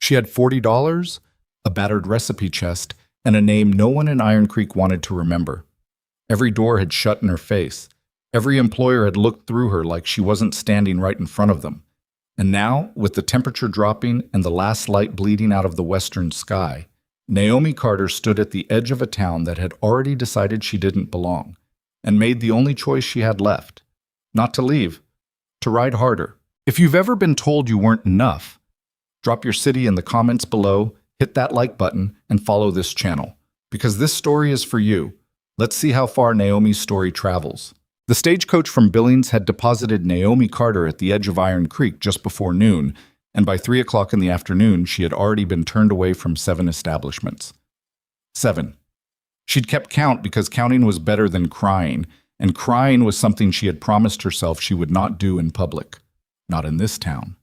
She had $40, a battered recipe chest, and a name no one in Iron Creek wanted to remember. Every door had shut in her face. Every employer had looked through her like she wasn't standing right in front of them. And now, with the temperature dropping and the last light bleeding out of the western sky, Naomi Carter stood at the edge of a town that had already decided she didn't belong, and made the only choice she had left. Not to leave, to ride harder. If you've ever been told you weren't enough, drop your city in the comments below, hit that like button, and follow this channel. Because this story is for you. Let's see how far Naomi's story travels. The stagecoach from Billings had deposited Naomi Carter at the edge of Iron Creek just before noon, and by 3 o'clock in the afternoon, she had already been turned away from 7 establishments. 7. She'd kept count because counting was better than crying, and crying was something she had promised herself she would not do in public. Not in this town.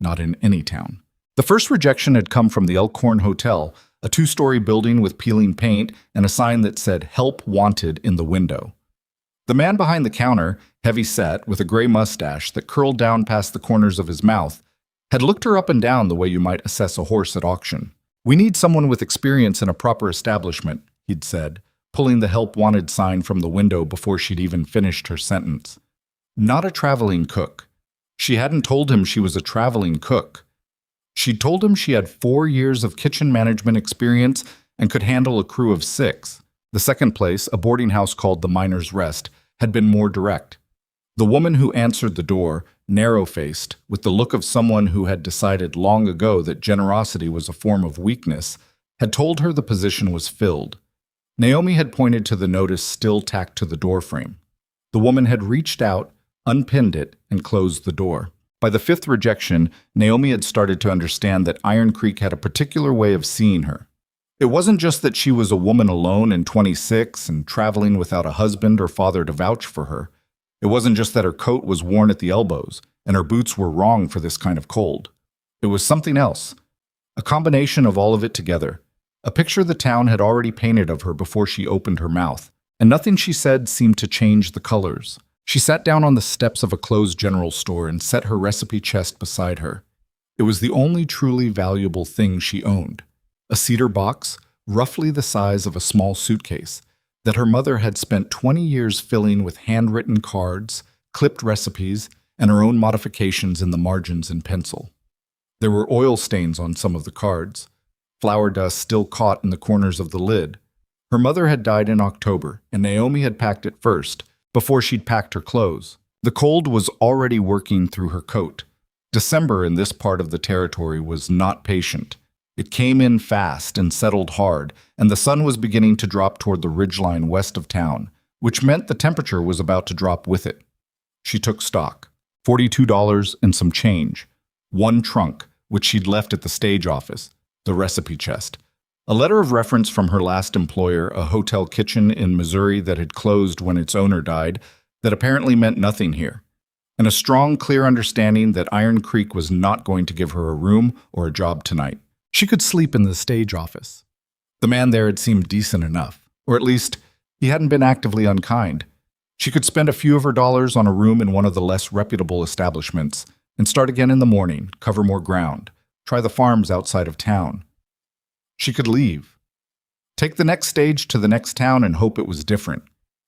Not in any town. The first rejection had come from the Elkhorn Hotel, a 2-story building with peeling paint and a sign that said "Help Wanted" in the window. The man behind the counter, heavy-set, with a gray mustache that curled down past the corners of his mouth, had looked her up and down the way you might assess a horse at auction. "We need someone with experience in a proper establishment," he'd said, pulling the "Help Wanted" sign from the window before she'd even finished her sentence. Not a traveling cook. She hadn't told him she was a traveling cook. She'd told him she had 4 years of kitchen management experience and could handle a crew of 6. The second place, a boarding house called the Miner's Rest, had been more direct. The woman who answered the door, narrow-faced, with the look of someone who had decided long ago that generosity was a form of weakness, had told her the position was filled. Naomi had pointed to the notice still tacked to the doorframe. The woman had reached out, unpinned it, and closed the door. By the 5th rejection, Naomi had started to understand that Iron Creek had a particular way of seeing her. It wasn't just that she was a woman alone and 26 and traveling without a husband or father to vouch for her. It wasn't just that her coat was worn at the elbows and her boots were wrong for this kind of cold. It was something else. A combination of all of it together. A picture the town had already painted of her before she opened her mouth, and nothing she said seemed to change the colors. She sat down on the steps of a closed general store and set her recipe chest beside her. It was the only truly valuable thing she owned. A cedar box, roughly the size of a small suitcase, that her mother had spent 20 years filling with handwritten cards, clipped recipes, and her own modifications in the margins in pencil. There were oil stains on some of the cards, flour dust still caught in the corners of the lid. Her mother had died in October, and Naomi had packed it first, before she'd packed her clothes. The cold was already working through her coat. December in this part of the territory was not patient. It came in fast and settled hard, and the sun was beginning to drop toward the ridgeline west of town, which meant the temperature was about to drop with it. She took stock. $42 and some change. 1 trunk, which she'd left at the stage office. The recipe chest. A letter of reference from her last employer, a hotel kitchen in Missouri that had closed when its owner died, that apparently meant nothing here. And a strong, clear understanding that Iron Creek was not going to give her a room or a job tonight. She could sleep in the stage office. The man there had seemed decent enough, or at least he hadn't been actively unkind. She could spend a few of her dollars on a room in one of the less reputable establishments and start again in the morning, cover more ground, try the farms outside of town. She could leave. Take the next stage to the next town and hope it was different.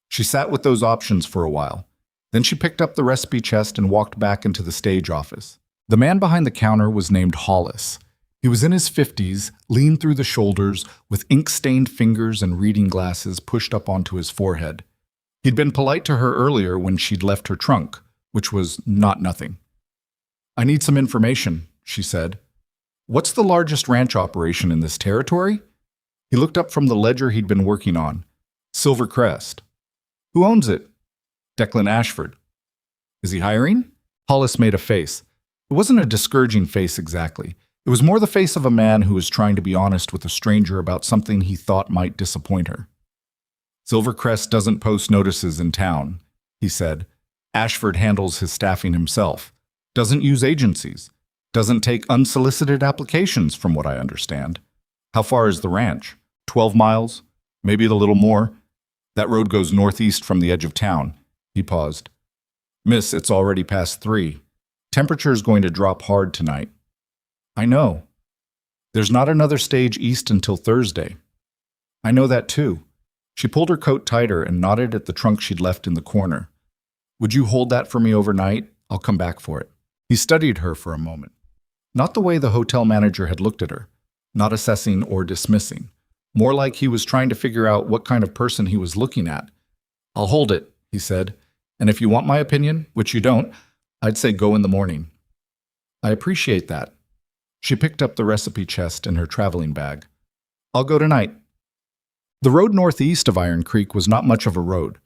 She sat with those options for a while. Then she picked up the recipe chest and walked back into the stage office. The man behind the counter was named Hollis. He was in his 50s, lean through the shoulders, with ink-stained fingers and reading glasses pushed up onto his forehead. He'd been polite to her earlier when she'd left her trunk, which was not nothing. "I need some information," she said. "What's the largest ranch operation in this territory?" He looked up from the ledger he'd been working on. "Silver Crest." "Who owns it?" "Declan Ashford." "Is he hiring?" Hollis made a face. It wasn't a discouraging face exactly. It was more the face of a man who was trying to be honest with a stranger about something he thought might disappoint her. "Silvercrest doesn't post notices in town," he said. "Ashford handles his staffing himself. Doesn't use agencies. Doesn't take unsolicited applications, from what I understand." "How far is the ranch?" 12 miles, maybe a little more. That road goes northeast from the edge of town." He paused. "Miss, it's already past 3. Temperature's going to drop hard tonight." "I know." There's not another stage east until Thursday. I know that too. She pulled her coat tighter and nodded at the trunk she'd left in the corner. Would you hold that for me overnight? I'll come back for it. He studied her for a moment. Not the way the hotel manager had looked at her, not assessing or dismissing. More like he was trying to figure out what kind of person he was looking at. I'll hold it, he said. And if you want my opinion, which you don't, I'd say go in the morning. I appreciate that. She picked up the recipe chest in her traveling bag. I'll go tonight. The road northeast of Iron Creek was not much of a road.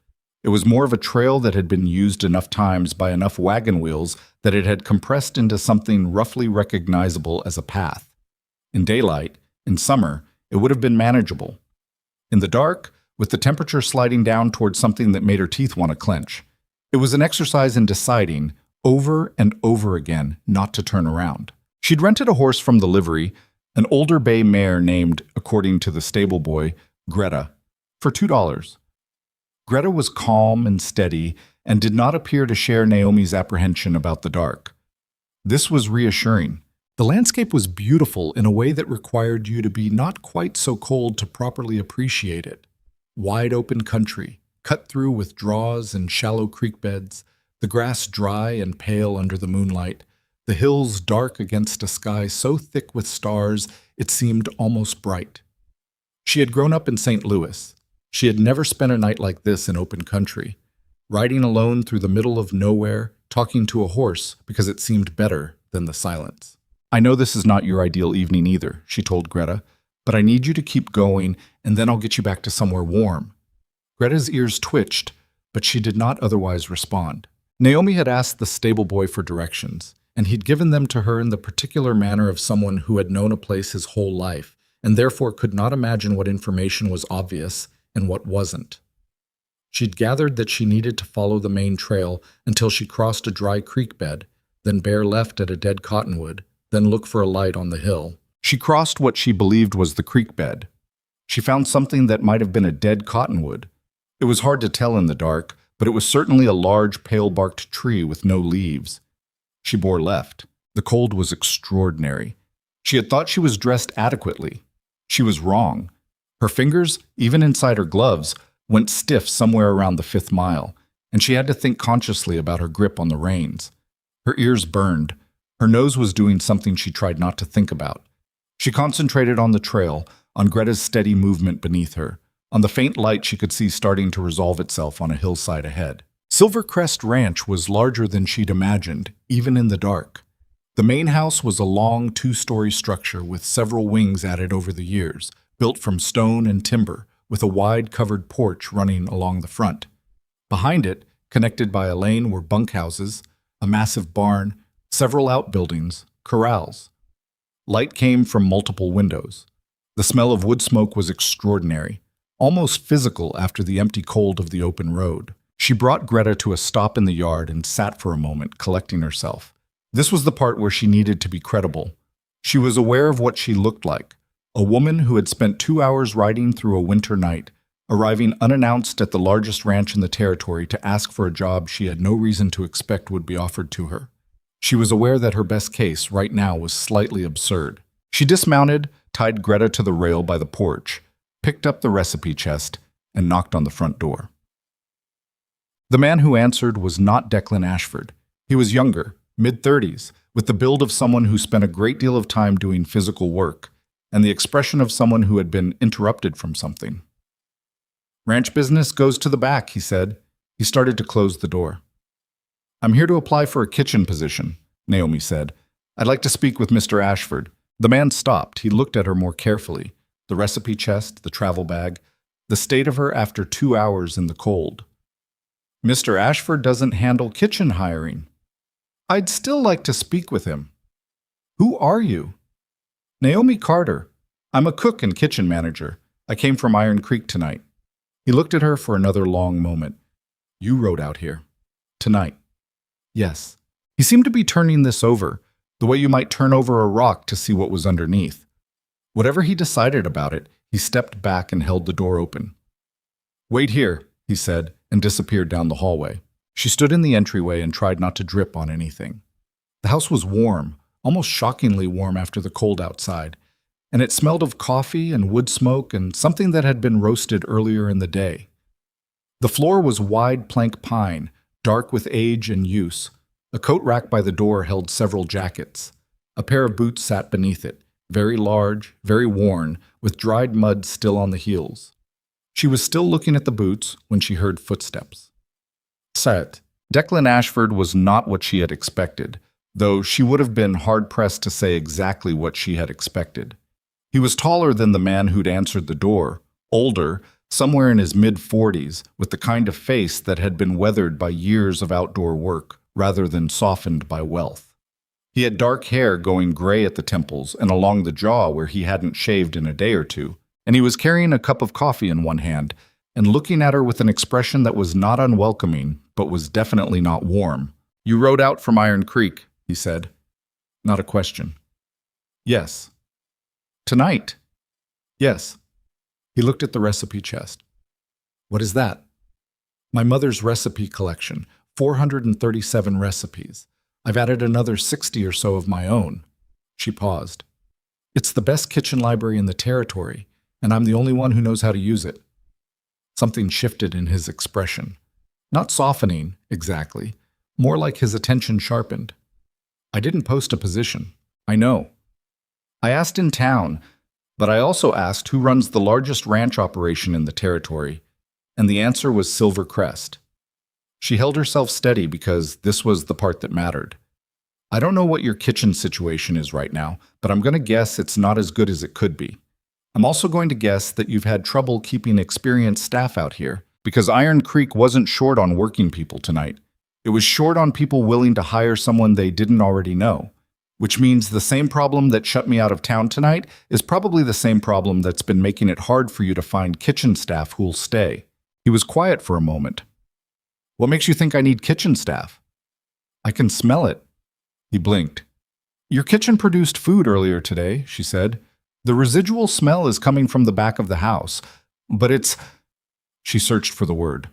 It was more of a trail that had been used enough times by enough wagon wheels that it had compressed into something roughly recognizable as a path. In daylight, in summer, it would have been manageable. In the dark, with the temperature sliding down towards something that made her teeth want to clench, it was an exercise in deciding, over and over again, not to turn around. She'd rented a horse from the livery, an older bay mare named, according to the stable boy, Greta, for $2. Greta was calm and steady and did not appear to share Naomi's apprehension about the dark. This was reassuring. The landscape was beautiful in a way that required you to be not quite so cold to properly appreciate it. Wide open country, cut through with draws and shallow creek beds, the grass dry and pale under the moonlight, the hills dark against a sky so thick with stars it seemed almost bright. She had grown up in St. Louis. She had never spent a night like this in open country, riding alone through the middle of nowhere, talking to a horse because it seemed better than the silence. I know this is not your ideal evening either, she told Greta, but I need you to keep going and then I'll get you back to somewhere warm. Greta's ears twitched, but she did not otherwise respond. Naomi had asked the stable boy for directions, and he'd given them to her in the particular manner of someone who had known a place his whole life, and therefore could not imagine what information was obvious and what wasn't. She'd gathered that she needed to follow the main trail until she crossed a dry creek bed, then bear left at a dead cottonwood, then look for a light on the hill. She crossed what she believed was the creek bed. She found something that might have been a dead cottonwood. It was hard to tell in the dark, but it was certainly a large, pale-barked tree with no leaves. She bore left. The cold was extraordinary. She had thought she was dressed adequately. She was wrong. Her fingers, even inside her gloves, went stiff somewhere around the 5th mile, and she had to think consciously about her grip on the reins. Her ears burned. Her nose was doing something she tried not to think about. She concentrated on the trail, on Greta's steady movement beneath her, on the faint light she could see starting to resolve itself on a hillside ahead. Silvercrest Ranch was larger than she'd imagined, even in the dark. The main house was a long 2-story structure with several wings added over the years, built from stone and timber, with a wide covered porch running along the front. Behind it, connected by a lane, were bunkhouses, a massive barn, several outbuildings, corrals. Light came from multiple windows. The smell of wood smoke was extraordinary, almost physical after the empty cold of the open road. She brought Greta to a stop in the yard and sat for a moment, collecting herself. This was the part where she needed to be credible. She was aware of what she looked like, a woman who had spent 2 hours riding through a winter night, arriving unannounced at the largest ranch in the territory to ask for a job she had no reason to expect would be offered to her. She was aware that her best case right now was slightly absurd. She dismounted, tied Greta to the rail by the porch, picked up the recipe chest, and knocked on the front door. The man who answered was not Declan Ashford. He was younger, mid-30s, with the build of someone who spent a great deal of time doing physical work, and the expression of someone who had been interrupted from something. "Ranch business goes to the back," he said. He started to close the door. "I'm here to apply for a kitchen position," Naomi said. "I'd like to speak with Mr. Ashford." The man stopped. He looked at her more carefully. The recipe chest, the travel bag, the state of her after 2 hours in the cold. "Mr. Ashford doesn't handle kitchen hiring." "I'd still like to speak with him." "Who are you?" "Naomi Carter. I'm a cook and kitchen manager. I came from Iron Creek tonight." He looked at her for another long moment. "You rode out here. Tonight." "Yes." He seemed to be turning this over, the way you might turn over a rock to see what was underneath. Whatever he decided about it, he stepped back and held the door open. "Wait here," he said, and disappeared down the hallway. She stood in the entryway and tried not to drip on anything. The house was warm, almost shockingly warm after the cold outside, and it smelled of coffee and wood smoke and something that had been roasted earlier in the day. The floor was wide plank pine, dark with age and use. A coat rack by the door held several jackets. A pair of boots sat beneath it, very large, very worn, with dried mud still on the heels. She was still looking at the boots when she heard footsteps. Set. Declan Ashford was not what she had expected, though she would have been hard-pressed to say exactly what she had expected. He was taller than the man who'd answered the door, older, somewhere in his mid-40s, with the kind of face that had been weathered by years of outdoor work rather than softened by wealth. He had dark hair going gray at the temples and along the jaw where he hadn't shaved in a day or two, and he was carrying a cup of coffee in one hand and looking at her with an expression that was not unwelcoming, but was definitely not warm. "You rode out from Iron Creek," he said. Not a question. "Yes." "Tonight?" "Yes." He looked at the recipe chest. "What is that?" "My mother's recipe collection, 437 recipes. I've added another 60 or so of my own." She paused. "It's the best kitchen library in the territory, and I'm the only one who knows how to use it." Something shifted in his expression. Not softening, exactly. More like his attention sharpened. "I didn't post a position. I know. I asked in town, but I also asked who runs the largest ranch operation in the territory, and the answer was Silver Crest." She held herself steady because this was the part that mattered. "I don't know what your kitchen situation is right now, but I'm going to guess it's not as good as it could be. I'm also going to guess that you've had trouble keeping experienced staff out here, because Iron Creek wasn't short on working people tonight. It was short on people willing to hire someone they didn't already know, which means the same problem that shut me out of town tonight is probably the same problem that's been making it hard for you to find kitchen staff who'll stay." He was quiet for a moment. "What makes you think I need kitchen staff?" "I can smell it." He blinked. "Your kitchen produced food earlier today," she said. "The residual smell is coming from the back of the house, but it's—" She searched for the word.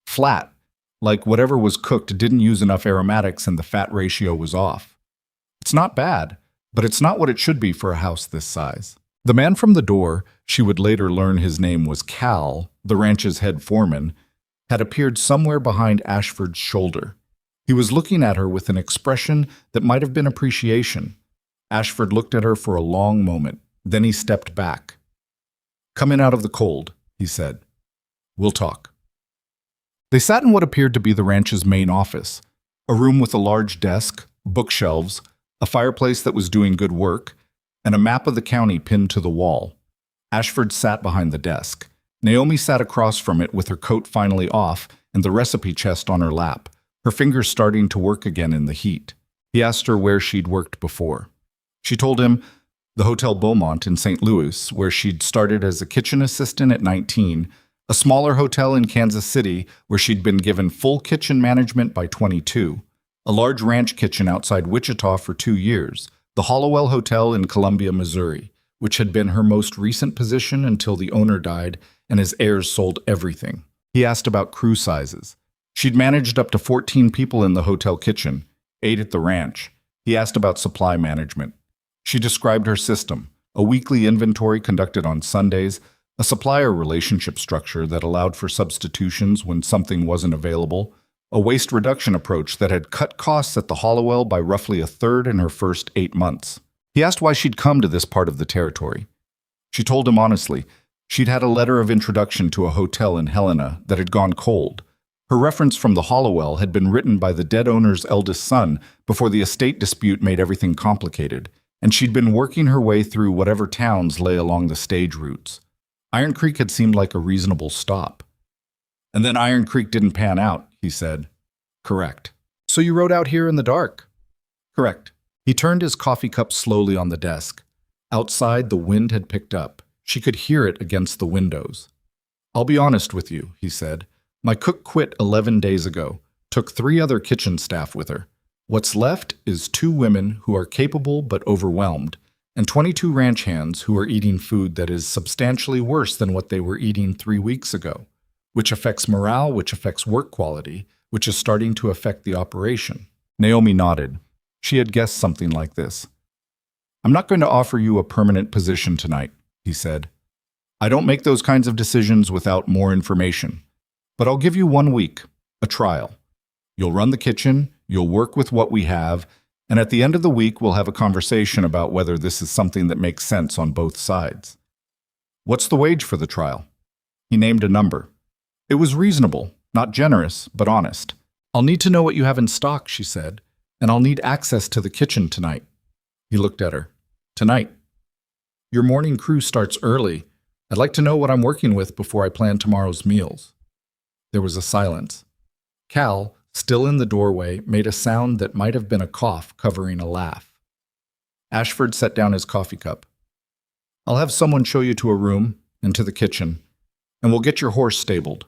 "Flat, like whatever was cooked didn't use enough aromatics and the fat ratio was off. It's not bad, but it's not what it should be for a house this size." The man from the door, she would later learn his name was Cal, the ranch's head foreman, had appeared somewhere behind Ashford's shoulder. He was looking at her with an expression that might have been appreciation. Ashford looked at her for a long moment. Then he stepped back. "Come in out of the cold," he said. "We'll talk." They sat in what appeared to be the ranch's main office, a room with a large desk, bookshelves, a fireplace that was doing good work, and a map of the county pinned to the wall. Ashford sat behind the desk. Naomi sat across from it with her coat finally off and the recipe chest on her lap, her fingers starting to work again in the heat. He asked her where she'd worked before. She told him the Hotel Beaumont in St. Louis, where she'd started as a kitchen assistant at 19, a smaller hotel in Kansas City where she'd been given full kitchen management by 22, a large ranch kitchen outside Wichita for 2 years, the Hollowell Hotel in Columbia, Missouri, which had been her most recent position until the owner died and his heirs sold everything. He asked about crew sizes. She'd managed up to 14 people in the hotel kitchen, 8 at the ranch. He asked about supply management. She described her system, a weekly inventory conducted on Sundays, a supplier relationship structure that allowed for substitutions when something wasn't available, a waste reduction approach that had cut costs at the Hollowell by roughly a third in her first 8 months. He asked why she'd come to this part of the territory. She told him honestly, she'd had a letter of introduction to a hotel in Helena that had gone cold. Her reference from the Hollowell had been written by the dead owner's eldest son before the estate dispute made everything complicated, and she'd been working her way through whatever towns lay along the stage routes. Iron Creek had seemed like a reasonable stop. "And then Iron Creek didn't pan out," he said. "Correct." "So you rode out here in the dark?" "Correct." He turned his coffee cup slowly on the desk. Outside, the wind had picked up. She could hear it against the windows. "I'll be honest with you," he said. "My cook quit 11 days ago, took 3 other kitchen staff with her. What's left is 2 women who are capable but overwhelmed, and 22 ranch hands who are eating food that is substantially worse than what they were eating 3 weeks ago, which affects morale, which affects work quality, which is starting to affect the operation." Naomi nodded. She had guessed something like this. I'm not going to offer you a permanent position tonight, he said. I don't make those kinds of decisions without more information. But I'll give you 1 week, a trial. You'll run the kitchen, you'll work with what we have, and at the end of the week we'll have a conversation about whether this is something that makes sense on both sides. What's the wage for the trial? He named a number. It was reasonable, not generous, but honest. I'll need to know what you have in stock, she said, and I'll need access to the kitchen tonight. He looked at her. Tonight. Your morning crew starts early. I'd like to know what I'm working with before I plan tomorrow's meals. There was a silence. Cal, still in the doorway, made a sound that might have been a cough covering a laugh. Ashford set down his coffee cup. I'll have someone show you to a room and to the kitchen, and we'll get your horse stabled.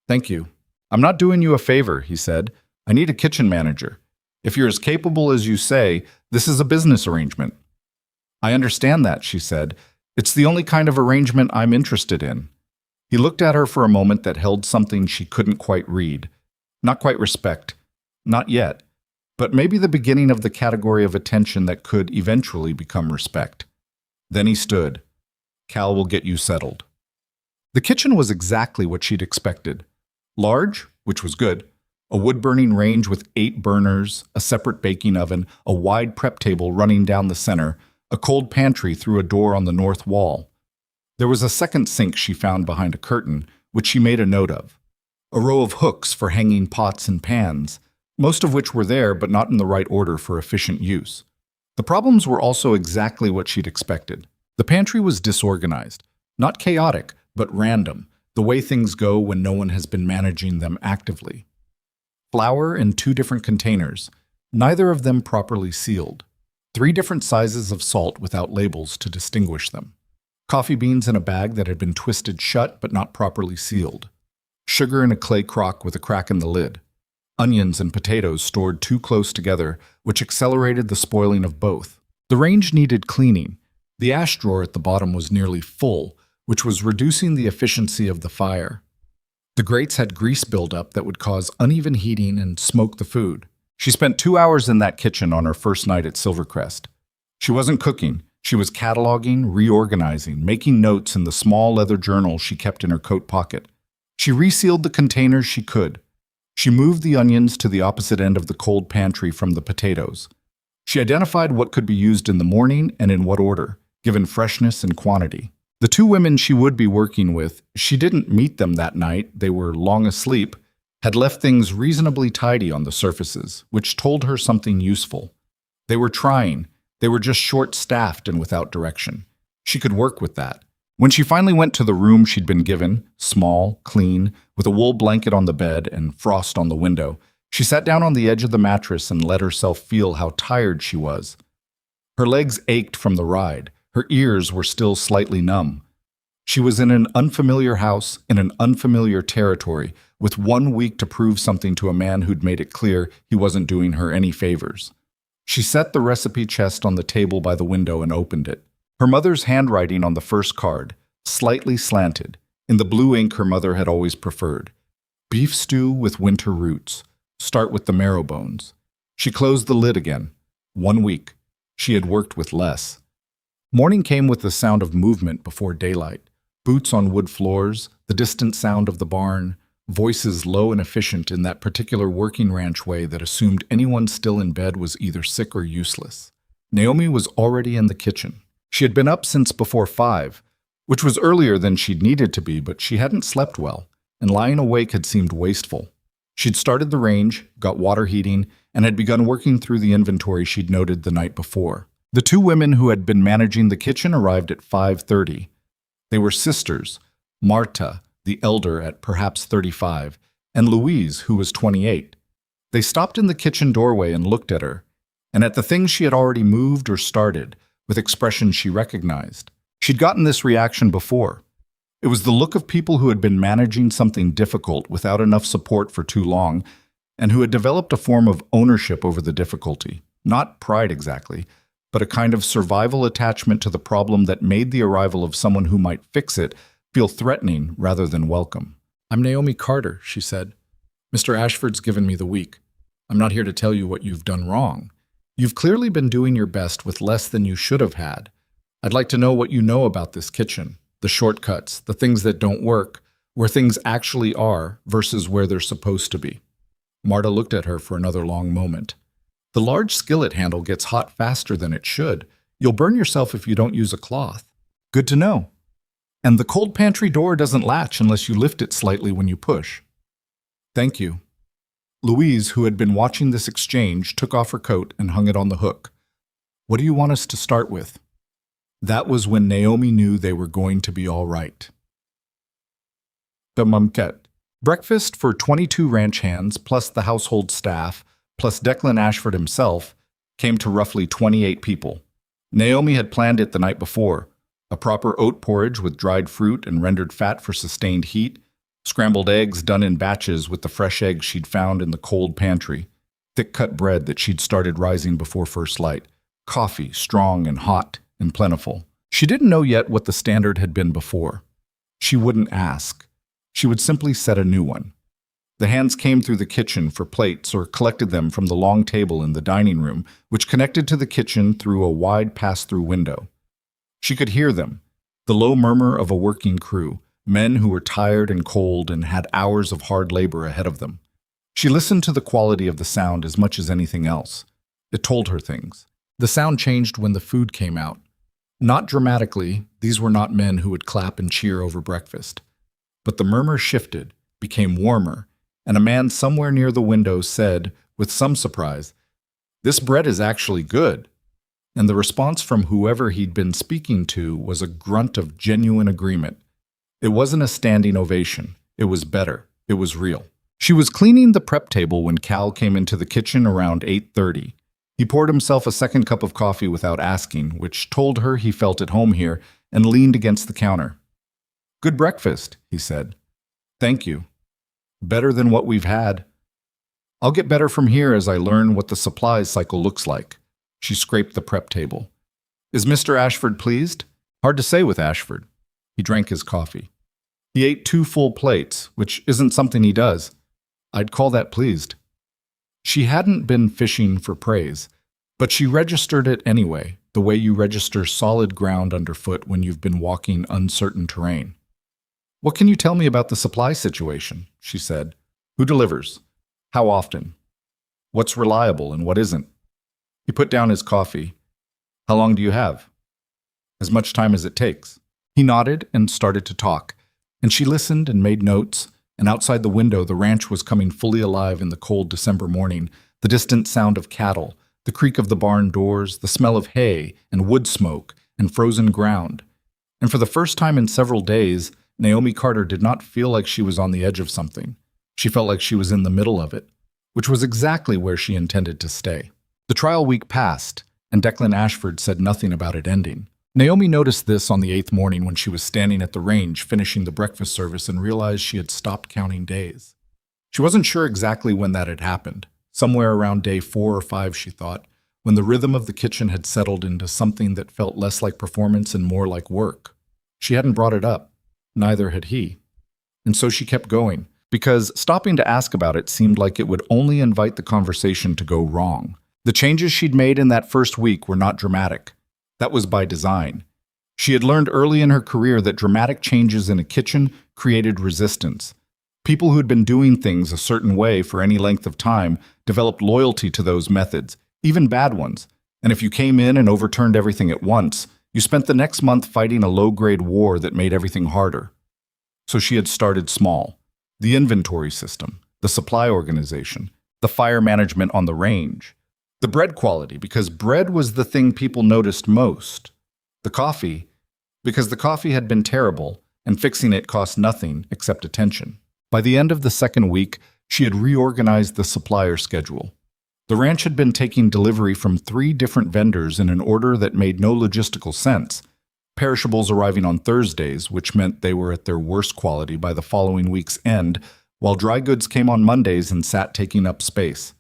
Thank you. I'm not doing you a favor, he said. I need a kitchen manager. If you're as capable as you say, this is a business arrangement. I understand that, she said. It's the only kind of arrangement I'm interested in. He looked at her for a moment that held something she couldn't quite read. Not quite respect. Not yet. But maybe the beginning of the category of attention that could eventually become respect. Then he stood. Cal will get you settled. The kitchen was exactly what she'd expected. Large, which was good. A wood-burning range with 8 burners, a separate baking oven, a wide prep table running down the center, a cold pantry through a door on the north wall. There was a second sink she found behind a curtain, which she made a note of. A row of hooks for hanging pots and pans, most of which were there but not in the right order for efficient use. The problems were also exactly what she'd expected. The pantry was disorganized, not chaotic, but random, the way things go when no one has been managing them actively. Flour in 2 different containers, neither of them properly sealed. 3 different sizes of salt without labels to distinguish them. Coffee beans in a bag that had been twisted shut but not properly sealed. Sugar in a clay crock with a crack in the lid. Onions and potatoes stored too close together, which accelerated the spoiling of both. The range needed cleaning. The ash drawer at the bottom was nearly full, which was reducing the efficiency of the fire. The grates had grease buildup that would cause uneven heating and smoke the food. She spent 2 hours in that kitchen on her first night at Silvercrest. She wasn't cooking. She was cataloging, reorganizing, making notes in the small leather journal she kept in her coat pocket. She resealed the containers she could. She moved the onions to the opposite end of the cold pantry from the potatoes. She identified what could be used in the morning and in what order, given freshness and quantity. The 2 women she would be working with, she didn't meet them that night, they were long asleep, had left things reasonably tidy on the surfaces, which told her something useful. They were trying. They were just short-staffed and without direction. She could work with that. When she finally went to the room she'd been given, small, clean, with a wool blanket on the bed and frost on the window, she sat down on the edge of the mattress and let herself feel how tired she was. Her legs ached from the ride. Her ears were still slightly numb. She was in an unfamiliar house, in an unfamiliar territory, with 1 week to prove something to a man who'd made it clear he wasn't doing her any favors. She set the recipe chest on the table by the window and opened it. Her mother's handwriting on the first card, slightly slanted, in the blue ink her mother had always preferred. Beef stew with winter roots. Start with the marrow bones. She closed the lid again. 1 week. She had worked with less. Morning came with the sound of movement before daylight. Boots on wood floors, the distant sound of the barn, voices low and efficient in that particular working ranch way that assumed anyone still in bed was either sick or useless. Naomi was already in the kitchen. She had been up since before 5, which was earlier than she'd needed to be, but she hadn't slept well, and lying awake had seemed wasteful. She'd started the range, got water heating, and had begun working through the inventory she'd noted the night before. The 2 women who had been managing the kitchen arrived at 5:30. They were sisters, Marta, the elder at perhaps 35, and Louise, who was 28. They stopped in the kitchen doorway and looked at her, and at the things she had already moved or started, with expressions she recognized. She'd gotten this reaction before. It was the look of people who had been managing something difficult without enough support for too long, and who had developed a form of ownership over the difficulty. Not pride exactly, but a kind of survival attachment to the problem that made the arrival of someone who might fix it feel threatening rather than welcome. "I'm Naomi Carter," she said. "Mr. Ashford's given me the week. I'm not here to tell you what you've done wrong. You've clearly been doing your best with less than you should have had. I'd like to know what you know about this kitchen, the shortcuts, the things that don't work, where things actually are versus where they're supposed to be. Marta looked at her for another long moment. The large skillet handle gets hot faster than it should. You'll burn yourself if you don't use a cloth. Good to know. And the cold pantry door doesn't latch unless you lift it slightly when you push. Thank you. Louise, who had been watching this exchange, took off her coat and hung it on the hook. What do you want us to start with? That was when Naomi knew they were going to be all right. The mumket. Breakfast for 22 ranch hands, plus the household staff, plus Declan Ashford himself, came to roughly 28 people. Naomi had planned it the night before. A proper oat porridge with dried fruit and rendered fat for sustained heat, scrambled eggs done in batches with the fresh eggs she'd found in the cold pantry, thick-cut bread that she'd started rising before first light, coffee, strong and hot and plentiful. She didn't know yet what the standard had been before. She wouldn't ask. She would simply set a new one. The hands came through the kitchen for plates or collected them from the long table in the dining room, which connected to the kitchen through a wide pass-through window. She could hear them, the low murmur of a working crew, men who were tired and cold and had hours of hard labor ahead of them. She listened to the quality of the sound as much as anything else. It told her things. The sound changed when the food came out. Not dramatically, these were not men who would clap and cheer over breakfast. But the murmur shifted, became warmer, and a man somewhere near the window said, with some surprise, "This bread is actually good." And the response from whoever he'd been speaking to was a grunt of genuine agreement. It wasn't a standing ovation. It was better. It was real. She was cleaning the prep table when Cal came into the kitchen around 8:30. He poured himself a second cup of coffee without asking, which told her he felt at home here, and leaned against the counter. "Good breakfast," he said. "Thank you. Better than what we've had. I'll get better from here as I learn what the supplies cycle looks like." She scraped the prep table. "Is Mr. Ashford pleased?" Hard to say with Ashford. He drank his coffee. He ate 2 full plates, which isn't something he does. I'd call that pleased. She hadn't been fishing for praise, but she registered it anyway, the way you register solid ground underfoot when you've been walking uncertain terrain. "What can you tell me about the supply situation?" she said. "Who delivers? How often? What's reliable and what isn't?" He put down his coffee. "How long do you have?" "As much time as it takes." He nodded and started to talk, and she listened and made notes, and outside the window the ranch was coming fully alive in the cold December morning, the distant sound of cattle, the creak of the barn doors, the smell of hay and wood smoke and frozen ground. And for the first time in several days, Naomi Carter did not feel like she was on the edge of something. She felt like she was in the middle of it, which was exactly where she intended to stay. The trial week passed, and Declan Ashford said nothing about it ending. Naomi noticed this on the 8th morning when she was standing at the range finishing the breakfast service and realized she had stopped counting days. She wasn't sure exactly when that had happened. Somewhere around day 4 or 5, she thought, when the rhythm of the kitchen had settled into something that felt less like performance and more like work. She hadn't brought it up. Neither had he. And so she kept going, because stopping to ask about it seemed like it would only invite the conversation to go wrong. The changes she'd made in that first week were not dramatic. That was by design. She had learned early in her career that dramatic changes in a kitchen created resistance. People who had been doing things a certain way for any length of time developed loyalty to those methods, even bad ones. And if you came in and overturned everything at once, you spent the next month fighting a low-grade war that made everything harder. So she had started small. The inventory system, the supply organization, the fire management on the range. The bread quality, because bread was the thing people noticed most. The coffee, because the coffee had been terrible, and fixing it cost nothing except attention. By the end of the second week, she had reorganized the supplier schedule. The ranch had been taking delivery from 3 different vendors in an order that made no logistical sense. Perishables arriving on Thursdays, which meant they were at their worst quality by the following week's end, while dry goods came on Mondays and sat taking up space.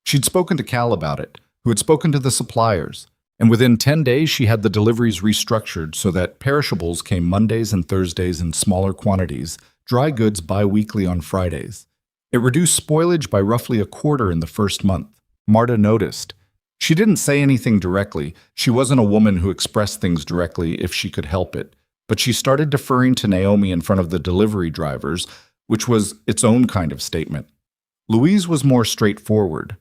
She'd spoken to Cal about it, who had spoken to the suppliers, and within 10 days she had the deliveries restructured so that perishables came Mondays and Thursdays in smaller quantities, dry goods bi-weekly on Fridays. It reduced spoilage by roughly a quarter in the first month. Marta noticed. She didn't say anything directly. She wasn't a woman who expressed things directly if she could help it. But she started deferring to Naomi in front of the delivery drivers, which was its own kind of statement. Louise was more straightforward.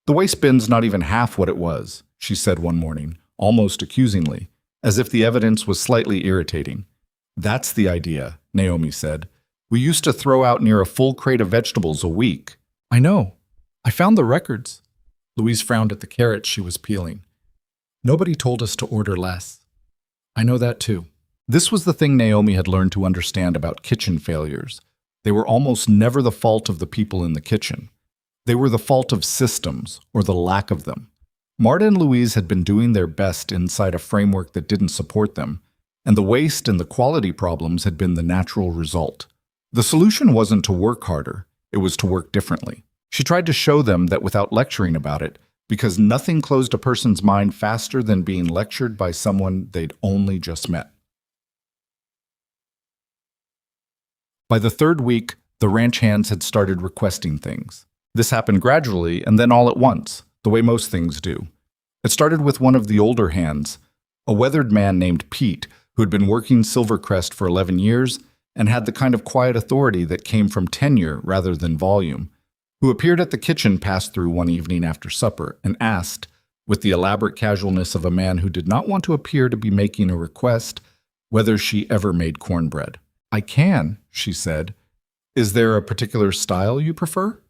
"The waste bin's not even half what it was," she said one morning, almost accusingly, as if the evidence was slightly irritating. "That's the idea," Naomi said. "We used to throw out near a full crate of vegetables a week." "I know. I found the records." Louise frowned at the carrots she was peeling. "Nobody told us to order less." "I know that too." This was the thing Naomi had learned to understand about kitchen failures. They were almost never the fault of the people in the kitchen. They were the fault of systems, or the lack of them. Marta and Louise had been doing their best inside a framework that didn't support them, and the waste and the quality problems had been the natural result. The solution wasn't to work harder, it was to work differently. She tried to show them that without lecturing about it, because nothing closed a person's mind faster than being lectured by someone they'd only just met. By the third week, the ranch hands had started requesting things. This happened gradually and then all at once, the way most things do. It started with one of the older hands, a weathered man named Pete, who had been working Silvercrest for 11 years and had the kind of quiet authority that came from tenure rather than volume, who appeared at the kitchen pass-through one evening after supper and asked, with the elaborate casualness of a man who did not want to appear to be making a request, whether she ever made cornbread. "I can," she said. "Is there a particular style you prefer?"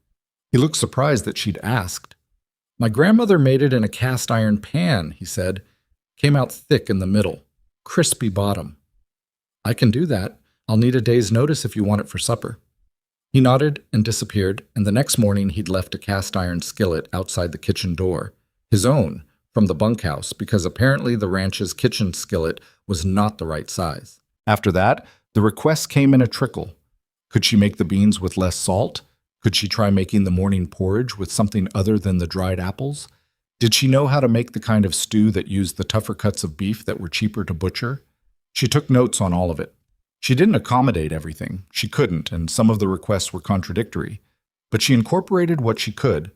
He looked surprised that she'd asked. "My grandmother made it in a cast iron pan," he said. "Came out thick in the middle, crispy bottom." "I can do that. I'll need a day's notice if you want it for supper." He nodded and disappeared, and the next morning he'd left a cast iron skillet outside the kitchen door, his own, from the bunkhouse, because apparently the ranch's kitchen skillet was not the right size. After that, the requests came in a trickle. Could she make the beans with less salt? Could she try making the morning porridge with something other than the dried apples? Did she know how to make the kind of stew that used the tougher cuts of beef that were cheaper to butcher? She took notes on all of it. She didn't accommodate everything. She couldn't, and some of the requests were contradictory. But she incorporated what she could,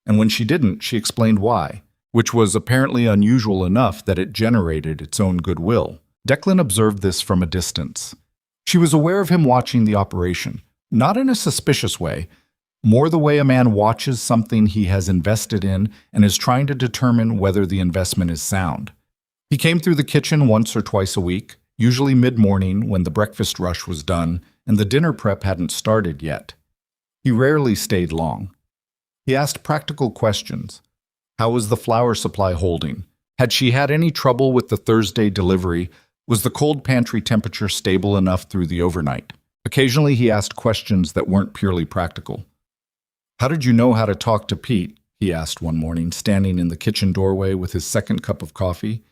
and when she didn't, she explained why, which was apparently unusual enough that it generated its own goodwill. Declan observed this from a distance. She was aware of him watching the operation, not in a suspicious way, more the way a man watches something he has invested in and is trying to determine whether the investment is sound. He came through the kitchen once or twice a week, usually mid-morning when the breakfast rush was done and the dinner prep hadn't started yet. He rarely stayed long. He asked practical questions. How was the flour supply holding? Had she had any trouble with the Thursday delivery? Was the cold pantry temperature stable enough through the overnight? Occasionally he asked questions that weren't purely practical. "How did you know how to talk to Pete?" he asked one morning, standing in the kitchen doorway with his second cup of coffee.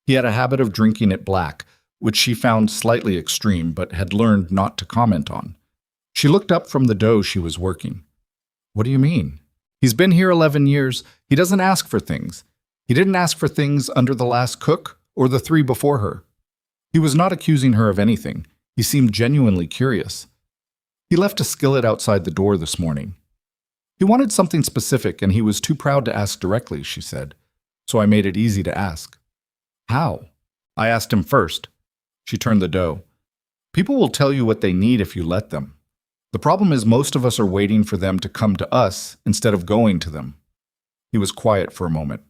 He had a habit of drinking it black, which she found slightly extreme but had learned not to comment on. She looked up from the dough she was working. "What do you mean? He's been here 11 years. He doesn't ask for things. He didn't ask for things under the last cook or the 3 before her." He was not accusing her of anything. He seemed genuinely curious. "He left a skillet outside the door this morning. He wanted something specific and he was too proud to ask directly," she said. "So I made it easy to ask." "How?" "I asked him first." She turned the dough. "People will tell you what they need if you let them. The problem is most of us are waiting for them to come to us instead of going to them." He was quiet for a moment.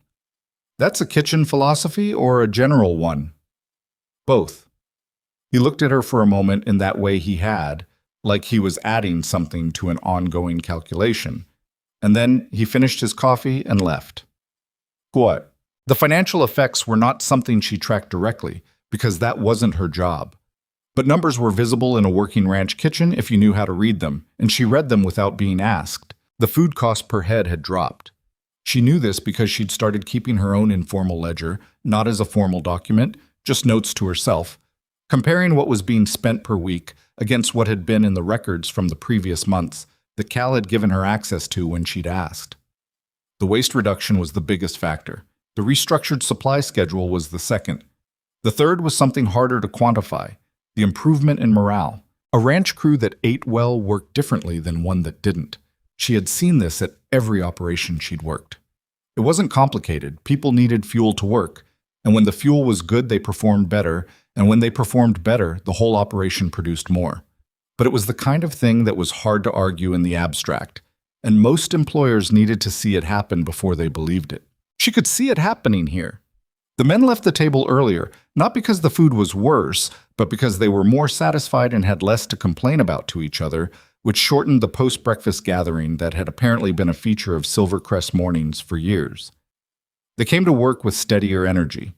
"That's a kitchen philosophy or a general one?" "Both." He looked at her for a moment in that way he had, like he was adding something to an ongoing calculation. And then he finished his coffee and left. What? The financial effects were not something she tracked directly, because that wasn't her job. But numbers were visible in a working ranch kitchen if you knew how to read them, and she read them without being asked. The food cost per head had dropped. She knew this because she'd started keeping her own informal ledger, not as a formal document, just notes to herself, comparing what was being spent per week against what had been in the records from the previous months that Cal had given her access to when she'd asked. The waste reduction was the biggest factor. The restructured supply schedule was the second. The third was something harder to quantify, the improvement in morale. A ranch crew that ate well worked differently than one that didn't. She had seen this at every operation she'd worked. It wasn't complicated. People needed fuel to work. And when the fuel was good, they performed better. And when they performed better, the whole operation produced more. But it was the kind of thing that was hard to argue in the abstract. And most employers needed to see it happen before they believed it. She could see it happening here. The men left the table earlier, not because the food was worse, but because they were more satisfied and had less to complain about to each other, which shortened the post-breakfast gathering that had apparently been a feature of Silvercrest mornings for years. They came to work with steadier energy.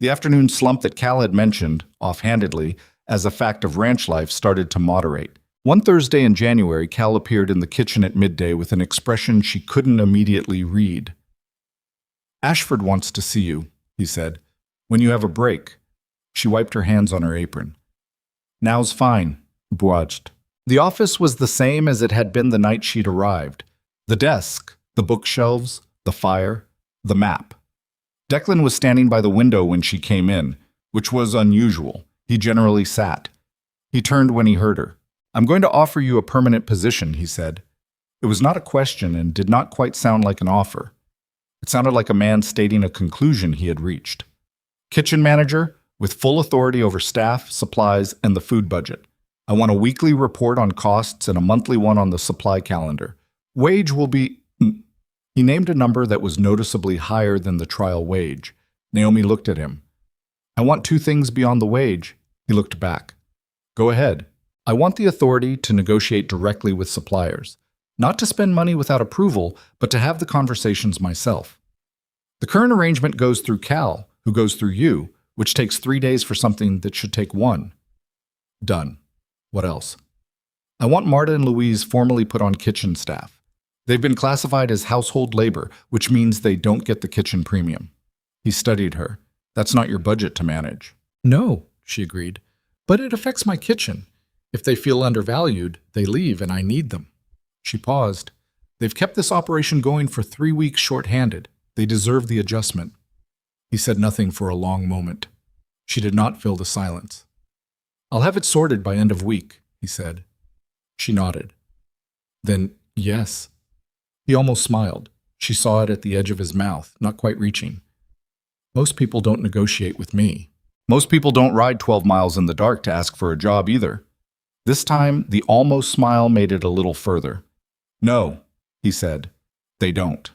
The afternoon slump that Cal had mentioned, offhandedly, as a fact of ranch life started to moderate. One Thursday in January, Cal appeared in the kitchen at midday with an expression she couldn't immediately read. "Ashford wants to see you," he said. "When you have a break." She wiped her hands on her apron. "Now's fine," Boaged. The office was the same as it had been the night she'd arrived. The desk, the bookshelves, the fire, the map. Declan was standing by the window when she came in, which was unusual. He generally sat. He turned when he heard her. "I'm going to offer you a permanent position," he said. It was not a question and did not quite sound like an offer. It sounded like a man stating a conclusion he had reached. "Kitchen manager, with full authority over staff, supplies, and the food budget. I want a weekly report on costs and a monthly one on the supply calendar. Wage will be..." He named a number that was noticeably higher than the trial wage. Naomi looked at him. "I want two things beyond the wage." He looked back. "Go ahead." "I want the authority to negotiate directly with suppliers. Not to spend money without approval, but to have the conversations myself. The current arrangement goes through Cal, who goes through you, which takes 3 days for something that should take 1. Done. What else? I want Marta and Louise formally put on kitchen staff. They've been classified as household labor, which means they don't get the kitchen premium." He studied her. "That's not your budget to manage." "No," she agreed. "But it affects my kitchen. If they feel undervalued, they leave and I need them." She paused. "They've kept this operation going for 3 weeks short-handed. They deserve the adjustment." He said nothing for a long moment. She did not fill the silence. "I'll have it sorted by end of week," he said. She nodded. "Then, yes." He almost smiled. She saw it at the edge of his mouth, not quite reaching. "Most people don't negotiate with me. Most people don't ride 12 miles in the dark to ask for a job either." This time, the almost smile made it a little further. "No," he said, "they don't."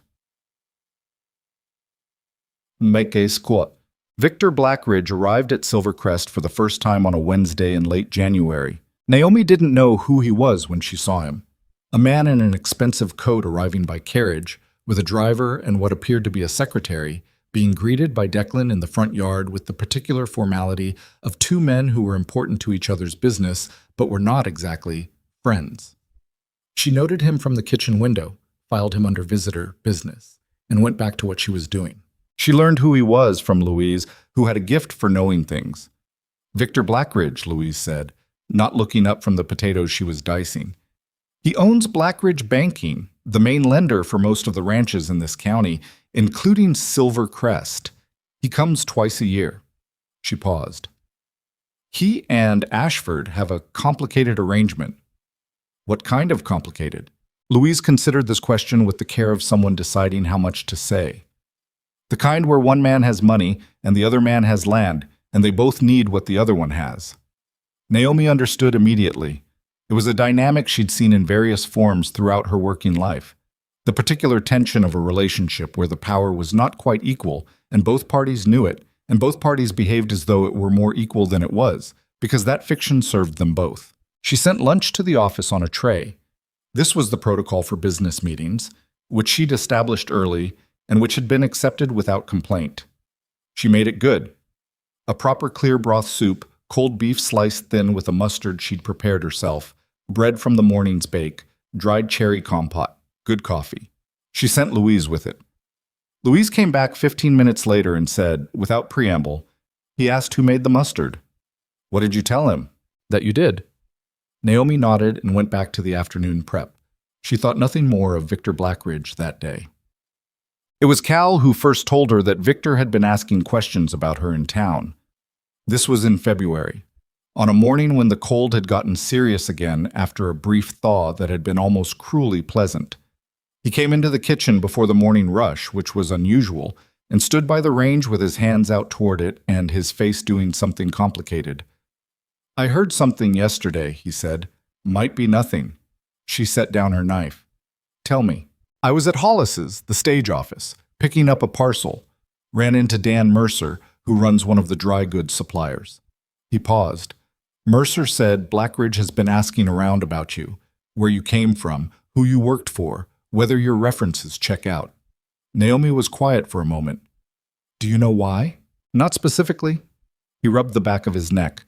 Make a squat. Victor Blackridge arrived at Silvercrest for the first time on a Wednesday in late January. Naomi didn't know who he was when she saw him. A man in an expensive coat arriving by carriage, with a driver and what appeared to be a secretary, being greeted by Declan in the front yard with the particular formality of two men who were important to each other's business, but were not exactly friends. She noted him from the kitchen window, filed him under visitor business, and went back to what she was doing. She learned who he was from Louise, who had a gift for knowing things. "Victor Blackridge," Louise said, not looking up from the potatoes she was dicing. "He owns Blackridge Banking, the main lender for most of the ranches in this county, including Silvercrest. He comes twice a year." She paused. "He and Ashford have a complicated arrangement." "What kind of complicated?" Louise considered this question with the care of someone deciding how much to say. "The kind where one man has money and the other man has land, and they both need what the other one has." Naomi understood immediately. It was a dynamic she'd seen in various forms throughout her working life. The particular tension of a relationship where the power was not quite equal, and both parties knew it, and both parties behaved as though it were more equal than it was, because that fiction served them both. She sent lunch to the office on a tray. This was the protocol for business meetings, which she'd established early and which had been accepted without complaint. She made it good. A proper clear broth soup, cold beef sliced thin with a mustard she'd prepared herself, bread from the morning's bake, dried cherry compote, good coffee. She sent Louise with it. Louise came back 15 minutes later and said, without preamble, "He asked who made the mustard." "What did you tell him?" "That you did." Naomi nodded and went back to the afternoon prep. She thought nothing more of Victor Blackridge that day. It was Cal who first told her that Victor had been asking questions about her in town. This was in February, on a morning when the cold had gotten serious again after a brief thaw that had been almost cruelly pleasant. He came into the kitchen before the morning rush, which was unusual, and stood by the range with his hands out toward it and his face doing something complicated. "I heard something yesterday," he said. "Might be nothing." She set down her knife. "Tell me." "I was at Hollis's, the stage office, picking up a parcel. Ran into Dan Mercer, who runs one of the dry goods suppliers." He paused. "Mercer said Blackridge has been asking around about you, where you came from, who you worked for, whether your references check out." Naomi was quiet for a moment. "Do you know why?" "Not specifically." He rubbed the back of his neck.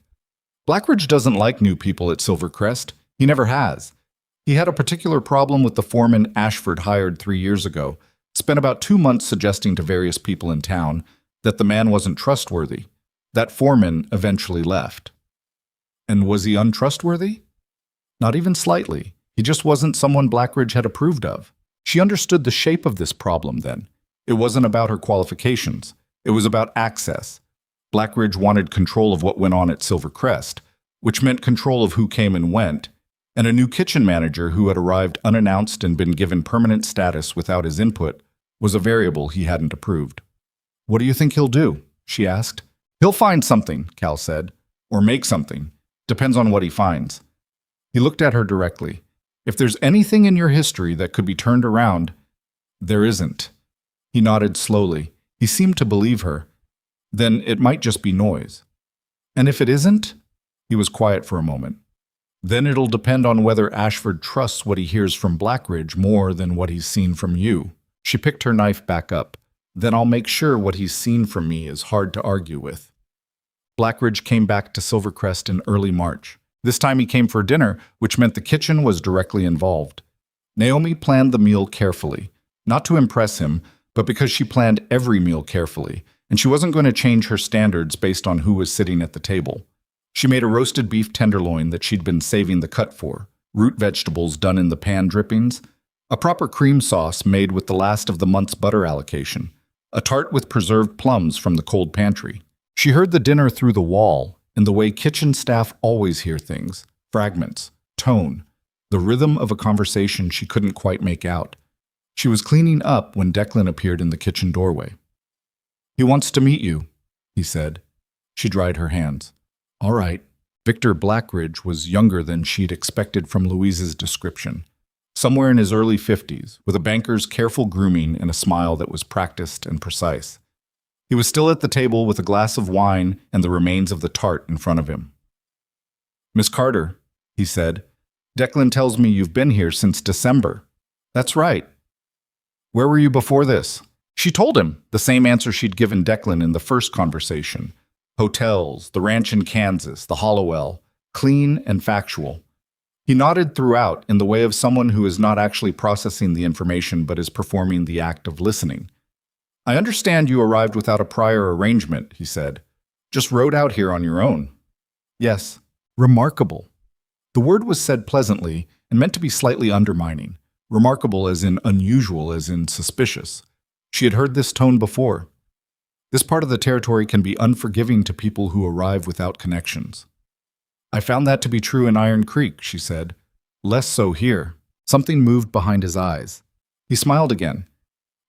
"Blackridge doesn't like new people at Silvercrest. He never has. He had a particular problem with the foreman Ashford hired 3 years ago. Spent about 2 months suggesting to various people in town that the man wasn't trustworthy. That foreman eventually left." "And was he untrustworthy?" "Not even slightly. He just wasn't someone Blackridge had approved of." She understood the shape of this problem then. It wasn't about her qualifications. It was about access. Blackridge wanted control of what went on at Silvercrest, which meant control of who came and went, and a new kitchen manager who had arrived unannounced and been given permanent status without his input was a variable he hadn't approved. "What do you think he'll do?" she asked. "He'll find something," Cal said. "Or make something. Depends on what he finds." He looked at her directly. "If there's anything in your history that could be turned around, there isn't." He nodded slowly. He seemed to believe her. "Then it might just be noise." "And if it isn't?" He was quiet for a moment. "Then it'll depend on whether Ashford trusts what he hears from Blackridge more than what he's seen from you." She picked her knife back up. "Then I'll make sure what he's seen from me is hard to argue with." Blackridge came back to Silvercrest in early March. This time he came for dinner, which meant the kitchen was directly involved. Naomi planned the meal carefully, not to impress him, but because she planned every meal carefully, and she wasn't going to change her standards based on who was sitting at the table. She made a roasted beef tenderloin that she'd been saving the cut for, root vegetables done in the pan drippings, a proper cream sauce made with the last of the month's butter allocation, a tart with preserved plums from the cold pantry. She heard the dinner through the wall, in the way kitchen staff always hear things, fragments, tone, the rhythm of a conversation she couldn't quite make out. She was cleaning up when Declan appeared in the kitchen doorway. "He wants to meet you," he said. She dried her hands. "All right." Victor Blackridge was younger than she'd expected from Louise's description. Somewhere in his early 50s, with a banker's careful grooming and a smile that was practiced and precise. He was still at the table with a glass of wine and the remains of the tart in front of him. "Miss Carter," he said, "Declan tells me you've been here since December." "That's right." "Where were you before this?" She told him, the same answer she'd given Declan in the first conversation. Hotels, the ranch in Kansas, the Hollowell, clean and factual. He nodded throughout in the way of someone who is not actually processing the information but is performing the act of listening. "I understand you arrived without a prior arrangement," he said. "Just rode out here on your own." "Yes." "Remarkable." The word was said pleasantly and meant to be slightly undermining. Remarkable as in unusual, as in suspicious. She had heard this tone before. This part of the territory can be unforgiving to people who arrive without connections. "I found that to be true in Iron Creek," she said. "Less so here." Something moved behind his eyes. He smiled again.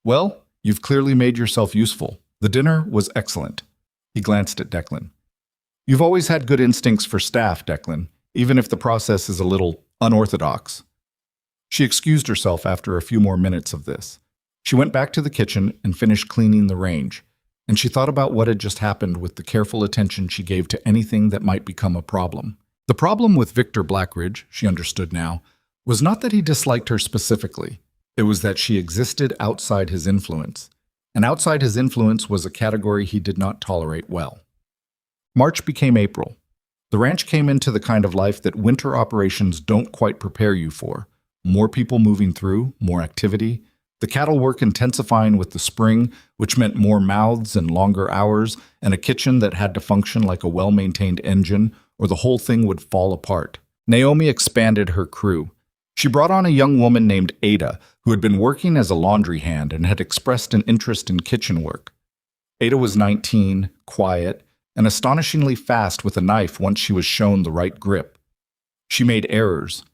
"Well, you've clearly made yourself useful. The dinner was excellent." He glanced at Declan. "You've always had good instincts for staff, Declan, even if the process is a little unorthodox." She excused herself after a few more minutes of this. She went back to the kitchen and finished cleaning the range, and she thought about what had just happened with the careful attention she gave to anything that might become a problem. The problem with Victor Blackridge, she understood now, was not that he disliked her specifically. It was that she existed outside his influence, and outside his influence was a category he did not tolerate well. March became April. The ranch came into the kind of life that winter operations don't quite prepare you for. More people moving through, more activity, the cattle work intensifying with the spring, which meant more mouths and longer hours, and a kitchen that had to function like a well-maintained engine, or the whole thing would fall apart. Naomi expanded her crew. She brought on a young woman named Ada, who had been working as a laundry hand and had expressed an interest in kitchen work. Ada was 19, quiet, and astonishingly fast with a knife once she was shown the right grip. She made errors.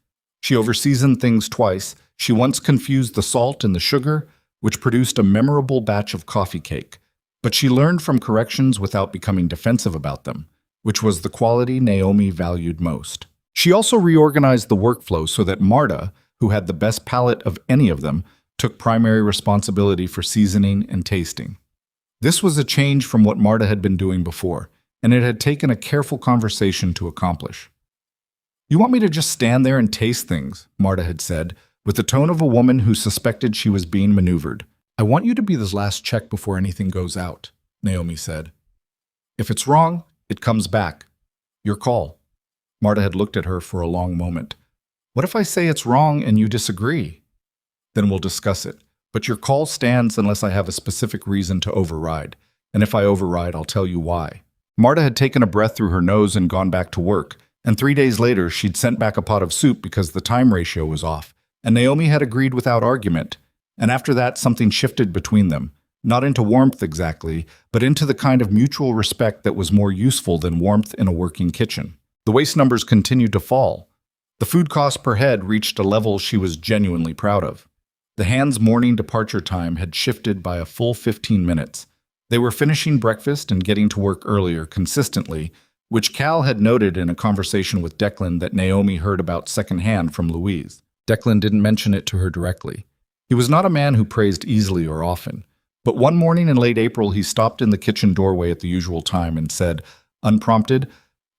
She overseasoned things twice, She once confused the salt and the sugar, which produced a memorable batch of coffee cake. But she learned from corrections without becoming defensive about them, which was the quality Naomi valued most. She also reorganized the workflow so that Marta, who had the best palate of any of them, took primary responsibility for seasoning and tasting. This was a change from what Marta had been doing before, and it had taken a careful conversation to accomplish. "You want me to just stand there and taste things," Marta had said, with the tone of a woman who suspected she was being maneuvered. "I want you to be the last check before anything goes out," Naomi said. "If it's wrong, it comes back. Your call." Marta had looked at her for a long moment. "What if I say it's wrong and you disagree?" "Then we'll discuss it. But your call stands unless I have a specific reason to override. And if I override, I'll tell you why." Marta had taken a breath through her nose and gone back to work, and 3 days later she'd sent back a pot of soup because the time ratio was off, and Naomi had agreed without argument. And after that, something shifted between them, not into warmth exactly, but into the kind of mutual respect that was more useful than warmth in a working kitchen. The waste numbers continued to fall. The food cost per head reached a level she was genuinely proud of. The hands' morning departure time had shifted by a full 15 minutes. They were finishing breakfast and getting to work earlier consistently, which Cal had noted in a conversation with Declan that Naomi heard about secondhand from Louise. Declan didn't mention it to her directly. He was not a man who praised easily or often, but one morning in late April he stopped in the kitchen doorway at the usual time and said, unprompted,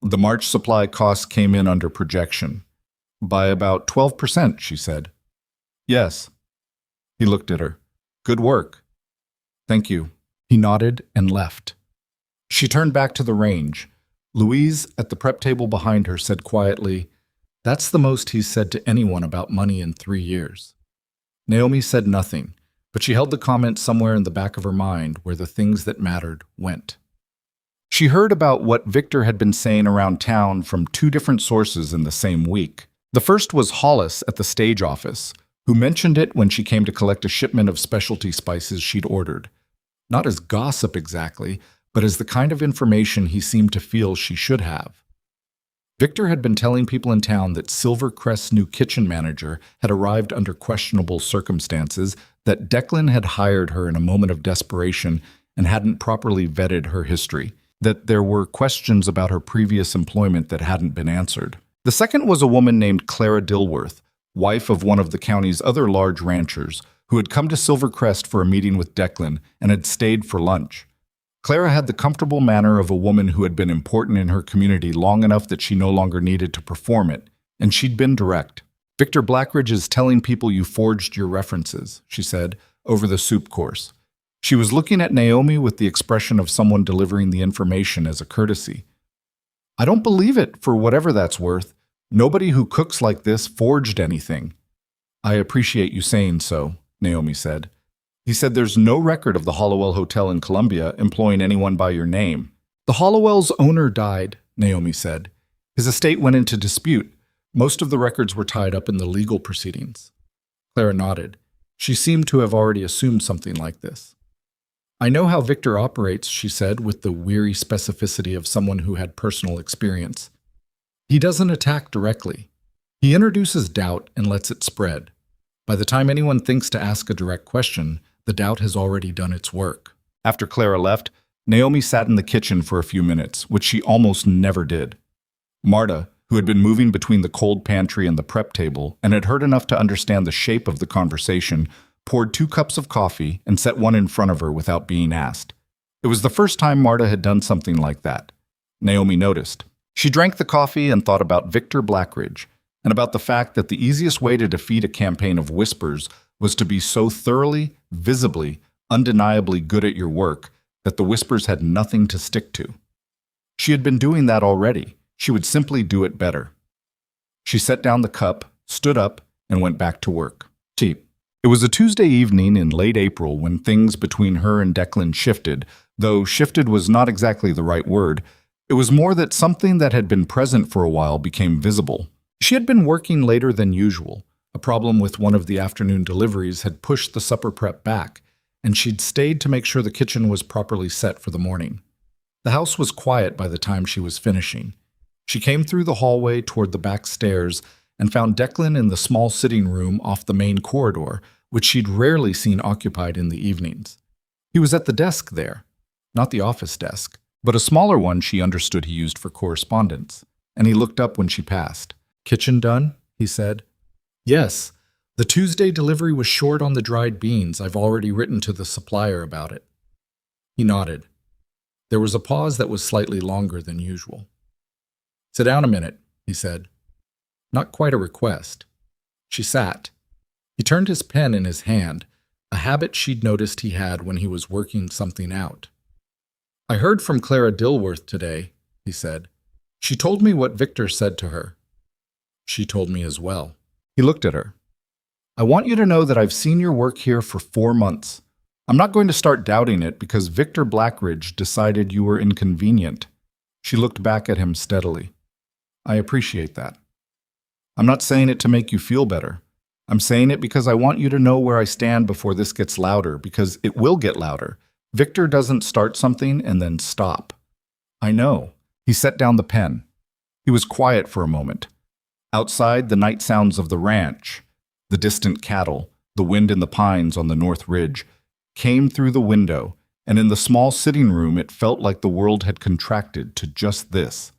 "The March supply costs came in under projection." "By about 12%, she said. "Yes." He looked at her. "Good work." "Thank you." He nodded and left. She turned back to the range. Louise, at the prep table behind her, said quietly, "That's the most he's said to anyone about money in 3 years." Naomi said nothing, but she held the comment somewhere in the back of her mind where the things that mattered went. She heard about what Victor had been saying around town from 2 different sources in the same week. The first was Hollis at the stage office, who mentioned it when she came to collect a shipment of specialty spices she'd ordered. Not as gossip exactly, but as the kind of information he seemed to feel she should have. Victor had been telling people in town that Silvercrest's new kitchen manager had arrived under questionable circumstances, that Declan had hired her in a moment of desperation and hadn't properly vetted her history, that there were questions about her previous employment that hadn't been answered. The second was a woman named Clara Dilworth, wife of one of the county's other large ranchers, who had come to Silvercrest for a meeting with Declan and had stayed for lunch. Clara had the comfortable manner of a woman who had been important in her community long enough that she no longer needed to perform it, and she'd been direct. "Victor Blackridge is telling people you forged your references," she said, over the soup course. She was looking at Naomi with the expression of someone delivering the information as a courtesy. "I don't believe it, for whatever that's worth. Nobody who cooks like this forged anything." "I appreciate you saying so," Naomi said. "He said there's no record of the Hollowell Hotel in Columbia employing anyone by your name." "The Hollowell's owner died," Naomi said. "His estate went into dispute. Most of the records were tied up in the legal proceedings." Clara nodded. She seemed to have already assumed something like this. "I know how Victor operates," she said, with the weary specificity of someone who had personal experience. "He doesn't attack directly. He introduces doubt and lets it spread. By the time anyone thinks to ask a direct question, the doubt has already done its work." After Clara left, Naomi sat in the kitchen for a few minutes, which she almost never did. Marta, who had been moving between the cold pantry and the prep table and had heard enough to understand the shape of the conversation, poured 2 cups of coffee and set one in front of her without being asked. It was the first time Marta had done something like that. Naomi noticed. She drank the coffee and thought about Victor Blackridge, and about the fact that the easiest way to defeat a campaign of whispers was to be so thoroughly, visibly, undeniably good at your work that the whispers had nothing to stick to. She had been doing that already. She would simply do it better. She set down the cup, stood up, and went back to work. It was a Tuesday evening in late April when things between her and Declan shifted, though shifted was not exactly the right word. It was more that something that had been present for a while became visible. She had been working later than usual. A problem with one of the afternoon deliveries had pushed the supper prep back, and she'd stayed to make sure the kitchen was properly set for the morning. The house was quiet by the time she was finishing. She came through the hallway toward the back stairs and found Declan in the small sitting room off the main corridor, which she'd rarely seen occupied in the evenings. He was at the desk there, not the office desk, but a smaller one she understood he used for correspondence, and he looked up when she passed. "Kitchen done?" he said. "Yes. The Tuesday delivery was short on the dried beans. I've already written to the supplier about it." He nodded. There was a pause that was slightly longer than usual. "Sit down a minute," he said. Not quite a request. She sat. He turned his pen in his hand, a habit she'd noticed he had when he was working something out. "I heard from Clara Dilworth today," he said. "She told me what Victor said to her." "She told me as well." He looked at her. "I want you to know that I've seen your work here for 4 months. I'm not going to start doubting it because Victor Blackridge decided you were inconvenient." She looked back at him steadily. "I appreciate that. I'm not saying it to make you feel better. I'm saying it because I want you to know where I stand before this gets louder, because it will get louder. Victor doesn't start something and then stop." "I know." He set down the pen. He was quiet for a moment. Outside, the night sounds of the ranch, the distant cattle, the wind in the pines on the north ridge, came through the window, and in the small sitting room it felt like the world had contracted to just this.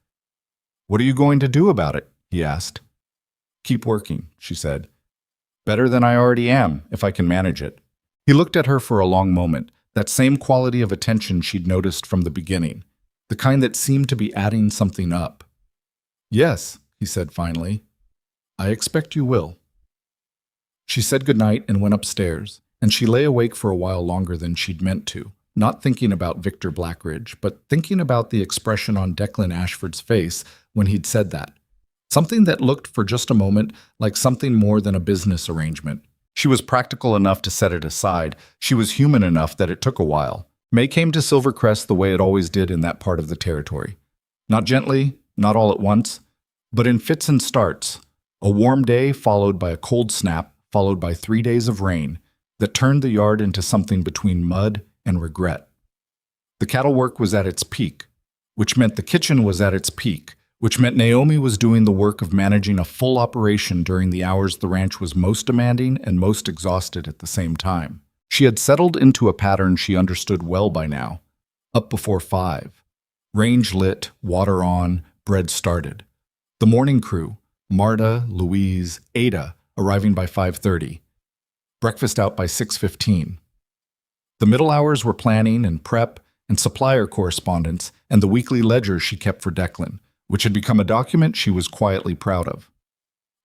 "What are you going to do about it?" he asked. "Keep working," she said. "Better than I already am, if I can manage it." He looked at her for a long moment, that same quality of attention she'd noticed from the beginning, the kind that seemed to be adding something up. "Yes," he said finally. "I expect you will." She said goodnight and went upstairs, and she lay awake for a while longer than she'd meant to, not thinking about Victor Blackridge, but thinking about the expression on Declan Ashford's face when he'd said that. Something that looked for just a moment like something more than a business arrangement. She was practical enough to set it aside. She was human enough that it took a while. May came to Silvercrest the way it always did in that part of the territory. Not gently, not all at once, but in fits and starts. A warm day followed by a cold snap, followed by 3 days of rain, that turned the yard into something between mud and regret. The cattle work was at its peak, which meant the kitchen was at its peak, which meant Naomi was doing the work of managing a full operation during the hours the ranch was most demanding and most exhausted at the same time. She had settled into a pattern she understood well by now. Up before 5. Range lit, water on, bread started. The morning crew, Marta, Louise, Ada, arriving by 5:30. Breakfast out by 6:15. The middle hours were planning and prep and supplier correspondence and the weekly ledger she kept for Declan, which had become a document she was quietly proud of.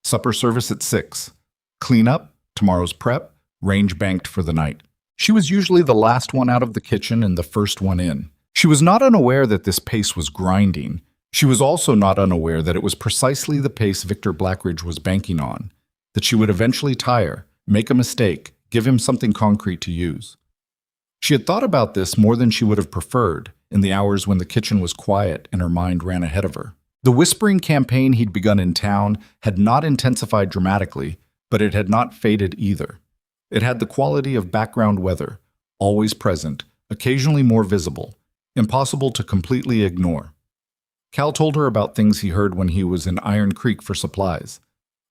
Supper service at 6. Clean up, tomorrow's prep, range banked for the night. She was usually the last one out of the kitchen and the first one in. She was not unaware that this pace was grinding. She was also not unaware that it was precisely the pace Victor Blackridge was banking on, that she would eventually tire, make a mistake, give him something concrete to use. She had thought about this more than she would have preferred in the hours when the kitchen was quiet and her mind ran ahead of her. The whispering campaign he'd begun in town had not intensified dramatically, but it had not faded either. It had the quality of background weather, always present, occasionally more visible, impossible to completely ignore. Cal told her about things he heard when he was in Iron Creek for supplies.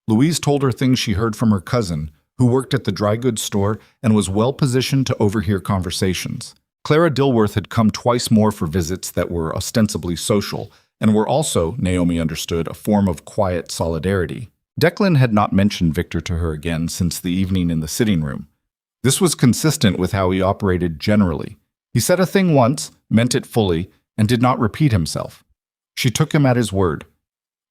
Louise told her things she heard from her cousin, who worked at the dry goods store and was well positioned to overhear conversations. Clara Dilworth had come twice more for visits that were ostensibly social, and were also, Naomi understood, a form of quiet solidarity. Declan had not mentioned Victor to her again since the evening in the sitting room. This was consistent with how he operated generally. He said a thing once, meant it fully, and did not repeat himself. She took him at his word.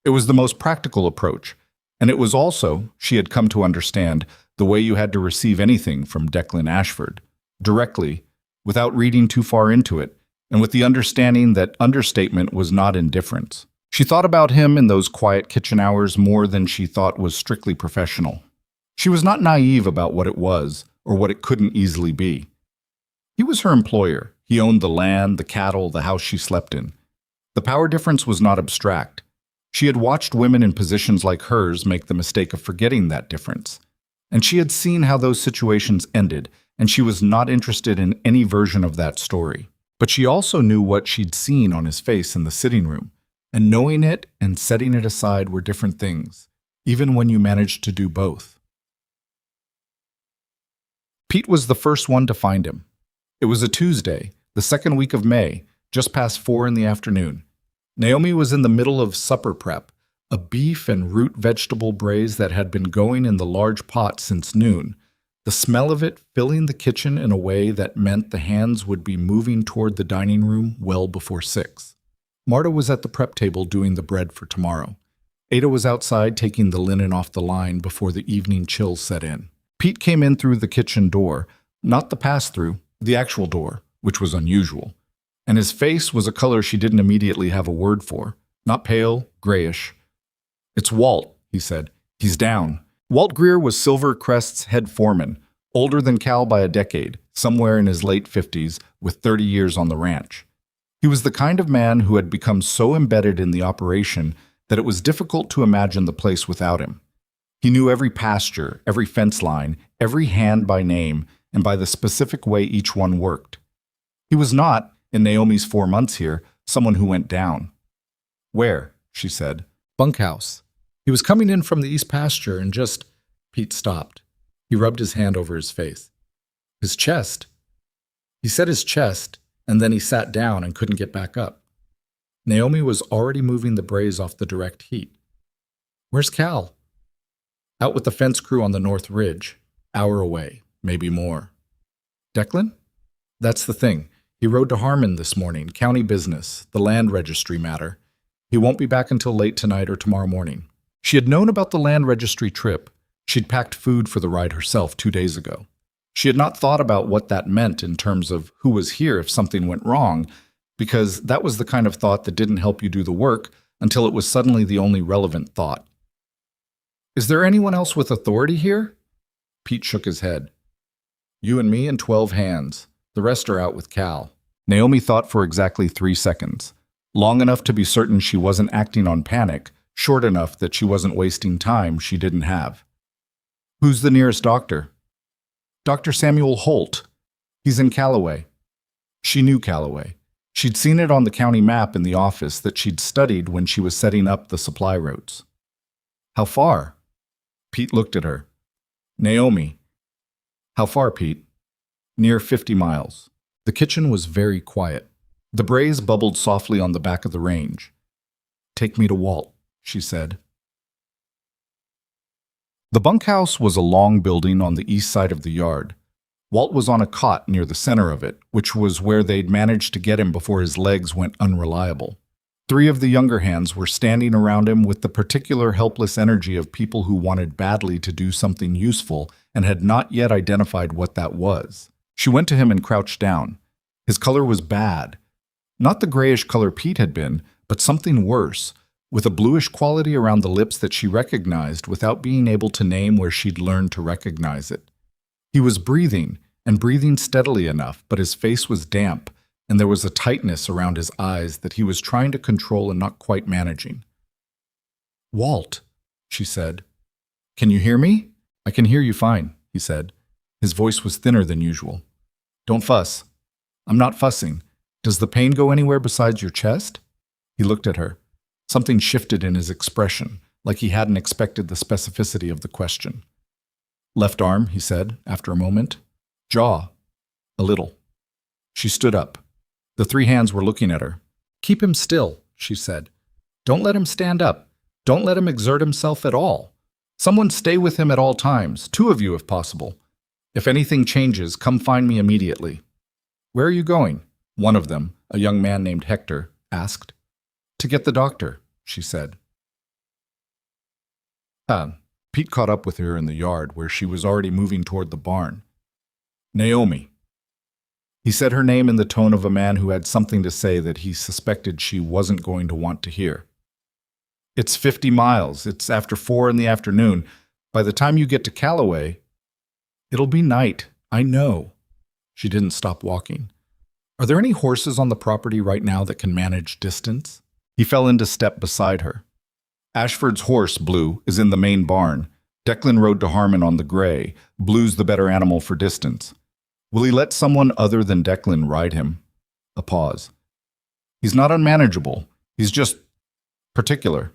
It was the most practical approach, and it was also, she had come to understand, the way you had to receive anything from Declan Ashford, directly, without reading too far into it, and with the understanding that understatement was not indifference. She thought about him in those quiet kitchen hours more than she thought was strictly professional. She was not naive about what it was, or what it couldn't easily be. He was her employer. He owned the land, the cattle, the house she slept in. The power difference was not abstract. She had watched women in positions like hers make the mistake of forgetting that difference. And she had seen how those situations ended, and she was not interested in any version of that story. But she also knew what she'd seen on his face in the sitting room, and knowing it and setting it aside were different things. even when you managed to do both. Pete was the first one to find him. It was a Tuesday, the second week of May, just past 4 in the afternoon. Naomi was in the middle of supper prep, a beef and root vegetable braise that had been going in the large pot since noon, the smell of it filling the kitchen in a way that meant the hands would be moving toward the dining room well before 6. Marta was at the prep table doing the bread for tomorrow. Ada was outside taking the linen off the line before the evening chill set in. Pete came in through the kitchen door, not the pass-through, the actual door, which was unusual. And his face was a color she didn't immediately have a word for. Not pale, grayish. "It's Walt," he said. "He's down." Walt Greer was Silver Crest's head foreman, older than Cal by a decade, somewhere in his late 50s, with 30 years on the ranch. He was the kind of man who had become so embedded in the operation that it was difficult to imagine the place without him. He knew every pasture, every fence line, every hand by name, and by the specific way each one worked. He was not, in Naomi's 4 months here, someone who went down. "Where?" she said. "Bunkhouse." He was coming in from the east pasture and just... Pete stopped. He rubbed his hand over his face. His chest. He said his chest, and then he sat down and couldn't get back up. Naomi was already moving the braise off the direct heat. "Where's Cal?" "Out with the fence crew on the North Ridge. Hour away, maybe more." "Declan?" "That's the thing. He rode to Harmon this morning, county business, the land registry matter. He won't be back until late tonight or tomorrow morning." She had known about the land registry trip. She'd packed food for the ride herself 2 days ago. She had not thought about what that meant in terms of who was here if something went wrong, because that was the kind of thought that didn't help you do the work until it was suddenly the only relevant thought. "Is there anyone else with authority here?" Pete shook his head. "You and me and 12 hands. The rest are out with Cal." Naomi thought for exactly 3 seconds, long enough to be certain she wasn't acting on panic, short enough that she wasn't wasting time she didn't have. "Who's the nearest doctor?" "Dr. Samuel Holt. He's in Callaway." She knew Callaway. She'd seen it on the county map in the office that she'd studied when she was setting up the supply routes. "How far?" Pete looked at her. "Naomi." "How far, Pete?" "Near 50 miles. The kitchen was very quiet. The braise bubbled softly on the back of the range. "Take me to Walt," she said. The bunkhouse was a long building on the east side of the yard. Walt was on a cot near the center of it, which was where they'd managed to get him before his legs went unreliable. 3 of the younger hands were standing around him with the particular helpless energy of people who wanted badly to do something useful and had not yet identified what that was. She went to him and crouched down. His color was bad. Not the grayish color Pete had been, but something worse, with a bluish quality around the lips that she recognized without being able to name where she'd learned to recognize it. He was breathing, and breathing steadily enough, but his face was damp, and there was a tightness around his eyes that he was trying to control and not quite managing. "Walt," she said. "Can you hear me?" "I can hear you fine," he said. His voice was thinner than usual. "Don't fuss." "I'm not fussing. Does the pain go anywhere besides your chest?" He looked at her. Something shifted in his expression, like he hadn't expected the specificity of the question. "Left arm," he said, after a moment. "Jaw. A little." She stood up. The 3 hands were looking at her. "Keep him still," she said. "Don't let him stand up. Don't let him exert himself at all. Someone stay with him at all times, 2 of you if possible. If anything changes, come find me immediately." "Where are you going?" One of them, a young man named Hector, asked. "To get the doctor," she said. Pete caught up with her in the yard where she was already moving toward the barn. "Naomi." He said her name in the tone of a man who had something to say that he suspected she wasn't going to want to hear. "It's 50 miles. It's after 4 in the afternoon. By the time you get to Callaway..." "It'll be night. I know." She didn't stop walking. "Are there any horses on the property right now that can manage distance?" He fell into step beside her. "Ashford's horse, Blue, is in the main barn. Declan rode to Harmon on the gray. Blue's the better animal for distance. Will he let someone other than Declan ride him?" A pause. "He's not unmanageable. He's just particular."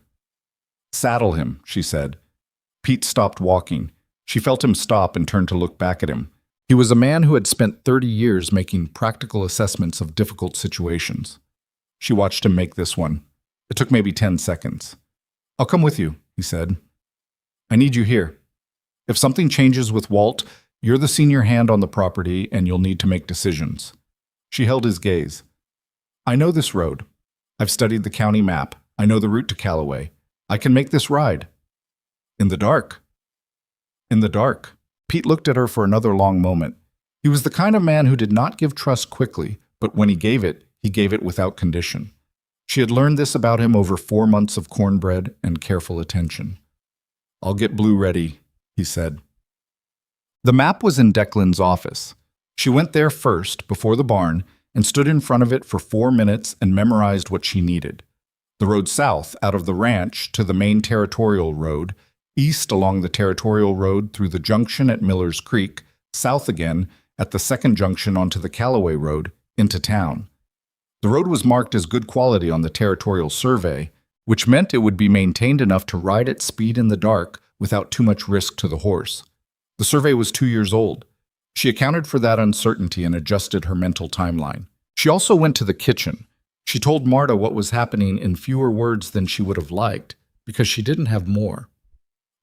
"Saddle him," she said. Pete stopped walking. She felt him stop and turned to look back at him. He was a man who had spent 30 years making practical assessments of difficult situations. She watched him make this one. It took maybe 10 seconds. "I'll come with you," he said. "I need you here. If something changes with Walt, you're the senior hand on the property and you'll need to make decisions." She held his gaze. "I know this road. I've studied the county map. I know the route to Callaway. I can make this ride." "In the dark." "In the dark." Pete looked at her for another long moment. He was the kind of man who did not give trust quickly, but when he gave it without condition. She had learned this about him over 4 months of cornbread and careful attention. "I'll get Blue ready," he said. The map was in Declan's office. She went there first, before the barn, and stood in front of it for 4 minutes and memorized what she needed. The road south, out of the ranch, to the main territorial road, east along the territorial road through the junction at Miller's Creek, south again, at the second junction onto the Callaway Road, into town. The road was marked as good quality on the territorial survey, which meant it would be maintained enough to ride at speed in the dark without too much risk to the horse. The survey was 2 years old. She accounted for that uncertainty and adjusted her mental timeline. She also went to the kitchen. She told Marta what was happening in fewer words than she would have liked, because she didn't have more.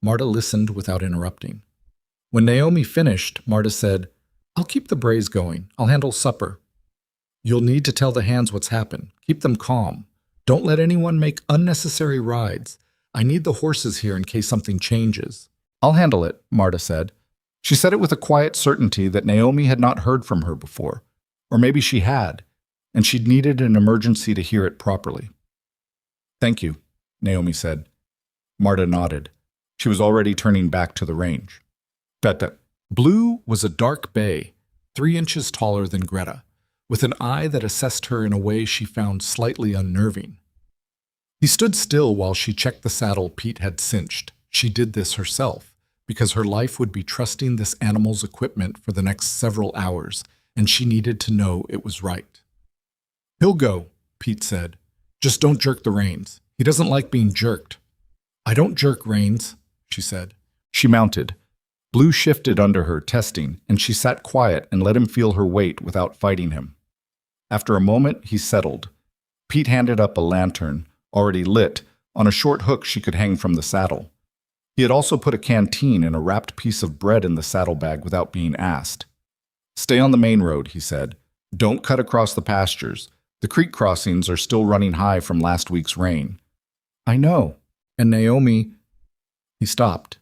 Marta listened without interrupting. When Naomi finished, Marta said, "I'll keep the braise going. I'll handle supper. You'll need to tell the hands what's happened. Keep them calm. Don't let anyone make unnecessary rides. I need the horses here in case something changes." "I'll handle it," Marta said. She said it with a quiet certainty that Naomi had not heard from her before. Or maybe she had, and she'd needed an emergency to hear it properly. "Thank you," Naomi said. Marta nodded. She was already turning back to the range. Blue was a dark bay, 3 inches taller than Greta, with an eye that assessed her in a way she found slightly unnerving. He stood still while she checked the saddle Pete had cinched. She did this herself, because her life would be trusting this animal's equipment for the next several hours, and she needed to know it was right. "He'll go," Pete said. "Just don't jerk the reins. He doesn't like being jerked." "I don't jerk reins," she said. She mounted. Blue shifted under her, testing, and she sat quiet and let him feel her weight without fighting him. After a moment, he settled. Pete handed up a lantern, already lit, on a short hook she could hang from the saddle. He had also put a canteen and a wrapped piece of bread in the saddlebag without being asked. "Stay on the main road," he said. "Don't cut across the pastures. The creek crossings are still running high from last week's rain." "I know. And Naomi—" He stopped.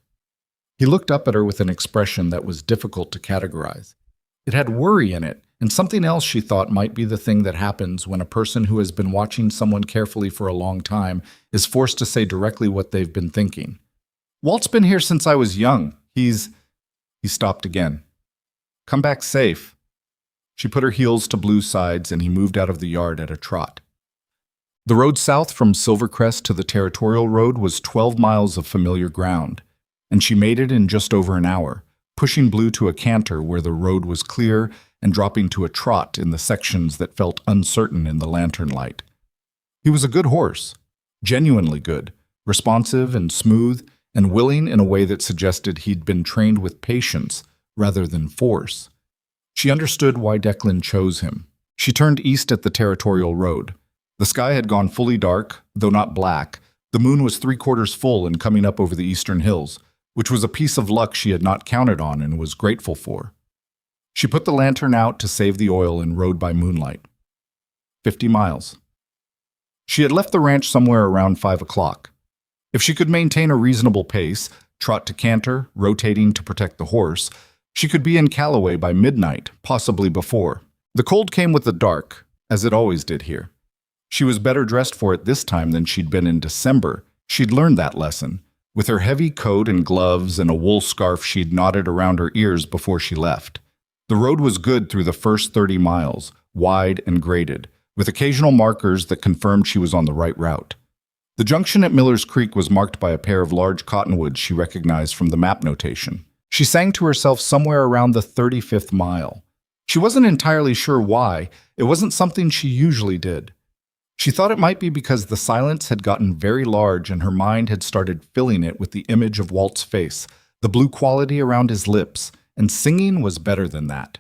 He looked up at her with an expression that was difficult to categorize. It had worry in it, and something else she thought might be the thing that happens when a person who has been watching someone carefully for a long time is forced to say directly what they've been thinking. "Walt's been here since I was young. He stopped again. "Come back safe." She put her heels to Blue's sides and he moved out of the yard at a trot. The road south from Silvercrest to the territorial road was 12 miles of familiar ground, and she made it in just over an hour, pushing Blue to a canter where the road was clear and dropping to a trot in the sections that felt uncertain in the lantern light. He was a good horse, genuinely good, responsive and smooth, and willing in a way that suggested he'd been trained with patience rather than force. She understood why Declan chose him. She turned east at the territorial road. The sky had gone fully dark, though not black. The moon was 3/4 full and coming up over the eastern hills, which was a piece of luck she had not counted on and was grateful for. She put the lantern out to save the oil and rode by moonlight. 50 miles. She had left the ranch somewhere around 5 o'clock. If she could maintain a reasonable pace, trot to canter, rotating to protect the horse, she could be in Callaway by midnight, possibly before. The cold came with the dark, as it always did here. She was better dressed for it this time than she'd been in December. She'd learned that lesson. With her heavy coat and gloves and a wool scarf she'd knotted around her ears before she left. The road was good through the first 30 miles, wide and graded, with occasional markers that confirmed she was on the right route. The junction at Miller's Creek was marked by a pair of large cottonwoods she recognized from the map notation. She sang to herself somewhere around the 35th mile. She wasn't entirely sure why. It wasn't something she usually did. She thought it might be because the silence had gotten very large and her mind had started filling it with the image of Walt's face, the blue quality around his lips, and singing was better than that.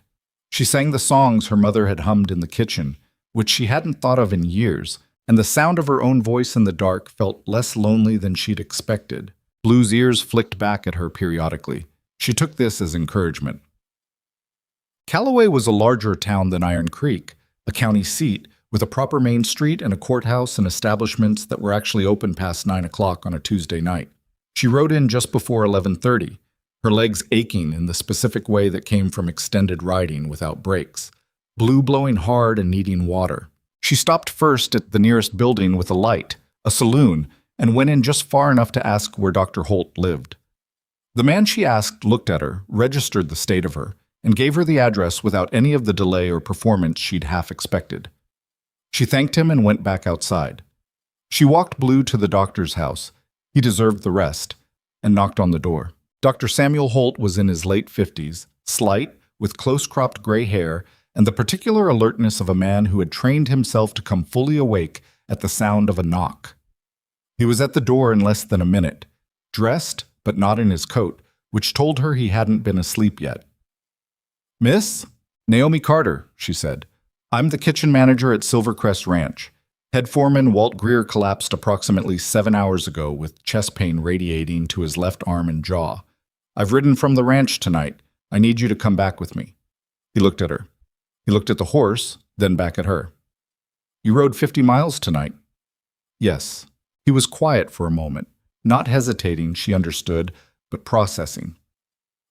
She sang the songs her mother had hummed in the kitchen, which she hadn't thought of in years, and the sound of her own voice in the dark felt less lonely than she'd expected. Blue's ears flicked back at her periodically. She took this as encouragement. Callaway was a larger town than Iron Creek, a county seat, with a proper main street and a courthouse and establishments that were actually open past 9 o'clock on a Tuesday night. She rode in just before 11:30, her legs aching in the specific way that came from extended riding without breaks, Blue blowing hard and needing water. She stopped first at the nearest building with a light, a saloon, and went in just far enough to ask where Dr. Holt lived. The man she asked looked at her, registered the state of her, and gave her the address without any of the delay or performance she'd half expected. She thanked him and went back outside. She walked Blue to the doctor's house. He deserved the rest, and knocked on the door. Dr. Samuel Holt was in his late 50s, slight, with close-cropped gray hair, and the particular alertness of a man who had trained himself to come fully awake at the sound of a knock. He was at the door in less than a minute, dressed, but not in his coat, which told her he hadn't been asleep yet. "Miss? Naomi Carter," she said. "I'm the kitchen manager at Silvercrest Ranch. Head foreman Walt Greer collapsed approximately 7 hours ago with chest pain radiating to his left arm and jaw. I've ridden from the ranch tonight. I need you to come back with me." He looked at her. He looked at the horse, then back at her. "You rode 50 miles tonight?" "Yes." He was quiet for a moment, not hesitating, she understood, but processing.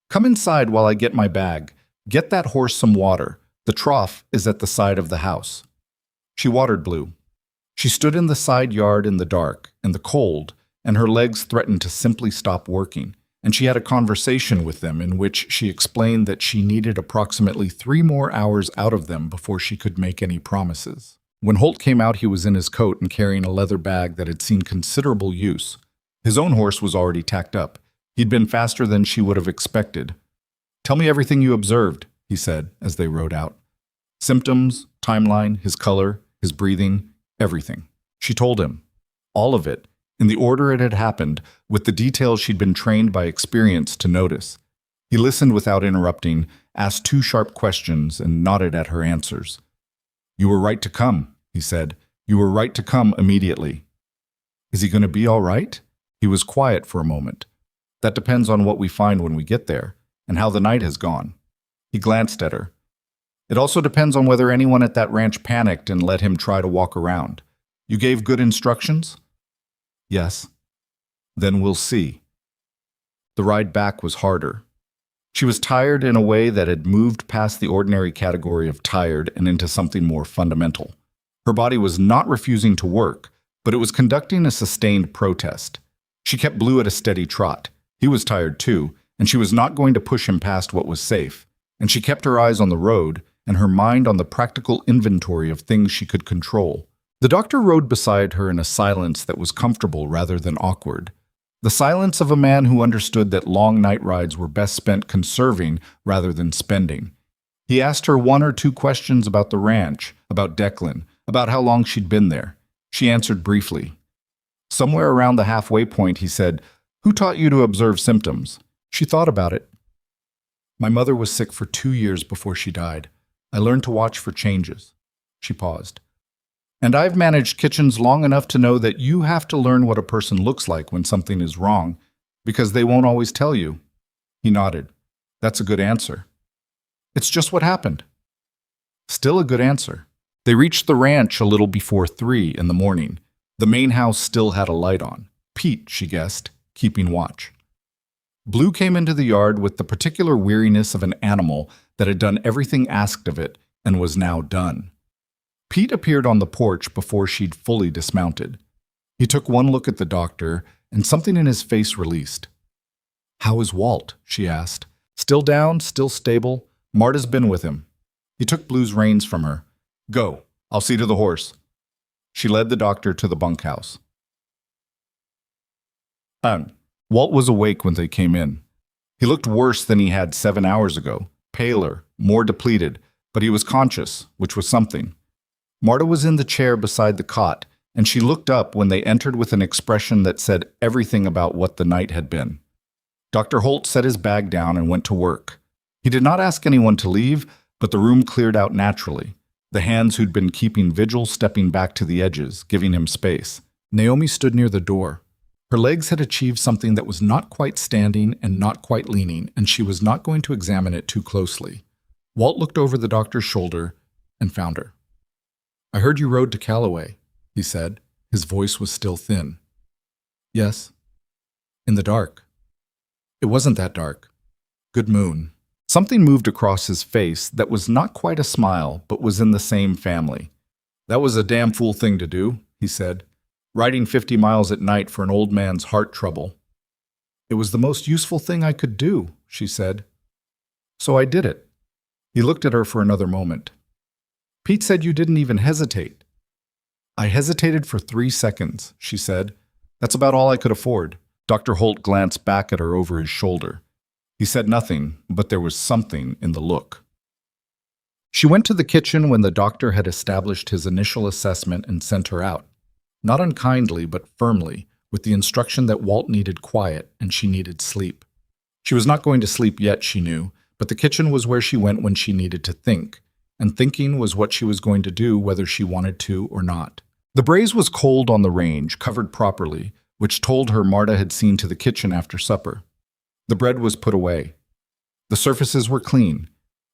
"Come inside while I get my bag. Get that horse some water. The trough is at the side of the house." She watered Blue. She stood in the side yard in the dark and the cold, and her legs threatened to simply stop working, and she had a conversation with them in which she explained that she needed approximately 3 more hours out of them before she could make any promises. When Holt came out, he was in his coat and carrying a leather bag that had seen considerable use. His own horse was already tacked up. He'd been faster than she would have expected. "Tell me everything you observed," he said as they rode out. Symptoms, timeline, his color, his breathing, everything. She told him. All of it, in the order it had happened, with the details she'd been trained by experience to notice. He listened without interrupting, asked 2 sharp questions, and nodded at her answers. "You were right to come," he said. "You were right to come immediately." "Is he going to be all right?" He was quiet for a moment. "That depends on what we find when we get there, and how the night has gone." He glanced at her. "It also depends on whether anyone at that ranch panicked and let him try to walk around. You gave good instructions?" "Yes." "Then we'll see." The ride back was harder. She was tired in a way that had moved past the ordinary category of tired and into something more fundamental. Her body was not refusing to work, but it was conducting a sustained protest. She kept Blue at a steady trot. He was tired too, and she was not going to push him past what was safe. And she kept her eyes on the road and her mind on the practical inventory of things she could control. The doctor rode beside her in a silence that was comfortable rather than awkward. The silence of a man who understood that long night rides were best spent conserving rather than spending. He asked her 1 or 2 questions about the ranch, about Declan, about how long she'd been there. She answered briefly. Somewhere around the halfway point, he said, "Who taught you to observe symptoms?" She thought about it. "My mother was sick for 2 years before she died. I learned to watch for changes." She paused. "And I've managed kitchens long enough to know that you have to learn what a person looks like when something is wrong, because they won't always tell you." He nodded. "That's a good answer." "It's just what happened." Still a good answer. They reached the ranch a little before 3 in the morning. The main house still had a light on. Pete, she guessed, keeping watch. Blue came into the yard with the particular weariness of an animal that had done everything asked of it and was now done. Pete appeared on the porch before she'd fully dismounted. He took one look at the doctor, and something in his face released. "How is Walt?" she asked. "Still down, still stable? Marta's been with him." He took Blue's reins from her. "Go. I'll see to the horse." She led the doctor to the bunkhouse. Walt was awake when they came in. He looked worse than he had 7 hours ago, paler, more depleted, but he was conscious, which was something. Marta was in the chair beside the cot, and she looked up when they entered with an expression that said everything about what the night had been. Dr. Holt set his bag down and went to work. He did not ask anyone to leave, but the room cleared out naturally, the hands who'd been keeping vigil stepping back to the edges, giving him space. Naomi stood near the door. Her legs had achieved something that was not quite standing and not quite leaning, and she was not going to examine it too closely. Walt looked over the doctor's shoulder and found her. "I heard you rode to Callaway," he said. His voice was still thin. "Yes." "In the dark." "It wasn't that dark. Good moon." Something moved across his face that was not quite a smile, but was in the same family. "That was a damn fool thing to do," he said. "Riding 50 miles at night for an old man's heart trouble." "It was the most useful thing I could do," she said. "So I did it." He looked at her for another moment. "Pete said you didn't even hesitate." "I hesitated for 3 seconds," she said. "That's about all I could afford." Dr. Holt glanced back at her over his shoulder. He said nothing, but there was something in the look. She went to the kitchen when the doctor had established his initial assessment and sent her out. Not unkindly, but firmly, with the instruction that Walt needed quiet and she needed sleep. She was not going to sleep yet, she knew, but the kitchen was where she went when she needed to think, and thinking was what she was going to do whether she wanted to or not. The braise was cold on the range, covered properly, which told her Marta had seen to the kitchen after supper. The bread was put away. The surfaces were clean.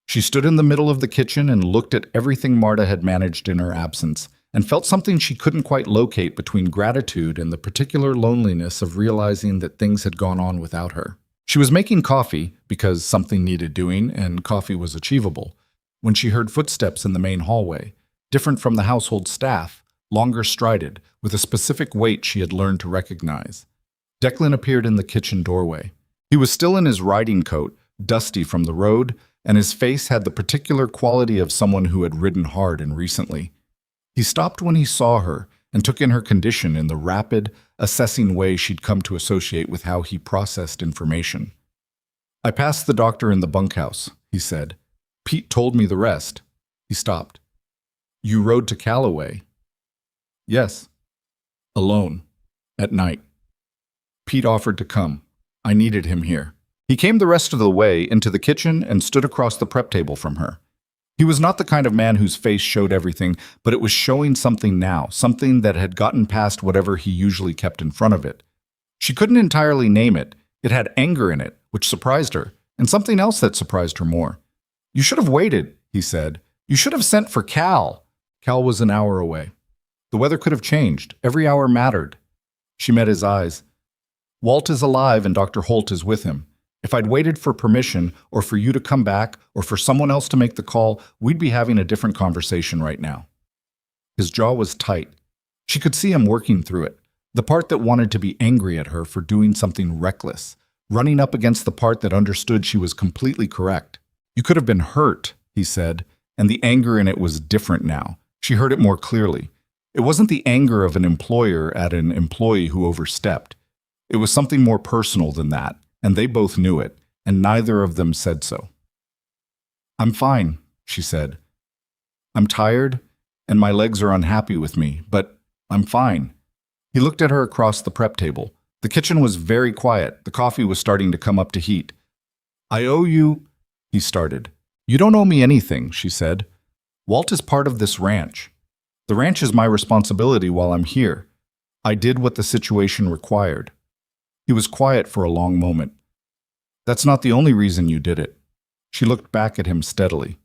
She stood in the middle of the kitchen and looked at everything Marta had managed in her absence, and felt something she couldn't quite locate between gratitude and the particular loneliness of realizing that things had gone on without her. She was making coffee, because something needed doing, and coffee was achievable, when she heard footsteps in the main hallway, different from the household staff, longer strided, with a specific weight she had learned to recognize. Declan appeared in the kitchen doorway. He was still in his riding coat, dusty from the road, and his face had the particular quality of someone who had ridden hard and recently. He stopped when he saw her and took in her condition in the rapid, assessing way she'd come to associate with how he processed information. "I passed the doctor in the bunkhouse," he said. "Pete told me the rest." He stopped. "You rode to Callaway?" "Yes." "Alone. At night." "Pete offered to come. I needed him here." He came the rest of the way into the kitchen and stood across the prep table from her. He was not the kind of man whose face showed everything, but it was showing something now, something that had gotten past whatever he usually kept in front of it. She couldn't entirely name it. It had anger in it, which surprised her, and something else that surprised her more. "You should have waited," he said. "You should have sent for Cal." Cal was an hour away. The weather could have changed. Every hour mattered. She met his eyes. "Walt is alive and Dr. Holt is with him. If I'd waited for permission, or for you to come back, or for someone else to make the call, we'd be having a different conversation right now." His jaw was tight. She could see him working through it, the part that wanted to be angry at her for doing something reckless, running up against the part that understood she was completely correct. "You could have been hurt," he said, and the anger in it was different now. She heard it more clearly. It wasn't the anger of an employer at an employee who overstepped. It was something more personal than that. And they both knew it, and neither of them said so. "I'm fine," she said. "I'm tired, and my legs are unhappy with me, but I'm fine." He looked at her across the prep table. The kitchen was very quiet. The coffee was starting to come up to heat. "I owe you," he started. "You don't owe me anything," she said. "Walt is part of this ranch. The ranch is my responsibility while I'm here. I did what the situation required." He was quiet for a long moment. "That's not the only reason you did it." She looked back at him steadily.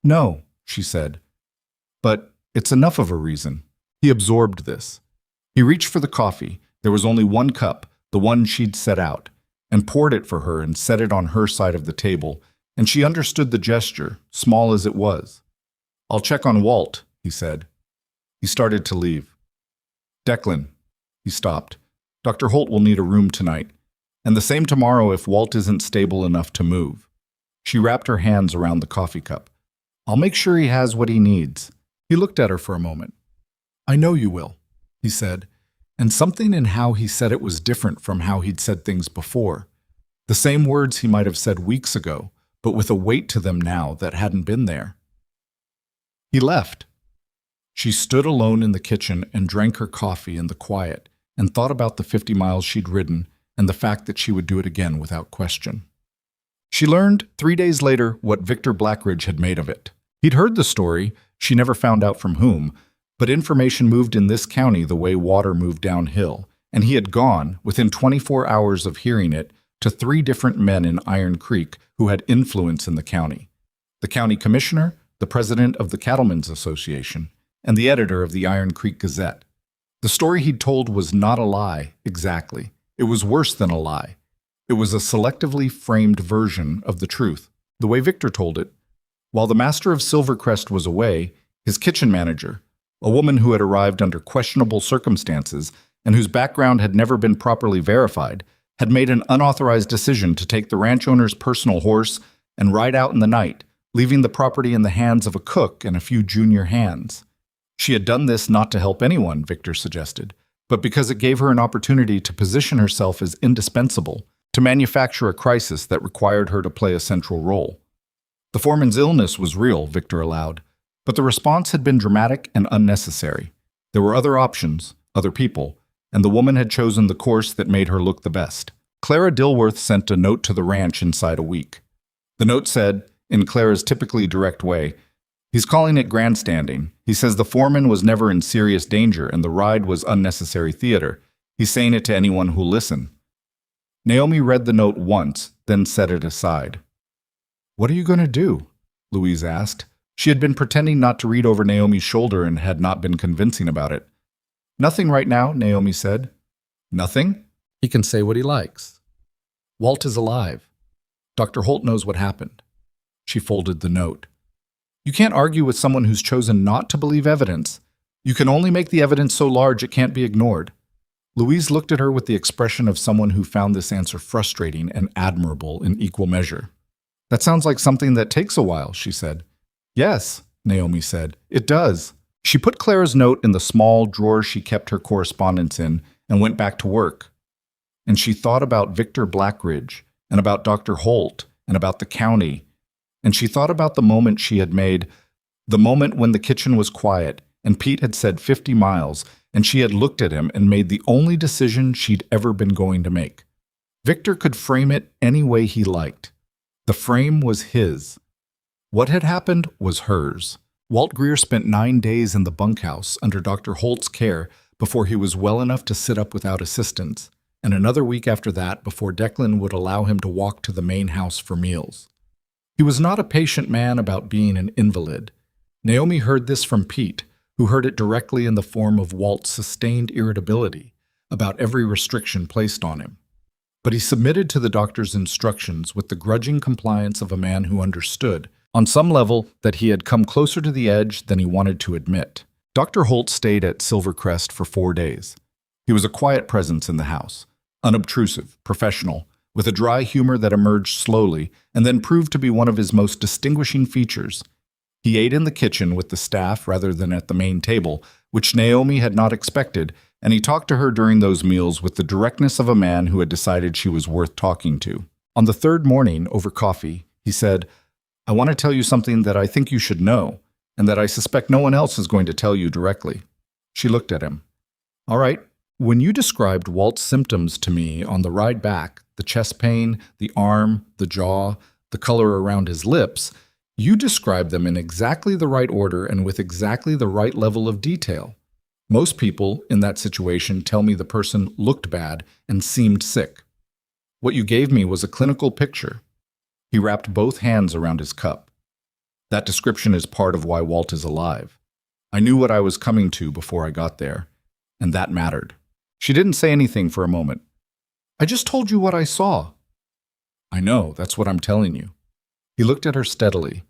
"No," she said. "But it's enough of a reason." He absorbed this. He reached for the coffee. There was only one cup, the one she'd set out, and poured it for her and set it on her side of the table, and she understood the gesture, small as it was. "I'll check on Walt," he said. He started to leave. "Declan," he stopped. "Dr. Holt will need a room tonight, and the same tomorrow if Walt isn't stable enough to move." She wrapped her hands around the coffee cup. "I'll make sure he has what he needs." He looked at her for a moment. "I know you will," he said, and something in how he said it was different from how he'd said things before. The same words he might have said weeks ago, but with a weight to them now that hadn't been there. He left. She stood alone in the kitchen and drank her coffee in the quiet and thought about the 50 miles she'd ridden and the fact that she would do it again without question. She learned 3 days later what Victor Blackridge had made of it. He'd heard the story, she never found out from whom, but information moved in this county the way water moved downhill, and he had gone, within 24 hours of hearing it, to 3 different men in Iron Creek who had influence in the county: the county commissioner, the president of the Cattlemen's Association, and the editor of the Iron Creek Gazette. The story he'd told was not a lie, exactly. It was worse than a lie. It was a selectively framed version of the truth, the way Victor told it. While the master of Silvercrest was away, his kitchen manager, a woman who had arrived under questionable circumstances and whose background had never been properly verified, had made an unauthorized decision to take the ranch owner's personal horse and ride out in the night, leaving the property in the hands of a cook and a few junior hands. She had done this not to help anyone, Victor suggested, but because it gave her an opportunity to position herself as indispensable, to manufacture a crisis that required her to play a central role. The foreman's illness was real, Victor allowed, but the response had been dramatic and unnecessary. There were other options, other people, and the woman had chosen the course that made her look the best. Clara Dilworth sent a note to the ranch inside a week. The note said, in Clara's typically direct way, "He's calling it grandstanding. He says the foreman was never in serious danger and the ride was unnecessary theater. He's saying it to anyone who'll listen." Naomi read the note once, then set it aside. "What are you going to do?" Louise asked. She had been pretending not to read over Naomi's shoulder and had not been convincing about it. "Nothing right now," Naomi said. "Nothing? He can say what he likes. Walt is alive. Dr. Holt knows what happened." She folded the note. "You can't argue with someone who's chosen not to believe evidence. You can only make the evidence so large it can't be ignored." Louise looked at her with the expression of someone who found this answer frustrating and admirable in equal measure. "That sounds like something that takes a while," she said. "Yes," Naomi said, "it does." She put Clara's note in the small drawer she kept her correspondence in and went back to work. And she thought about Victor Blackridge, and about Dr. Holt, and about the county. And she thought about the moment she had made, the moment when the kitchen was quiet, and Pete had said 50 miles, and she had looked at him and made the only decision she'd ever been going to make. Victor could frame it any way he liked. The frame was his. What had happened was hers. Walt Greer spent 9 days in the bunkhouse under Dr. Holt's care before he was well enough to sit up without assistance, and another week after that before Declan would allow him to walk to the main house for meals. He was not a patient man about being an invalid. Naomi heard this from Pete, who heard it directly in the form of Walt's sustained irritability about every restriction placed on him. But he submitted to the doctor's instructions with the grudging compliance of a man who understood, on some level, that he had come closer to the edge than he wanted to admit. Dr. Holt stayed at Silvercrest for 4 days. He was a quiet presence in the house, unobtrusive, professional, with a dry humor that emerged slowly and then proved to be one of his most distinguishing features. He ate in the kitchen with the staff rather than at the main table, which Naomi had not expected, and he talked to her during those meals with the directness of a man who had decided she was worth talking to. On the 3rd morning, over coffee, he said, "I want to tell you something that I think you should know, and that I suspect no one else is going to tell you directly." She looked at him. "All right, when you described Walt's symptoms to me on the ride back, the chest pain, the arm, the jaw, the color around his lips, you described them in exactly the right order and with exactly the right level of detail. Most people in that situation tell me the person looked bad and seemed sick. What you gave me was a clinical picture." He wrapped both hands around his cup. "That description is part of why Walt is alive. I knew what I was coming to before I got there, and that mattered." She didn't say anything for a moment. "I just told you what I saw." "I know, that's what I'm telling you." He looked at her steadily.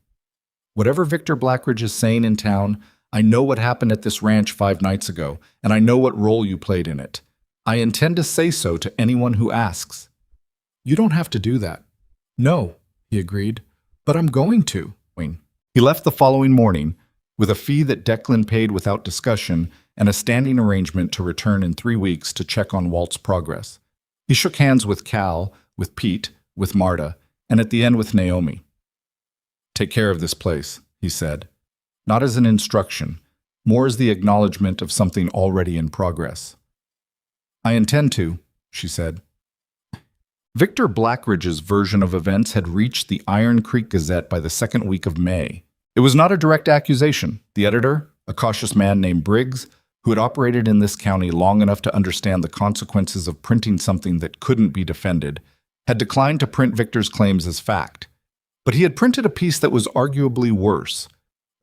"Whatever Victor Blackridge is saying in town, I know what happened at this ranch 5 nights ago, and I know what role you played in it. I intend to say so to anyone who asks." "You don't have to do that." "No," he agreed, "but I'm going to." He left the following morning, with a fee that Declan paid without discussion and a standing arrangement to return in 3 weeks to check on Walt's progress. He shook hands with Cal, with Pete, with Marta, and at the end with Naomi. "Take care of this place," he said. Not as an instruction, more as the acknowledgement of something already in progress. I intend to, she said. Victor Blackridge's version of events had reached the Iron Creek Gazette by the second week of May. It was not a direct accusation. The editor, a cautious man named Briggs, who had operated in this county long enough to understand the consequences of printing something that couldn't be defended, had declined to print Victor's claims as fact. But he had printed a piece that was arguably worse,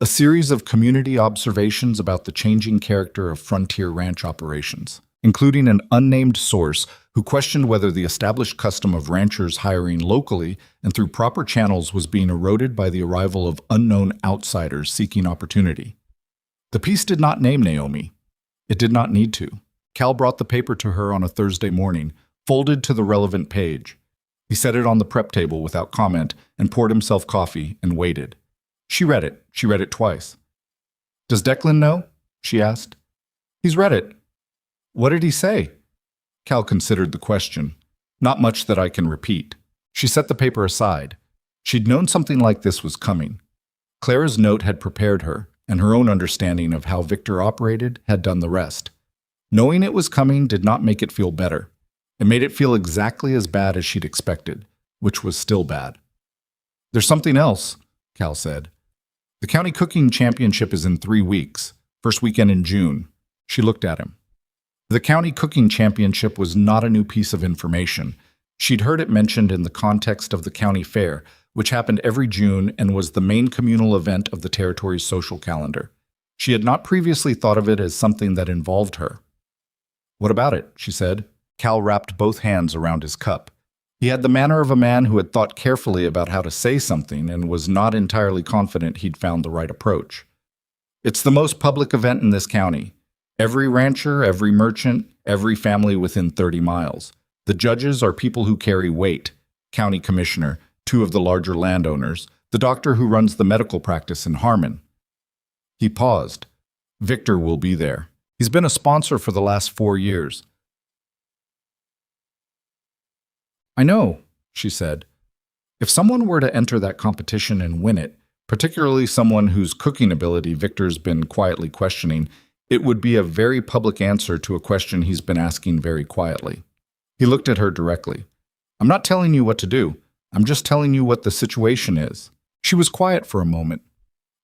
a series of community observations about the changing character of frontier ranch operations, including an unnamed source who questioned whether the established custom of ranchers hiring locally and through proper channels was being eroded by the arrival of unknown outsiders seeking opportunity. The piece did not name Naomi. It did not need to. Cal brought the paper to her on a Thursday morning, folded to the relevant page. He set it on the prep table without comment and poured himself coffee and waited. She read it. She read it twice. "Does Declan know?" she asked. "He's read it." "What did he say?" Cal considered the question. "Not much that I can repeat." She set the paper aside. She'd known something like this was coming. Clara's note had prepared her, and her own understanding of how Victor operated had done the rest. Knowing it was coming did not make it feel better. It made it feel exactly as bad as she'd expected, which was still bad. "There's something else," Cal said. "The county cooking championship is in 3 weeks, first weekend in June." She looked at him. The county cooking championship was not a new piece of information. She'd heard it mentioned in the context of the county fair, which happened every June and was the main communal event of the territory's social calendar. She had not previously thought of it as something that involved her. "What about it?" she said. Cal wrapped both hands around his cup. He had the manner of a man who had thought carefully about how to say something and was not entirely confident he'd found the right approach. "It's the most public event in this county. Every rancher, every merchant, every family within 30 miles. The judges are people who carry weight, county commissioner, 2 of the larger landowners, the doctor who runs the medical practice in Harmon." He paused. "Victor will be there. He's been a sponsor for the last 4 years. "I know," she said. If someone were to enter that competition and win it, particularly someone whose cooking ability Victor's been quietly questioning, it would be a very public answer to a question he's been asking very quietly. He looked at her directly. "I'm not telling you what to do. I'm just telling you what the situation is." She was quiet for a moment.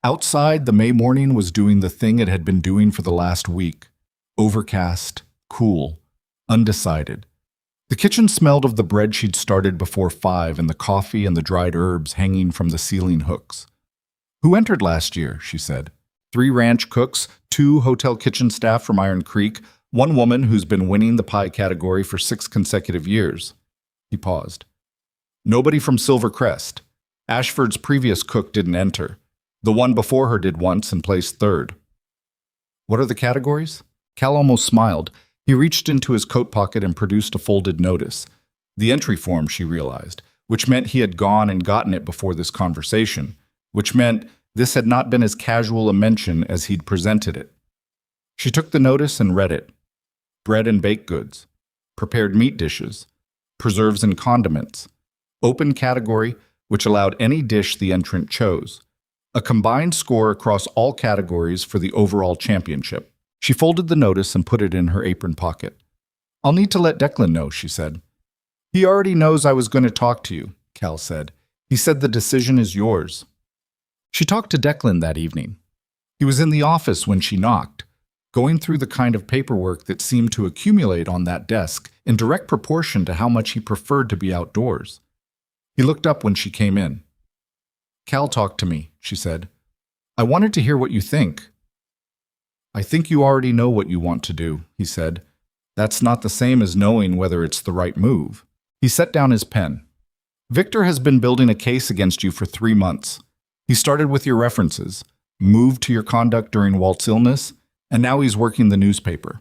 Outside, the May morning was doing the thing it had been doing for the last week. Overcast, cool, undecided. The kitchen smelled of the bread she'd started before 5 and the coffee and the dried herbs hanging from the ceiling hooks. "Who entered last year?" she said. 3 ranch cooks, 2 hotel kitchen staff from Iron Creek, 1 woman who's been winning the pie category for 6 consecutive years. He paused. "Nobody from Silver Crest. Ashford's previous cook didn't enter. The one before her did once and placed 3rd. "What are the categories?" Cal almost smiled. He reached into his coat pocket and produced a folded notice. The entry form, she realized, which meant he had gone and gotten it before this conversation, which meant this had not been as casual a mention as he'd presented it. She took the notice and read it. Bread and baked goods, prepared meat dishes, preserves and condiments, open category, which allowed any dish the entrant chose, a combined score across all categories for the overall championship. She folded the notice and put it in her apron pocket. "I'll need to let Declan know," she said. "He already knows I was going to talk to you," Cal said. "He said the decision is yours." She talked to Declan that evening. He was in the office when she knocked, going through the kind of paperwork that seemed to accumulate on that desk in direct proportion to how much he preferred to be outdoors. He looked up when she came in. "Cal talked to me," she said. "I wanted to hear what you think." "I think you already know what you want to do," he said. "That's not the same as knowing whether it's the right move." He set down his pen. "Victor has been building a case against you for 3 months. He started with your references, moved to your conduct during Walt's illness, and now he's working the newspaper.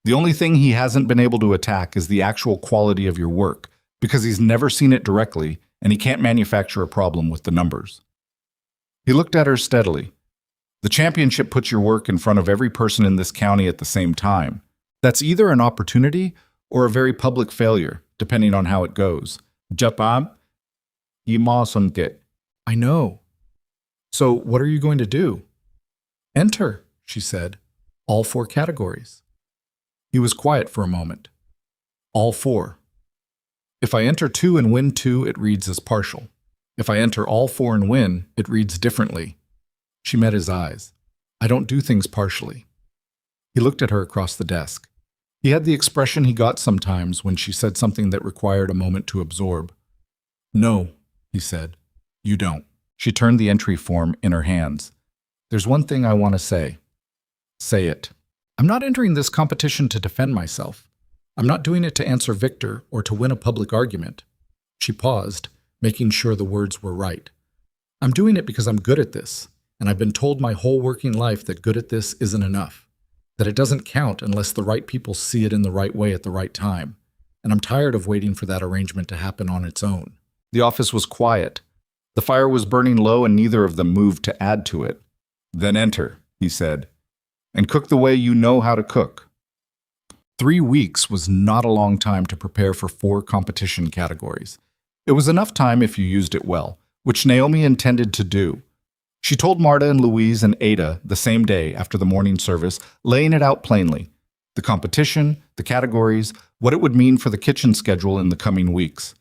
The only thing he hasn't been able to attack is the actual quality of your work, because he's never seen it directly, and he can't manufacture a problem with the numbers." He looked at her steadily. "The championship puts your work in front of every person in this county at the same time. That's either an opportunity or a very public failure, depending on how it goes." "Japam, I know. So what are you going to do?" "Enter," she said. All 4 categories. He was quiet for a moment. All 4. If I enter 2 and win 2, it reads as partial. If I enter all 4 and win, it reads differently. She met his eyes. I don't do things partially. He looked at her across the desk. He had the expression he got sometimes when she said something that required a moment to absorb. No, he said. You don't. She turned the entry form in her hands. There's one thing I want to say. Say it. I'm not entering this competition to defend myself. I'm not doing it to answer Victor or to win a public argument. She paused, making sure the words were right. I'm doing it because I'm good at this, and I've been told my whole working life that good at this isn't enough, that it doesn't count unless the right people see it in the right way at the right time, and I'm tired of waiting for that arrangement to happen on its own. The office was quiet. The fire was burning low and neither of them moved to add to it. Then enter, he said, and cook the way you know how to cook. 3 weeks was not a long time to prepare for 4 competition categories. It was enough time if you used it well, which Naomi intended to do. She told Marta and Louise and Ada the same day after the morning service, laying it out plainly. The competition, the categories, what it would mean for the kitchen schedule in the coming weeks.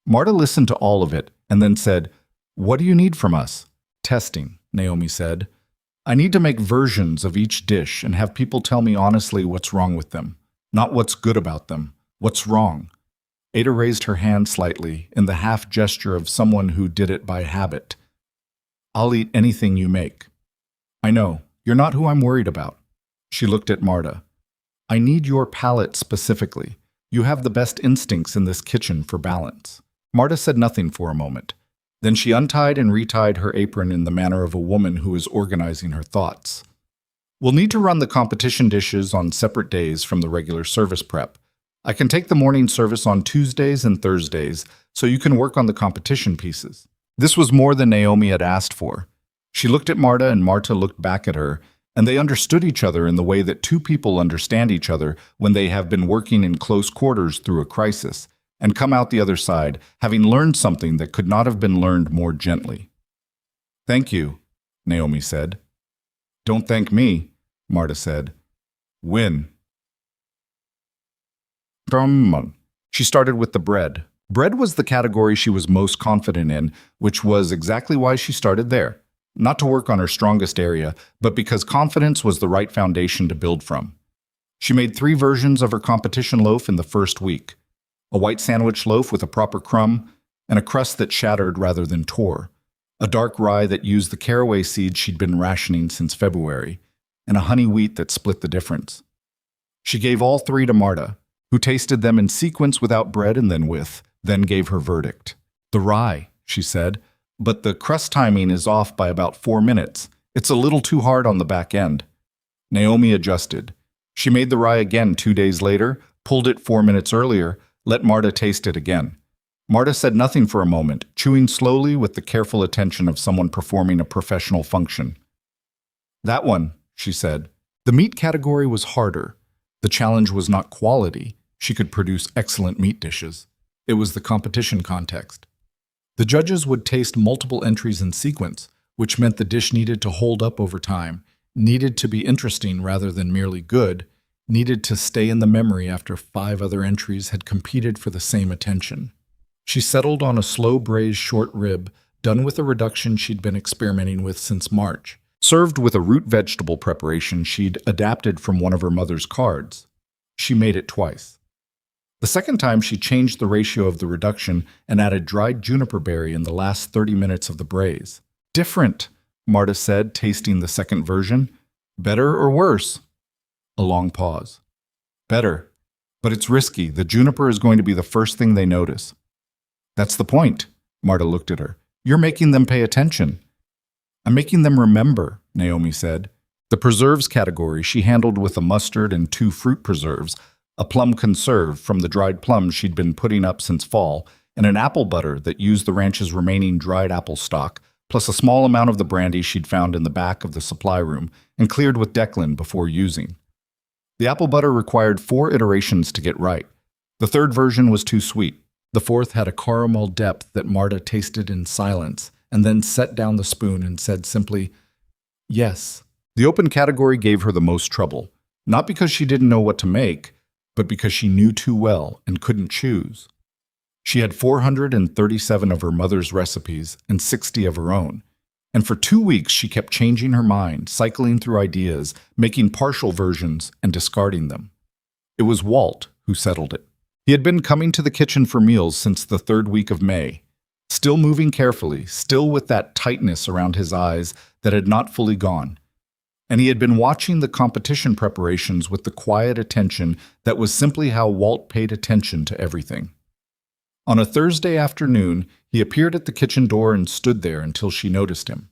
Marta listened to all of it and then said, "What do you need from us?" "Testing," Naomi said. "I need to make versions of each dish and have people tell me honestly what's wrong with them. Not what's good about them. What's wrong?" Ada raised her hand slightly in the half gesture of someone who did it by habit. "I'll eat anything you make." "I know. You're not who I'm worried about." She looked at Marta. "I need your palate specifically. You have the best instincts in this kitchen for balance." Marta said nothing for a moment. Then she untied and retied her apron in the manner of a woman who is organizing her thoughts. "We'll need to run the competition dishes on separate days from the regular service prep. I can take the morning service on Tuesdays and Thursdays, so you can work on the competition pieces." This was more than Naomi had asked for. She looked at Marta and Marta looked back at her, and they understood each other in the way that 2 people understand each other when they have been working in close quarters through a crisis, and come out the other side, having learned something that could not have been learned more gently. "Thank you," Naomi said. "Don't thank me," Marta said. "Win." She started with the bread. Bread was the category she was most confident in, which was exactly why she started there. Not to work on her strongest area, but because confidence was the right foundation to build from. She made 3 versions of her competition loaf in the first week. A white sandwich loaf with a proper crumb, and a crust that shattered rather than tore. A dark rye that used the caraway seeds she'd been rationing since February, and a honey wheat that split the difference. She gave all 3 to Marta, who tasted them in sequence without bread and then gave her verdict. "The rye," she said, "but the crust timing is off by about 4 minutes. It's a little too hard on the back end." Naomi adjusted. She made the rye again 2 days later, pulled it 4 minutes earlier, let Marta taste it again. Marta said nothing for a moment, chewing slowly with the careful attention of someone performing a professional function. "That one," she said. The meat category was harder. The challenge was not quality. She could produce excellent meat dishes. It was the competition context. The judges would taste multiple entries in sequence, which meant the dish needed to hold up over time, needed to be interesting rather than merely good, needed to stay in the memory after 5 other entries had competed for the same attention. She settled on a slow-braised short rib, done with a reduction she'd been experimenting with since March, served with a root vegetable preparation she'd adapted from one of her mother's cards. She made it twice. The second time, she changed the ratio of the reduction and added dried juniper berry in the last 30 minutes of the braise. "Different," Marta said, tasting the second version. "Better or worse?" A long pause. "Better. But it's risky. The juniper is going to be the first thing they notice." "That's the point." Marta looked at her. "You're making them pay attention." "I'm making them remember," Naomi said. The preserves category she handled with a mustard and 2 fruit preserves, a plum conserve from the dried plums she'd been putting up since fall, and an apple butter that used the ranch's remaining dried apple stock, plus a small amount of the brandy she'd found in the back of the supply room and cleared with Declan before using. The apple butter required 4 iterations to get right. The 3rd version was too sweet. The 4th had a caramel depth that Marta tasted in silence, and then set down the spoon and said simply, "Yes, The open category gave her the most trouble, not because she didn't know what to make, but because she knew too well and couldn't choose. She had 437 of her mother's recipes and 60 of her own, and for 2 weeks she kept changing her mind, cycling through ideas, making partial versions, and discarding them. It was Walt who settled it. He had been coming to the kitchen for meals since the 3rd week of May, still moving carefully, still with that tightness around his eyes that had not fully gone. And he had been watching the competition preparations with the quiet attention that was simply how Walt paid attention to everything. On a Thursday afternoon, he appeared at the kitchen door and stood there until she noticed him.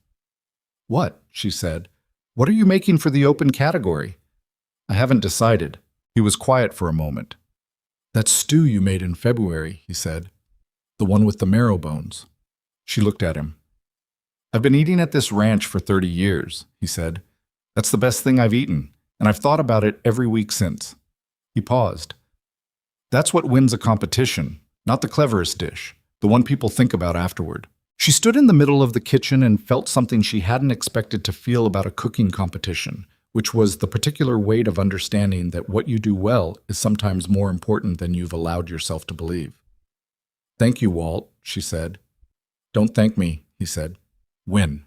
"What?" she said. "What are you making for the open category?" "I haven't decided." He was quiet for a moment. "That stew you made in February," he said. "The one with the marrow bones." She looked at him. "I've been eating at this ranch for 30 years, he said. "That's the best thing I've eaten, and I've thought about it every week since." He paused. "That's what wins a competition, not the cleverest dish, the one people think about afterward." She stood in the middle of the kitchen and felt something she hadn't expected to feel about a cooking competition, which was the particular weight of understanding that what you do well is sometimes more important than you've allowed yourself to believe. "Thank you, Walt," she said. "Don't thank me," he said. "Win."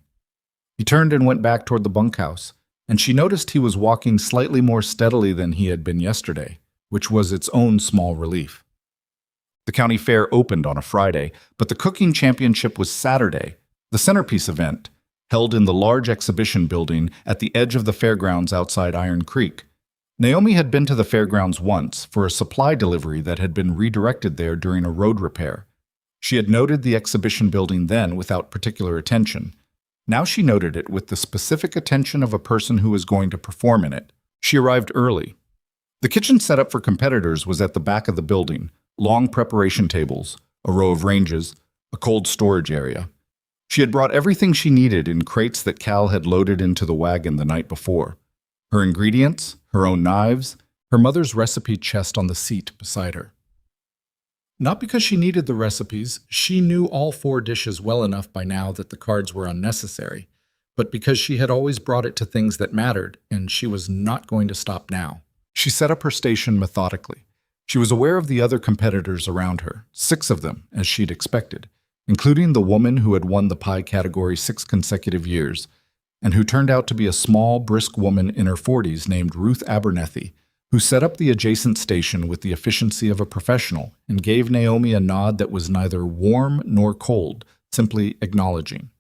He turned and went back toward the bunkhouse, and she noticed he was walking slightly more steadily than he had been yesterday, which was its own small relief. The county fair opened on a Friday, but the cooking championship was Saturday, the centerpiece event, held in the large exhibition building at the edge of the fairgrounds outside Iron Creek. Naomi had been to the fairgrounds once for a supply delivery that had been redirected there during a road repair. She had noted the exhibition building then without particular attention. Now she noted it with the specific attention of a person who was going to perform in it. She arrived early. The kitchen setup for competitors was at the back of the building, long preparation tables, a row of ranges, a cold storage area. She had brought everything she needed in crates that Cal had loaded into the wagon the night before. Her ingredients, her own knives, her mother's recipe chest on the seat beside her. Not because she needed the recipes, she knew all 4 dishes well enough by now that the cards were unnecessary, but because she had always brought it to things that mattered, and she was not going to stop now. She set up her station methodically. She was aware of the other competitors around her, 6 of them, as she'd expected, including the woman who had won the pie category 6 consecutive years, and who turned out to be a small, brisk woman in her 40s named Ruth Abernethy, who set up the adjacent station with the efficiency of a professional and gave Naomi a nod that was neither warm nor cold, simply acknowledging.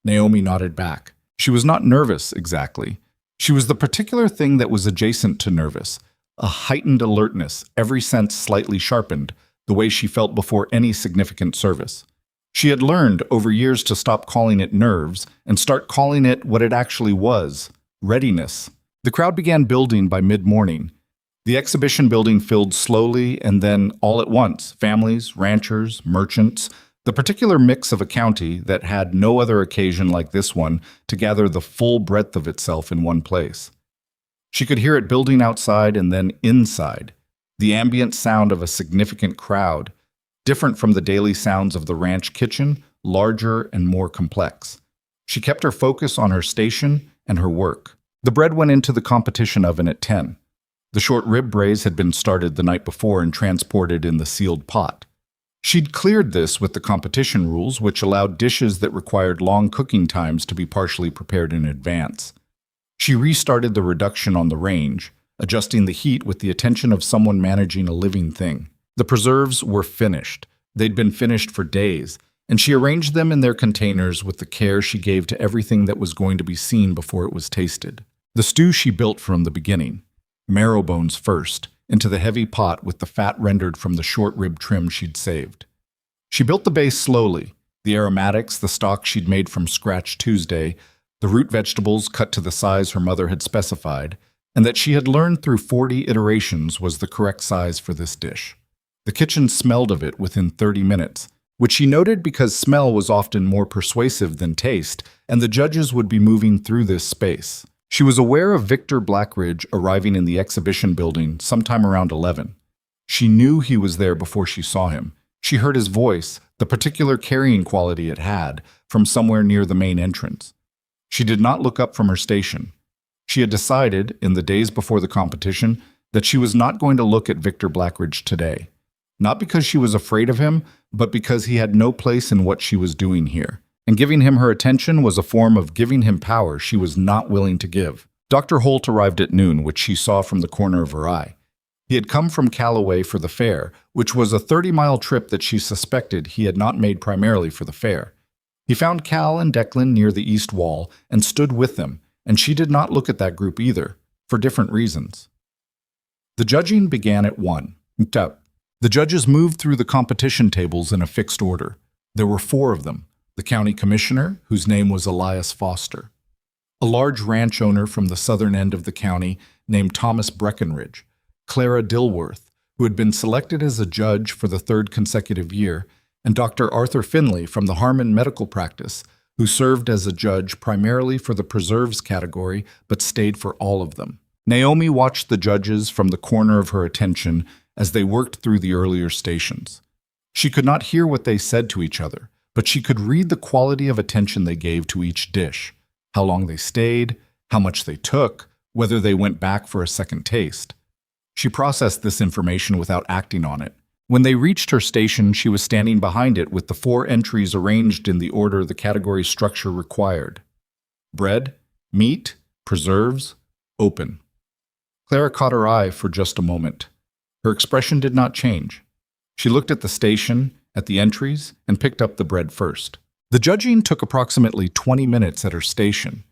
Naomi nodded back. She was not nervous, exactly. She was the particular thing that was adjacent to nervous, a heightened alertness, every sense slightly sharpened, the way she felt before any significant service. She had learned over years to stop calling it nerves and start calling it what it actually was, readiness. The crowd began building by mid-morning. The exhibition building filled slowly and then, all at once, families, ranchers, merchants, the particular mix of a county that had no other occasion like this one to gather the full breadth of itself in one place. She could hear it building outside and then inside, the ambient sound of a significant crowd, different from the daily sounds of the ranch kitchen, larger and more complex. She kept her focus on her station and her work. The bread went into the competition oven at 10. The short rib braise had been started the night before and transported in the sealed pot. She'd cleared this with the competition rules, which allowed dishes that required long cooking times to be partially prepared in advance. She restarted the reduction on the range, adjusting the heat with the attention of someone managing a living thing. The preserves were finished. They'd been finished for days, and she arranged them in their containers with the care she gave to everything that was going to be seen before it was tasted. The stew she built from the beginning. Marrow bones first, into the heavy pot with the fat rendered from the short rib trim she'd saved. She built the base slowly, the aromatics, the stock she'd made from scratch Tuesday, the root vegetables cut to the size her mother had specified, and that she had learned through 40 iterations was the correct size for this dish. The kitchen smelled of it within 30 minutes, which she noted because smell was often more persuasive than taste, and the judges would be moving through this space. She was aware of Victor Blackridge arriving in the exhibition building sometime around 11. She knew he was there before she saw him. She heard his voice, the particular carrying quality it had, from somewhere near the main entrance. She did not look up from her station. She had decided, in the days before the competition, that she was not going to look at Victor Blackridge today. Not because she was afraid of him, but because he had no place in what she was doing here. And giving him her attention was a form of giving him power she was not willing to give. Dr. Holt arrived at noon, which she saw from the corner of her eye. He had come from Callaway for the fair, which was a 30-mile trip that she suspected he had not made primarily for the fair. He found Cal and Declan near the east wall and stood with them, and she did not look at that group either, for different reasons. The judging began at 1. The judges moved through the competition tables in a fixed order. There were 4 of them: the county commissioner, whose name was Elias Foster; a large ranch owner from the southern end of the county named Thomas Breckenridge; Clara Dilworth, who had been selected as a judge for the 3rd consecutive year; and Dr. Arthur Finley from the Harmon Medical Practice, who served as a judge primarily for the preserves category but stayed for all of them. Naomi watched the judges from the corner of her attention as they worked through the earlier stations. She could not hear what they said to each other, but she could read the quality of attention they gave to each dish, how long they stayed, how much they took, whether they went back for a second taste. She processed this information without acting on it. When they reached her station, she was standing behind it with the 4 entries arranged in the order the category structure required: bread, meat, preserves, open. Clara caught her eye for just a moment. Her expression did not change. She looked at the station, at the entries, and picked up the bread first. The judging took approximately 20 minutes at her station.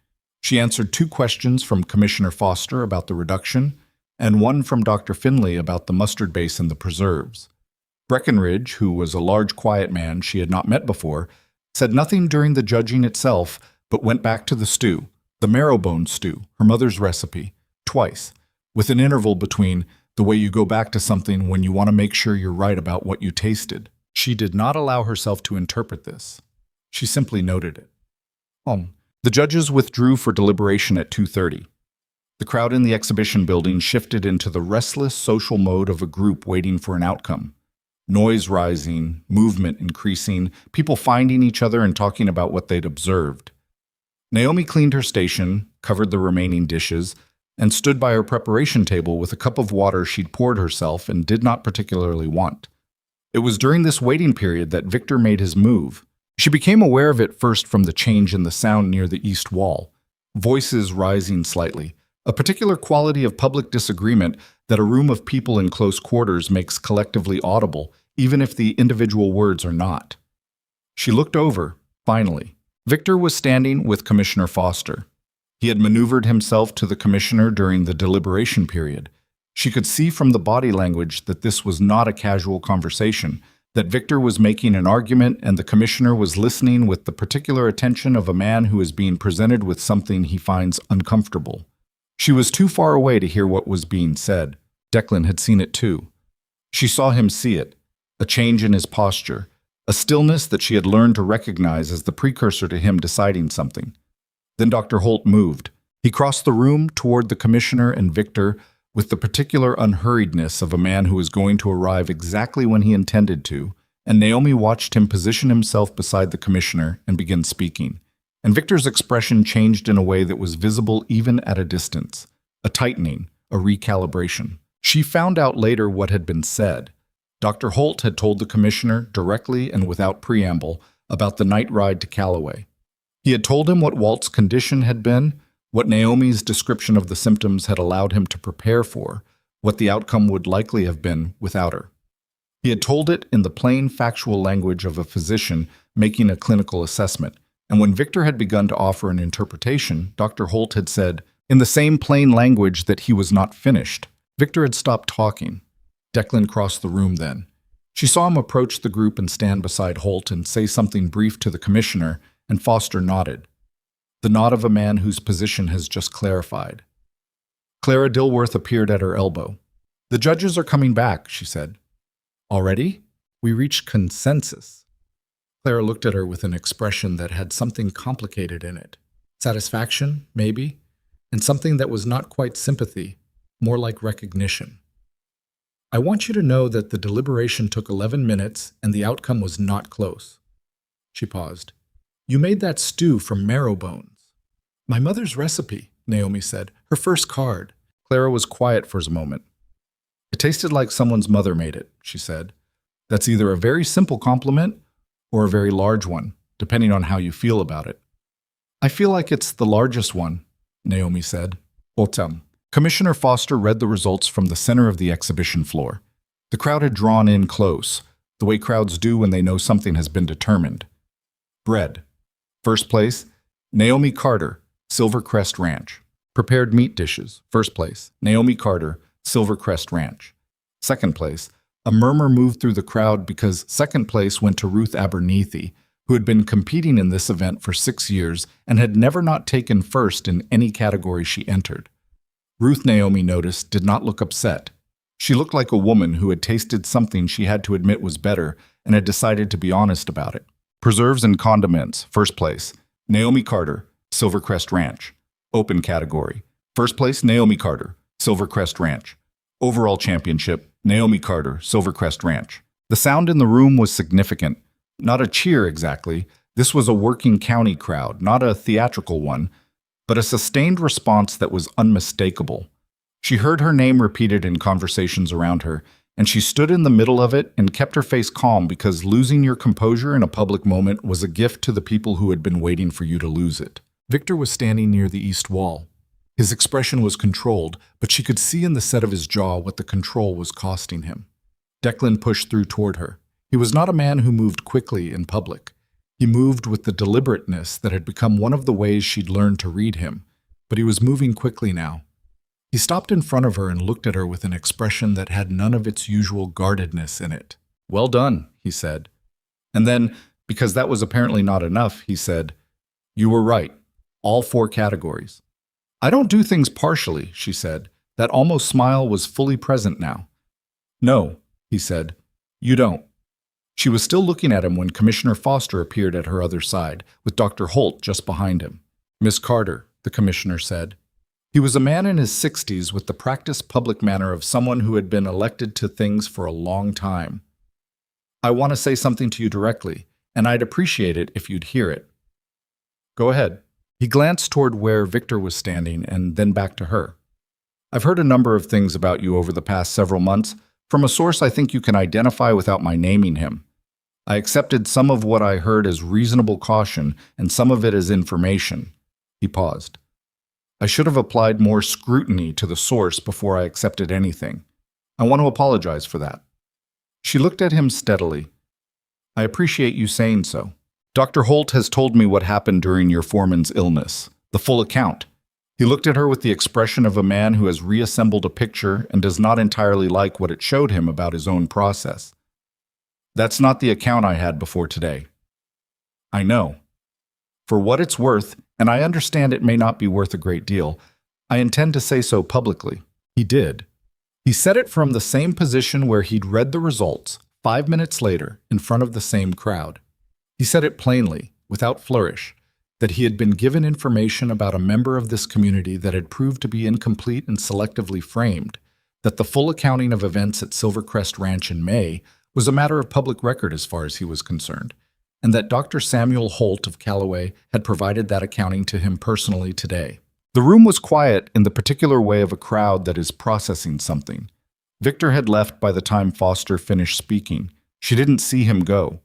She answered 2 questions from Commissioner Foster about the reduction, and 1 from Dr. Finley about the mustard base and the preserves. Breckenridge, who was a large, quiet man she had not met before, said nothing during the judging itself, but went back to the stew, the marrowbone stew, her mother's recipe, twice, with an interval between the way you go back to something when you want to make sure you're right about what you tasted. She did not allow herself to interpret this. She simply noted it. The judges withdrew for deliberation at 2:30. The crowd in the exhibition building shifted into the restless social mode of a group waiting for an outcome. Noise rising, movement increasing, people finding each other and talking about what they'd observed. Naomi cleaned her station, covered the remaining dishes, and stood by her preparation table with a cup of water she'd poured herself and did not particularly want. It was during this waiting period that Victor made his move. She became aware of it first from the change in the sound near the east wall, voices rising slightly, a particular quality of public disagreement that a room of people in close quarters makes collectively audible, even if the individual words are not. She looked over, finally. Victor was standing with Commissioner Foster. He had maneuvered himself to the commissioner during the deliberation period. She could see from the body language that this was not a casual conversation, that Victor was making an argument and the commissioner was listening with the particular attention of a man who is being presented with something he finds uncomfortable. She was too far away to hear what was being said. Declan had seen it too. She saw him see it, a change in his posture, a stillness that she had learned to recognize as the precursor to him deciding something. Then Dr. Holt moved. He crossed the room toward the commissioner and Victor with the particular unhurriedness of a man who was going to arrive exactly when he intended to, and Naomi watched him position himself beside the commissioner and begin speaking. And Victor's expression changed in a way that was visible even at a distance, a tightening, a recalibration. She found out later what had been said. Dr. Holt had told the commissioner, directly and without preamble, about the night ride to Callaway. He had told him what Walt's condition had been, what Naomi's description of the symptoms had allowed him to prepare for, what the outcome would likely have been without her. He had told it in the plain, factual language of a physician making a clinical assessment, and when Victor had begun to offer an interpretation, Dr. Holt had said, in the same plain language, that he was not finished. Victor had stopped talking. Declan crossed the room then. She saw him approach the group and stand beside Holt and say something brief to the commissioner, and Foster nodded. The nod of a man whose position has just clarified. Clara Dilworth appeared at her elbow. The judges are coming back, she said. Already? We reached consensus. Clara looked at her with an expression that had something complicated in it. Satisfaction, maybe, and something that was not quite sympathy, more like recognition. I want you to know that the deliberation took 11 minutes and the outcome was not close. She paused. You made that stew from marrow bones. My mother's recipe, Naomi said, Her first card. Clara was quiet for a moment. It tasted like someone's mother made it, she said. That's either a very simple compliment or a very large one, depending on how you feel about it. I feel like it's the largest one, Naomi said. Autumn. Commissioner Foster read the results from the center of the exhibition floor. The crowd had drawn in close, the way crowds do when they know something has been determined. Bread. First place, Naomi Carter, Silvercrest Ranch. Prepared meat dishes. First place, Naomi Carter, Silvercrest Ranch. Second place, a murmur moved through the crowd because second place went to Ruth Abernethy, who had been competing in this event for 6 years and had never not taken first in any category she entered. Ruth, Naomi noticed, did not look upset. She looked like a woman who had tasted something she had to admit was better and had decided to be honest about it. Preserves and condiments. First place, Naomi Carter, Silvercrest Ranch. Open category. First place, Naomi Carter, Silvercrest Ranch. Overall championship, Naomi Carter, Silvercrest Ranch. The sound in the room was significant. Not a cheer exactly. This was a working county crowd, not a theatrical one, but a sustained response that was unmistakable. She heard her name repeated in conversations around her, and she stood in the middle of it and kept her face calm because losing your composure in a public moment was a gift to the people who had been waiting for you to lose it. Victor was standing near the east wall. His expression was controlled, but she could see in the set of his jaw what the control was costing him. Declan pushed through toward her. He was not a man who moved quickly in public. He moved with the deliberateness that had become one of the ways she'd learned to read him, but he was moving quickly now. He stopped in front of her and looked at her with an expression that had none of its usual guardedness in it. "Well done," he said. And then, because that was apparently not enough, he said, "You were right. All 4 categories." "I don't do things partially," she said. That almost smile was fully present now. "No," he said. "You don't." She was still looking at him when Commissioner Foster appeared at her other side, with Dr. Holt just behind him. "Miss Carter," the commissioner said. He was a man in his 60s with the practiced public manner of someone who had been elected to things for a long time. "I want to say something to you directly, and I'd appreciate it if you'd hear it." "Go ahead." He glanced toward where Victor was standing and then back to her. "I've heard a number of things about you over the past several months, from a source I think you can identify without my naming him. I accepted some of what I heard as reasonable caution and some of it as information." He paused. "I should have applied more scrutiny to the source before I accepted anything. I want to apologize for that." She looked at him steadily. "I appreciate you saying so. Dr. Holt has told me what happened during your foreman's illness, the full account." He looked at her with the expression of a man who has reassembled a picture and does not entirely like what it showed him about his own process. "That's not the account I had before today." "I know. For what it's worth, and I understand it may not be worth a great deal, I intend to say so publicly." He did. He said it from the same position where he'd read the results, 5 minutes later, in front of the same crowd. He said it plainly, without flourish, that he had been given information about a member of this community that had proved to be incomplete and selectively framed, that the full accounting of events at Silvercrest Ranch in May was a matter of public record as far as he was concerned, and that Dr. Samuel Holt of Callaway had provided that accounting to him personally today. The room was quiet in the particular way of a crowd that is processing something. Victor had left by the time Foster finished speaking. She didn't see him go.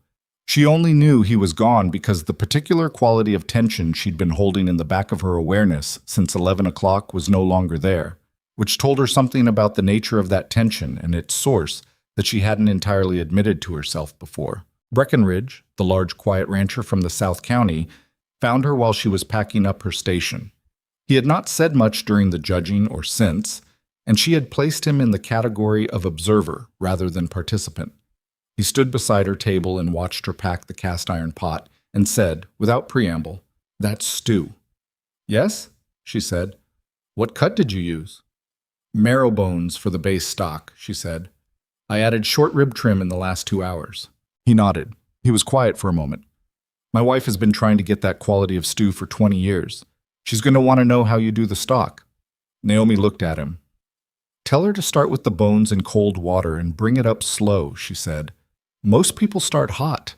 She only knew he was gone because the particular quality of tension she'd been holding in the back of her awareness since 11 o'clock was no longer there, which told her something about the nature of that tension and its source that she hadn't entirely admitted to herself before. Breckenridge, the large quiet rancher from the South County, found her while she was packing up her station. He had not said much during the judging or since, and she had placed him in the category of observer rather than participant. He stood beside her table and watched her pack the cast-iron pot and said, without preamble, "That's stew." "Yes?" she said. "What cut did you use?" "Marrow bones for the base stock," she said. "I added short rib trim in the last 2 hours." He nodded. He was quiet for a moment. "My wife has been trying to get that quality of stew for 20 years. She's going to want to know how you do the stock." Naomi looked at him. "Tell her to start with the bones in cold water and bring it up slow," she said. "Most people start hot.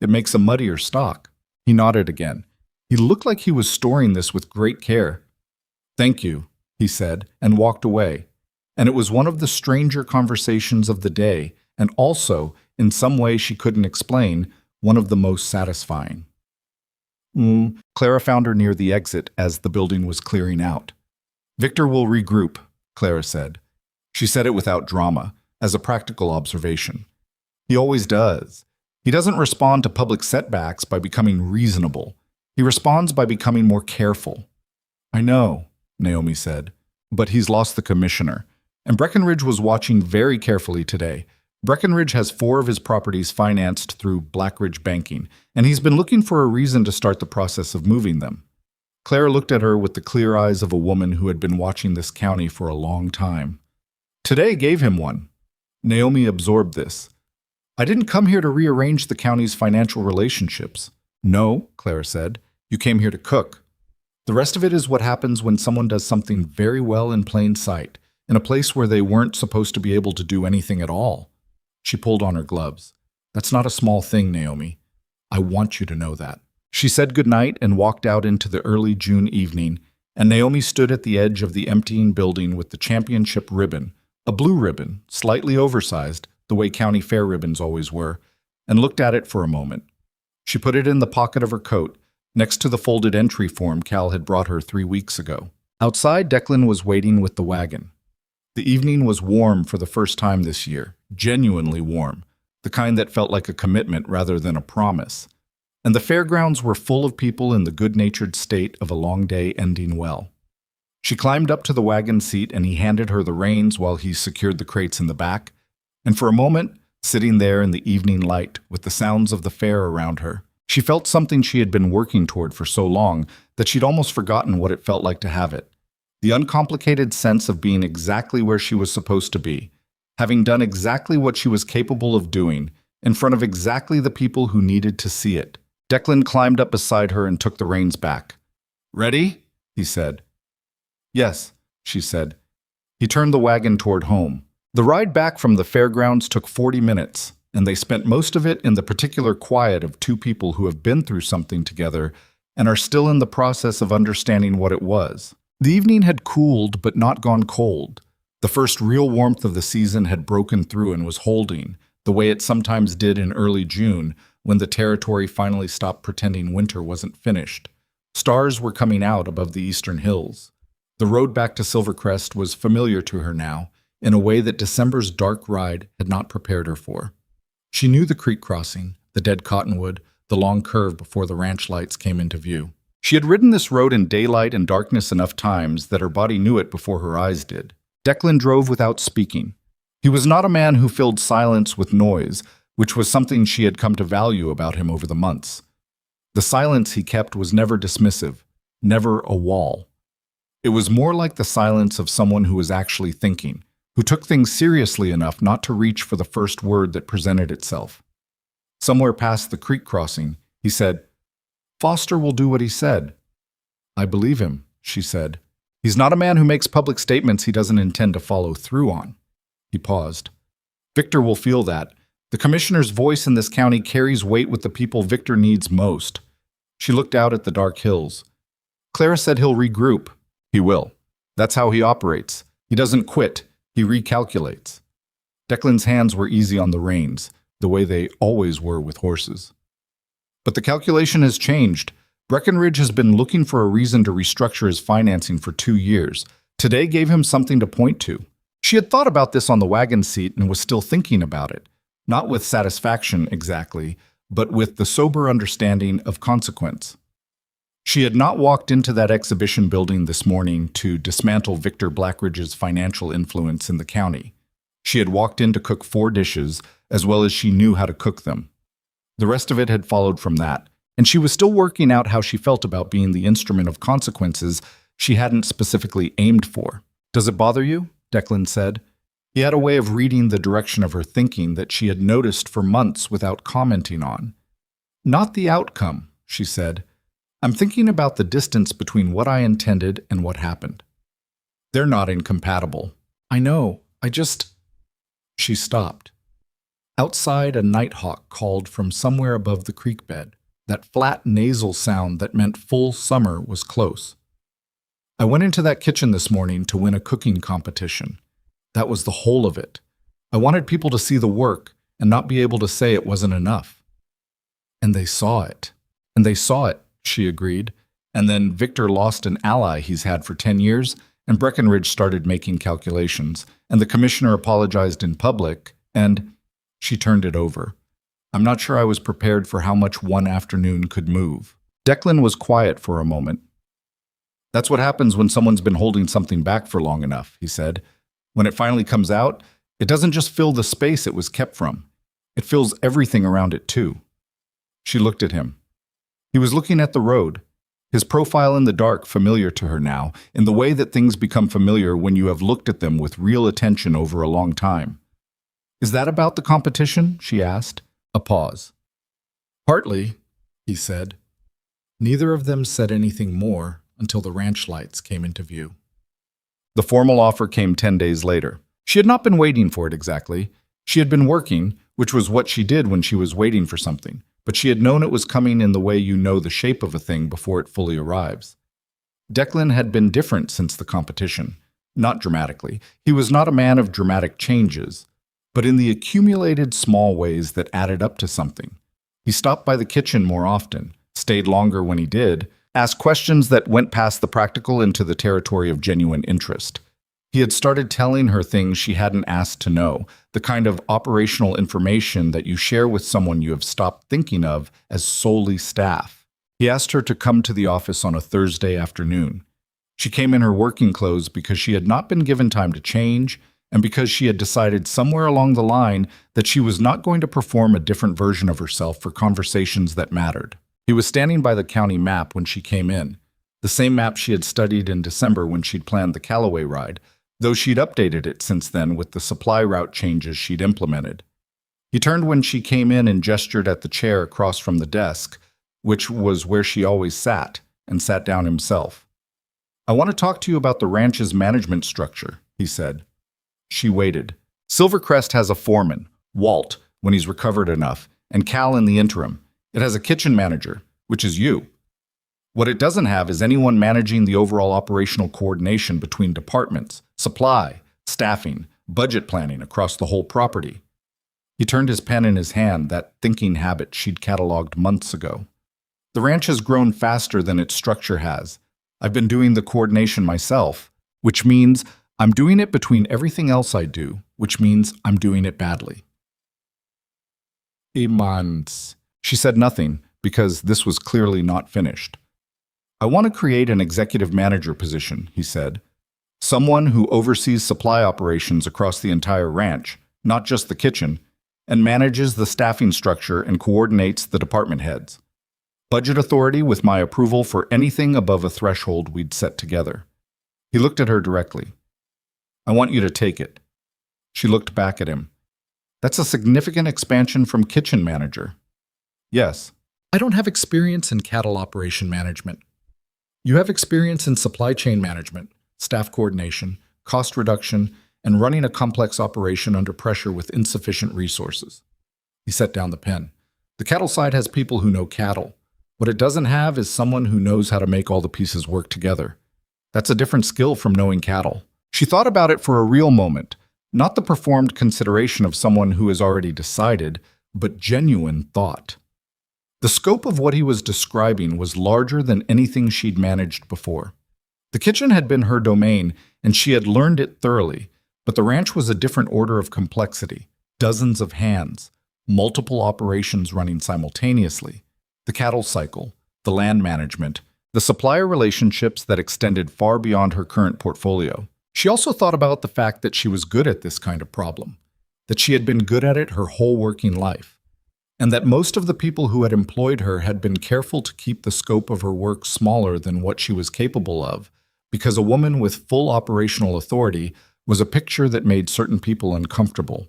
It makes a muddier stock." He nodded again. He looked like he was storing this with great care. "Thank you." he said, and walked away. And it was one of the stranger conversations of the day, and also, in some way she couldn't explain, one of the most satisfying. Clara found her near the exit as the building was clearing out. Victor will regroup, Clara said. She said it without drama, as a practical observation. He always does. He doesn't respond to public setbacks by becoming reasonable. He responds by becoming more careful. I know, Naomi said, but he's lost the commissioner. And Breckenridge was watching very carefully today. Breckenridge has 4 of his properties financed through Blackridge Banking, and he's been looking for a reason to start the process of moving them. Clara looked at her with the clear eyes of a woman who had been watching this county for a long time. Today gave him one. Naomi absorbed this. I didn't come here to rearrange the county's financial relationships. No, Clara said. You came here to cook. The rest of it is what happens when someone does something very well in plain sight, in a place where they weren't supposed to be able to do anything at all. She pulled on her gloves. That's not a small thing, Naomi. I want you to know that. She said goodnight and walked out into the early June evening, and Naomi stood at the edge of the emptying building with the championship ribbon, a blue ribbon, slightly oversized, the way county fair ribbons always were, and looked at it for a moment. She put it in the pocket of her coat, next to the folded entry form Cal had brought her 3 weeks ago. Outside, Declan was waiting with the wagon. The evening was warm for the first time this year, genuinely warm, the kind that felt like a commitment rather than a promise. And the fairgrounds were full of people in the good-natured state of a long day ending well. She climbed up to the wagon seat and he handed her the reins while he secured the crates in the back, and for a moment, sitting there in the evening light with the sounds of the fair around her, she felt something she had been working toward for so long that she'd almost forgotten what it felt like to have it. The uncomplicated sense of being exactly where she was supposed to be, having done exactly what she was capable of doing, in front of exactly the people who needed to see it. Declan climbed up beside her and took the reins back. Ready? He said. Yes, she said. He turned the wagon toward home. The ride back from the fairgrounds took 40 minutes, and they spent most of it in the particular quiet of 2 people who have been through something together and are still in the process of understanding what it was. The evening had cooled but not gone cold. The first real warmth of the season had broken through and was holding, the way it sometimes did in early June when the territory finally stopped pretending winter wasn't finished. Stars were coming out above the eastern hills. The road back to Silvercrest was familiar to her now, in a way that December's dark ride had not prepared her for. She knew the creek crossing, the dead cottonwood, the long curve before the ranch lights came into view. She had ridden this road in daylight and darkness enough times that her body knew it before her eyes did. Declan drove without speaking. He was not a man who filled silence with noise, which was something she had come to value about him over the months. The silence he kept was never dismissive, never a wall. It was more like the silence of someone who was actually thinking, who took things seriously enough not to reach for the first word that presented itself. Somewhere past the creek crossing, he said, Foster will do what he said. I believe him, she said. He's not a man who makes public statements he doesn't intend to follow through on. He paused. Victor will feel that. The commissioner's voice in this county carries weight with the people Victor needs most. She looked out at the dark hills. Clara said he'll regroup. He will. That's how he operates. He doesn't quit. He recalculates. Declan's hands were easy on the reins, the way they always were with horses. But the calculation has changed. Breckenridge has been looking for a reason to restructure his financing for 2 years. Today gave him something to point to. She had thought about this on the wagon seat and was still thinking about it, not with satisfaction exactly, but with the sober understanding of consequence. She had not walked into that exhibition building this morning to dismantle Victor Blackridge's financial influence in the county. She had walked in to cook 4 dishes, as well as she knew how to cook them. The rest of it had followed from that, and she was still working out how she felt about being the instrument of consequences she hadn't specifically aimed for. Does it bother you? Declan said. He had a way of reading the direction of her thinking that she had noticed for months without commenting on. Not the outcome, she said. I'm thinking about the distance between what I intended and what happened. They're not incompatible. I know, She stopped. Outside, a nighthawk called from somewhere above the creek bed, that flat nasal sound that meant full summer was close. I went into that kitchen this morning to win a cooking competition. That was the whole of it. I wanted people to see the work and not be able to say it wasn't enough. And they saw it. And they saw it, she agreed. And then Victor lost an ally he's had for 10 years, and Breckenridge started making calculations, and the commissioner apologized in public, and she turned it over. I'm not sure I was prepared for how much one afternoon could move. Declan was quiet for a moment. That's what happens when someone's been holding something back for long enough, he said. When it finally comes out, it doesn't just fill the space it was kept from. It fills everything around it too. She looked at him. He was looking at the road, his profile in the dark familiar to her now, in the way that things become familiar when you have looked at them with real attention over a long time. Is that about the competition? She asked. A pause. Partly, he said. Neither of them said anything more until the ranch lights came into view. The formal offer came 10 days later. She had not been waiting for it exactly. She had been working, which was what she did when she was waiting for something, but she had known it was coming in the way you know the shape of a thing before it fully arrives. Declan had been different since the competition. Not dramatically. He was not a man of dramatic changes, but in the accumulated small ways that added up to something. He stopped by the kitchen more often, stayed longer when he did, asked questions that went past the practical into the territory of genuine interest. He had started telling her things she hadn't asked to know, the kind of operational information that you share with someone you have stopped thinking of as solely staff. He asked her to come to the office on a Thursday afternoon. She came in her working clothes because she had not been given time to change, and because she had decided somewhere along the line that she was not going to perform a different version of herself for conversations that mattered. He was standing by the county map when she came in, the same map she had studied in December when she'd planned the Callaway ride, though she'd updated it since then with the supply route changes she'd implemented. He turned when she came in and gestured at the chair across from the desk, which was where she always sat, and sat down himself. I want to talk to you about the ranch's management structure, he said. She waited. Silvercrest has a foreman, Walt, when he's recovered enough, and Cal in the interim. It has a kitchen manager, which is you. What it doesn't have is anyone managing the overall operational coordination between departments, supply, staffing, budget planning across the whole property. He turned his pen in his hand, that thinking habit she'd cataloged months ago. The ranch has grown faster than its structure has. I've been doing the coordination myself, which means I'm doing it between everything else I do, which means I'm doing it badly. Imans. She said nothing, because this was clearly not finished. I want to create an executive manager position, he said. Someone who oversees supply operations across the entire ranch, not just the kitchen, and manages the staffing structure and coordinates the department heads. Budget authority with my approval for anything above a threshold we'd set together. He looked at her directly. I want you to take it. She looked back at him. That's a significant expansion from kitchen manager. Yes. I don't have experience in cattle operation management. You have experience in supply chain management, staff coordination, cost reduction, and running a complex operation under pressure with insufficient resources. He set down the pen. The cattle side has people who know cattle. What it doesn't have is someone who knows how to make all the pieces work together. That's a different skill from knowing cattle. She thought about it for a real moment, not the performed consideration of someone who has already decided, but genuine thought. The scope of what he was describing was larger than anything she'd managed before. The kitchen had been her domain, and she had learned it thoroughly, but the ranch was a different order of complexity, dozens of hands, multiple operations running simultaneously, the cattle cycle, the land management, the supplier relationships that extended far beyond her current portfolio. She also thought about the fact that she was good at this kind of problem, that she had been good at it her whole working life, and that most of the people who had employed her had been careful to keep the scope of her work smaller than what she was capable of, because a woman with full operational authority was a picture that made certain people uncomfortable.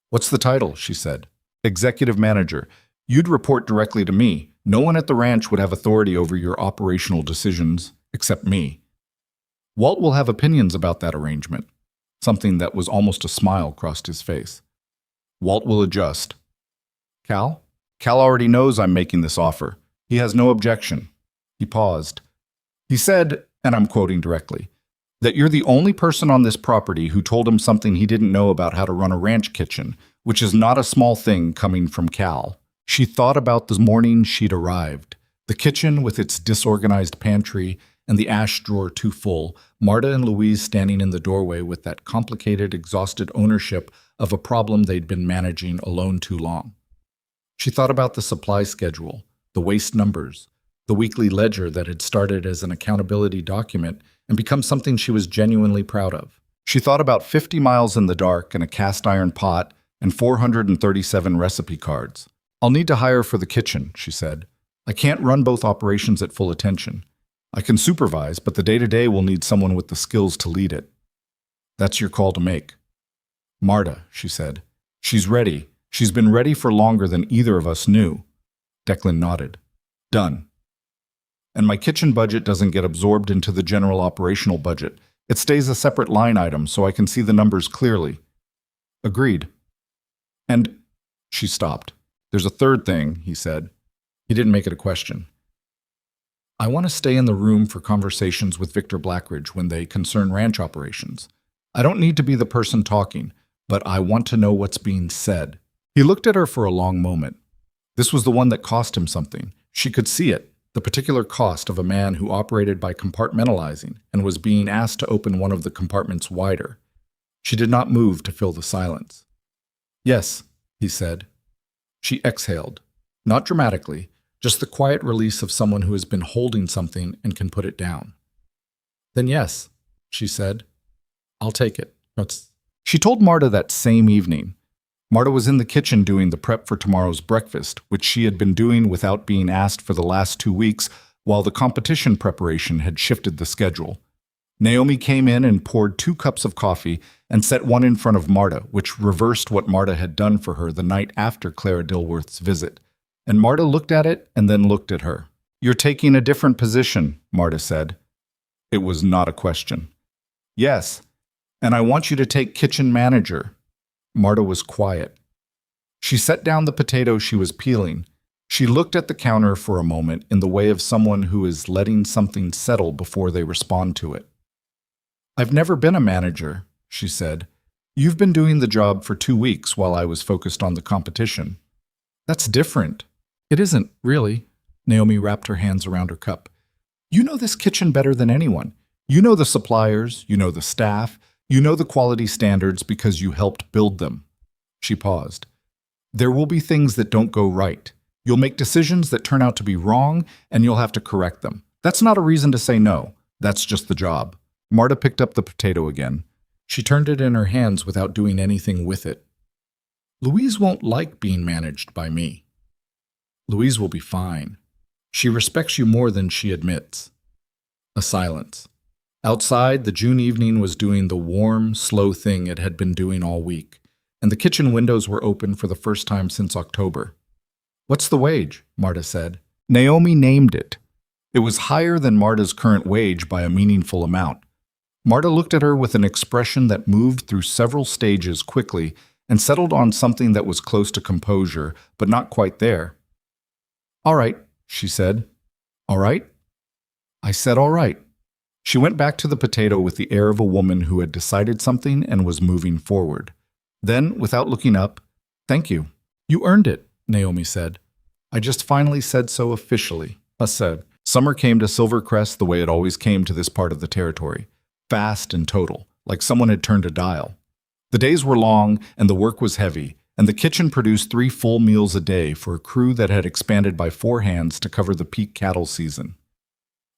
What's the title? She said. Executive manager. You'd report directly to me. No one at the ranch would have authority over your operational decisions, except me. Walt will have opinions about that arrangement. Something that was almost a smile crossed his face. Walt will adjust. Cal? Cal already knows I'm making this offer. He has no objection. He paused. He said, and I'm quoting directly, that you're the only person on this property who told him something he didn't know about how to run a ranch kitchen, which is not a small thing coming from Cal. She thought about the morning she'd arrived. The kitchen with its disorganized pantry and the ash drawer too full, Marta and Louise standing in the doorway with that complicated, exhausted ownership of a problem they'd been managing alone too long. She thought about the supply schedule, the waste numbers, the weekly ledger that had started as an accountability document and become something she was genuinely proud of. She thought about 50 miles in the dark and a cast iron pot and 437 recipe cards. I'll need to hire for the kitchen, she said. I can't run both operations at full attention. I can supervise, but the day-to-day will need someone with the skills to lead it. That's your call to make. Marta, she said. She's ready. She's been ready for longer than either of us knew. Declan nodded. Done. And my kitchen budget doesn't get absorbed into the general operational budget. It stays a separate line item so I can see the numbers clearly. Agreed. And she stopped. There's a third thing, he said. He didn't make it a question. I want to stay in the room for conversations with Victor Blackridge when they concern ranch operations. I don't need to be the person talking, but I want to know what's being said. He looked at her for a long moment. This was the one that cost him something. She could see it, the particular cost of a man who operated by compartmentalizing and was being asked to open one of the compartments wider. She did not move to fill the silence. Yes, he said. She exhaled, not dramatically, just the quiet release of someone who has been holding something and can put it down. Then yes, she said. I'll take it. She told Marta that same evening. Marta was in the kitchen doing the prep for tomorrow's breakfast, which she had been doing without being asked for the last 2 weeks, while the competition preparation had shifted the schedule. Naomi came in and poured 2 cups of coffee and set one in front of Marta, which reversed what Marta had done for her the night after Clara Dilworth's visit. And Marta looked at it and then looked at her. You're taking a different position, Marta said. It was not a question. Yes, and I want you to take kitchen manager. Marta was quiet. She set down the potato she was peeling. She looked at the counter for a moment in the way of someone who is letting something settle before they respond to it. I've never been a manager, she said. You've been doing the job for 2 weeks while I was focused on the competition. That's different. It isn't, really. Naomi wrapped her hands around her cup. You know this kitchen better than anyone. You know the suppliers, you know the staff, you know the quality standards because you helped build them. She paused. There will be things that don't go right. You'll make decisions that turn out to be wrong, and you'll have to correct them. That's not a reason to say no. That's just the job. Marta picked up the potato again. She turned it in her hands without doing anything with it. Louise won't like being managed by me. Louise will be fine. She respects you more than she admits. A silence. Outside, the June evening was doing the warm, slow thing it had been doing all week, and the kitchen windows were open for the first time since October. What's the wage? Marta said. Naomi named it. It was higher than Marta's current wage by a meaningful amount. Marta looked at her with an expression that moved through several stages quickly and settled on something that was close to composure, but not quite there. All right, she said. All right? I said all right. She went back to the potato with the air of a woman who had decided something and was moving forward. Then, without looking up, thank you. You earned it, Naomi said. I just finally said so officially. said. Summer came to Silvercrest the way it always came to this part of the territory. Fast and total, like someone had turned a dial. The days were long and the work was heavy, and the kitchen produced 3 full meals a day for a crew that had expanded by 4 hands to cover the peak cattle season.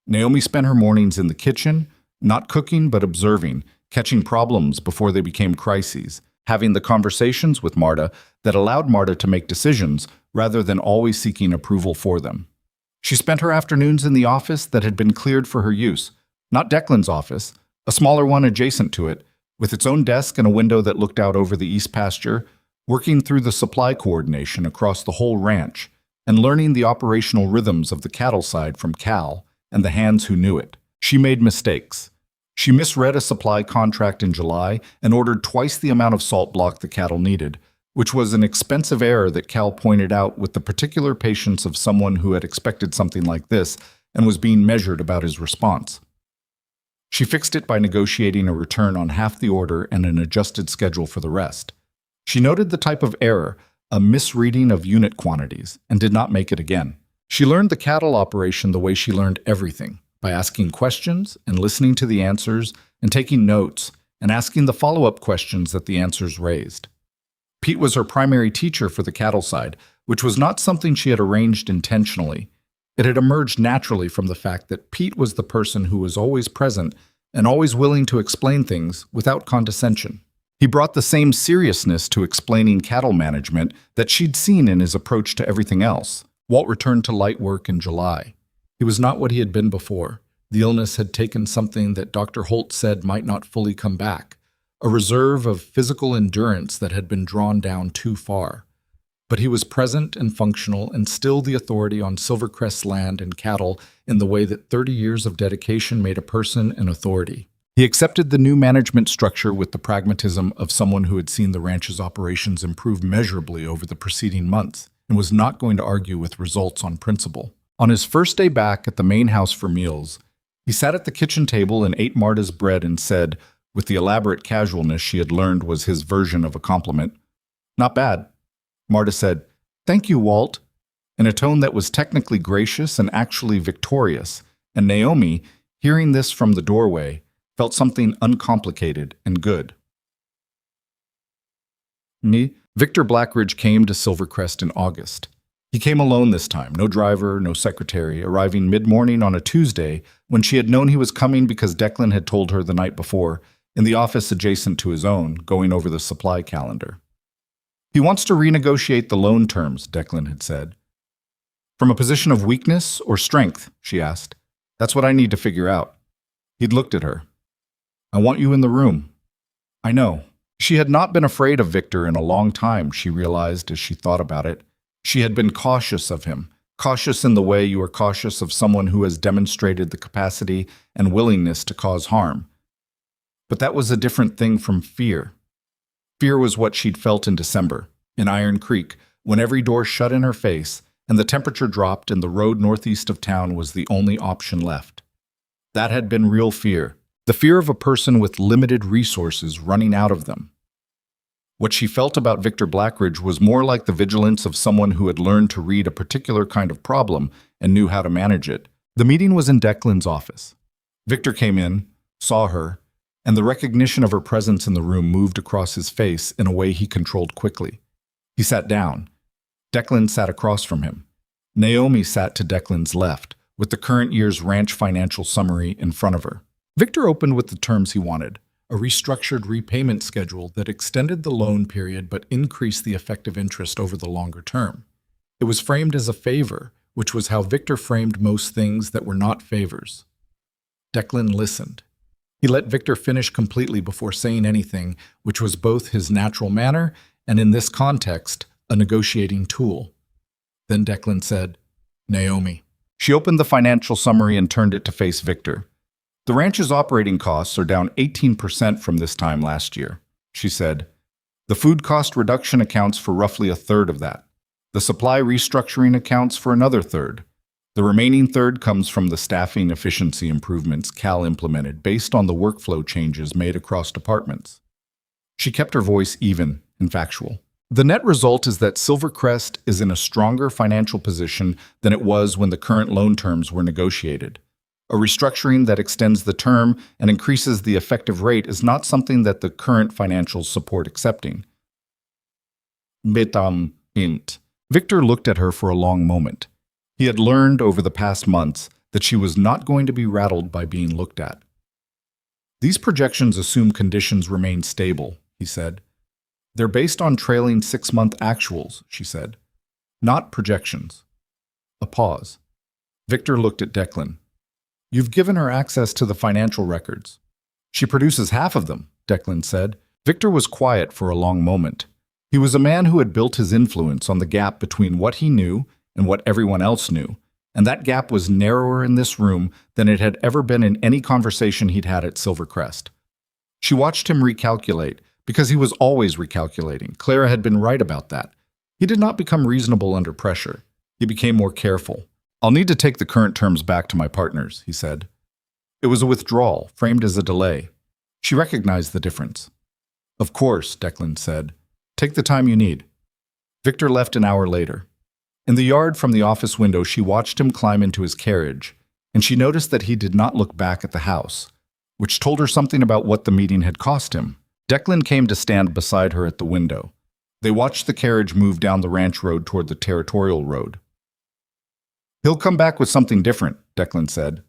Naomi spent her mornings in the kitchen, not cooking but observing, catching problems before they became crises, having the conversations with Marta that allowed Marta to make decisions rather than always seeking approval for them. She spent her afternoons in the office that had been cleared for her use, not Declan's office, a smaller one adjacent to it, with its own desk and a window that looked out over the east pasture, working through the supply coordination across the whole ranch, and learning the operational rhythms of the cattle side from Cal and the hands who knew it. She made mistakes. She misread a supply contract in July and ordered twice the amount of salt block the cattle needed, which was an expensive error that Cal pointed out with the particular patience of someone who had expected something like this and was being measured about his response. She fixed it by negotiating a return on half the order and an adjusted schedule for the rest. She noted the type of error, a misreading of unit quantities, and did not make it again. She learned the cattle operation the way she learned everything, by asking questions and listening to the answers and taking notes and asking the follow-up questions that the answers raised. Pete was her primary teacher for the cattle side, which was not something she had arranged intentionally. It had emerged naturally from the fact that Pete was the person who was always present and always willing to explain things without condescension. He brought the same seriousness to explaining cattle management that she'd seen in his approach to everything else. Walt returned to light work in July. He was not what he had been before. The illness had taken something that Dr. Holt said might not fully come back, a reserve of physical endurance that had been drawn down too far. But he was present and functional and still the authority on Silvercrest's land and cattle in the way that 30 years of dedication made a person an authority. He accepted the new management structure with the pragmatism of someone who had seen the ranch's operations improve measurably over the preceding months and was not going to argue with results on principle. On his first day back at the main house for meals, he sat at the kitchen table and ate Marta's bread and said, with the elaborate casualness she had learned was his version of a compliment, "Not bad." Marta said, "Thank you, Walt," in a tone that was technically gracious and actually victorious, and Naomi, hearing this from the doorway, felt something uncomplicated and good. Victor Blackridge came to Silvercrest in August. He came alone this time, no driver, no secretary, arriving mid-morning on a Tuesday when she had known he was coming because Declan had told her the night before, in the office adjacent to his own, going over the supply calendar. "He wants to renegotiate the loan terms," Declan had said. "From a position of weakness or strength?" she asked. "That's what I need to figure out." He'd looked at her. "I want you in the room." "I know." She had not been afraid of Victor in a long time, she realized as she thought about it. She had been cautious of him, cautious in the way you are cautious of someone who has demonstrated the capacity and willingness to cause harm. But that was a different thing from fear. Fear was what she'd felt in December, in Iron Creek, when every door shut in her face and the temperature dropped and the road northeast of town was the only option left. That had been real fear, the fear of a person with limited resources running out of them. What she felt about Victor Blackridge was more like the vigilance of someone who had learned to read a particular kind of problem and knew how to manage it. The meeting was in Declan's office. Victor came in, saw her, and the recognition of her presence in the room moved across his face in a way he controlled quickly. He sat down. Declan sat across from him. Naomi sat to Declan's left, with the current year's ranch financial summary in front of her. Victor opened with the terms he wanted, a restructured repayment schedule that extended the loan period but increased the effective interest over the longer term. It was framed as a favor, which was how Victor framed most things that were not favors. Declan listened. He let Victor finish completely before saying anything, which was both his natural manner and, in this context, a negotiating tool. Then Declan said, "Naomi." She opened the financial summary and turned it to face Victor. "The ranch's operating costs are down 18% from this time last year," she said. "The food cost reduction accounts for roughly a third of that. The supply restructuring accounts for another third. The remaining third comes from the staffing efficiency improvements Cal implemented based on the workflow changes made across departments." She kept her voice even and factual. "The net result is that Silvercrest is in a stronger financial position than it was when the current loan terms were negotiated. A restructuring that extends the term and increases the effective rate is not something that the current financials support accepting." Victor looked at her for a long moment. He had learned over the past months that she was not going to be rattled by being looked at. "These projections assume conditions remain stable," he said. "They're based on trailing 6-month actuals," she said. "Not projections." A pause. Victor looked at Declan. "You've given her access to the financial records." "She produces half of them," Declan said. Victor was quiet for a long moment. He was a man who had built his influence on the gap between what he knew and what everyone else knew, and that gap was narrower in this room than it had ever been in any conversation he'd had at Silvercrest. She watched him recalculate, because he was always recalculating. Clara had been right about that. He did not become reasonable under pressure. He became more careful. "I'll need to take the current terms back to my partners," he said. It was a withdrawal, framed as a delay. She recognized the difference. Of course, Declan said. Take the time you need. Victor left an hour later. In the yard from the office window, she watched him climb into his carriage, and she noticed that he did not look back at the house, which told her something about what the meeting had cost him. Declan came to stand beside her at the window. They watched the carriage move down the ranch road toward the territorial road. He'll come back with something different, Declan said.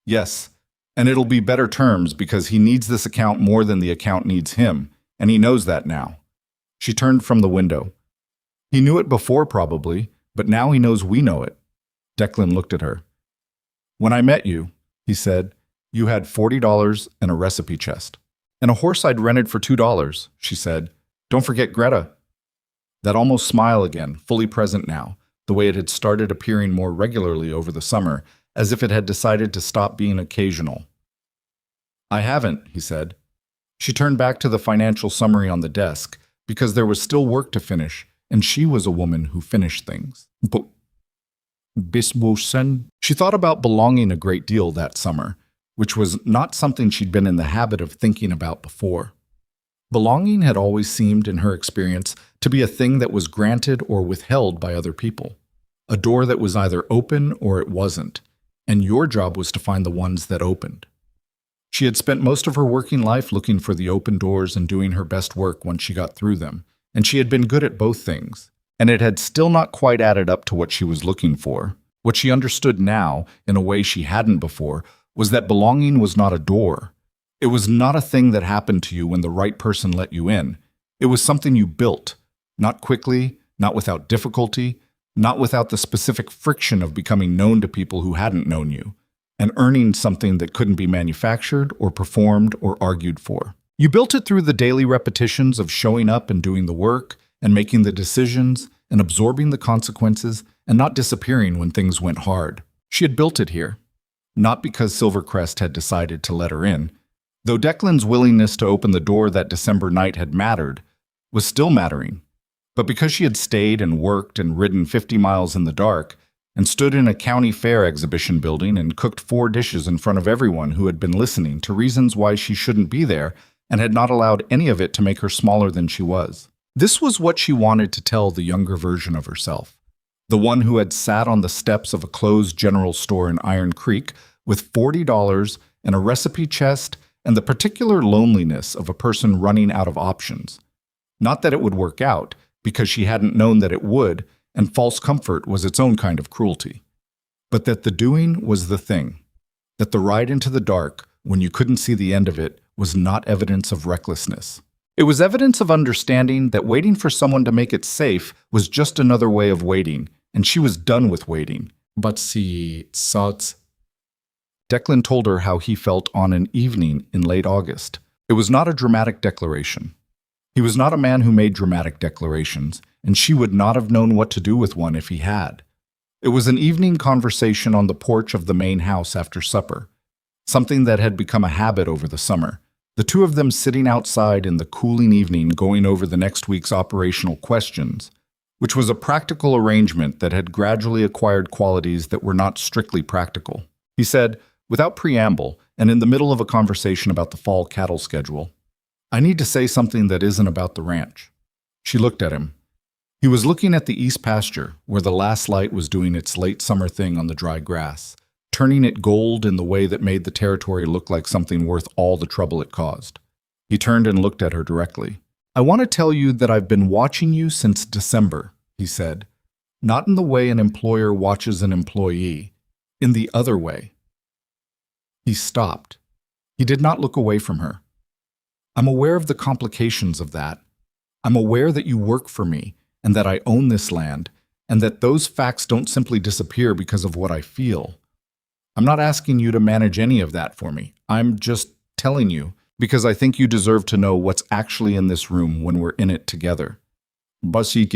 Yes, and it'll be better terms because he needs this account more than the account needs him, and he knows that now. She turned from the window. He knew it before, probably, but now he knows we know it. Declan looked at her. When I met you, he said, you had $40 and a recipe chest. And a horse I'd rented for $2, she said. Don't forget Greta. That almost smile again, fully present now, the way it had started appearing more regularly over the summer, as if it had decided to stop being occasional. I haven't, he said. She turned back to the financial summary on the desk, because there was still work to finish, and she was a woman who finished things. But she thought about belonging a great deal that summer, which was not something she'd been in the habit of thinking about before. Belonging had always seemed, in her experience, to be a thing that was granted or withheld by other people, a door that was either open or it wasn't, and your job was to find the ones that opened. She had spent most of her working life looking for the open doors and doing her best work once she got through them, and she had been good at both things, and it had still not quite added up to what she was looking for. What she understood now, in a way she hadn't before, was that belonging was not a door. It was not a thing that happened to you when the right person let you in. It was something you built, not quickly, not without difficulty, not without the specific friction of becoming known to people who hadn't known you, and earning something that couldn't be manufactured or performed or argued for. You built it through the daily repetitions of showing up and doing the work, and making the decisions, and absorbing the consequences, and not disappearing when things went hard. She had built it here, not because Silvercrest had decided to let her in. Though Declan's willingness to open the door that December night had mattered, was still mattering, but because she had stayed and worked and ridden 50 miles in the dark, and stood in a county fair exhibition building and cooked 4 dishes in front of everyone who had been listening to reasons why she shouldn't be there and had not allowed any of it to make her smaller than she was. This was what she wanted to tell the younger version of herself, the one who had sat on the steps of a closed general store in Iron Creek with $40 and a recipe chest and the particular loneliness of a person running out of options. Not that it would work out, because she hadn't known that it would, and false comfort was its own kind of cruelty. But that the doing was the thing. That the ride into the dark, when you couldn't see the end of it, was not evidence of recklessness. It was evidence of understanding that waiting for someone to make it safe was just another way of waiting, and she was done with waiting. But she thought... Declan told her how he felt on an evening in late August. It was not a dramatic declaration. He was not a man who made dramatic declarations, and she would not have known what to do with one if he had. It was an evening conversation on the porch of the main house after supper, something that had become a habit over the summer. The two of them sitting outside in the cooling evening going over the next week's operational questions, which was a practical arrangement that had gradually acquired qualities that were not strictly practical. He said, without preamble, and in the middle of a conversation about the fall cattle schedule, I need to say something that isn't about the ranch. She looked at him. He was looking at the east pasture, where the last light was doing its late summer thing on the dry grass, turning it gold in the way that made the territory look like something worth all the trouble it caused. He turned and looked at her directly. I want to tell you that I've been watching you since December, he said. Not in the way an employer watches an employee, in the other way. He stopped. He did not look away from her. I'm aware of the complications of that. I'm aware that you work for me, and that I own this land, and that those facts don't simply disappear because of what I feel. I'm not asking you to manage any of that for me. I'm just telling you, because I think you deserve to know what's actually in this room when we're in it together. She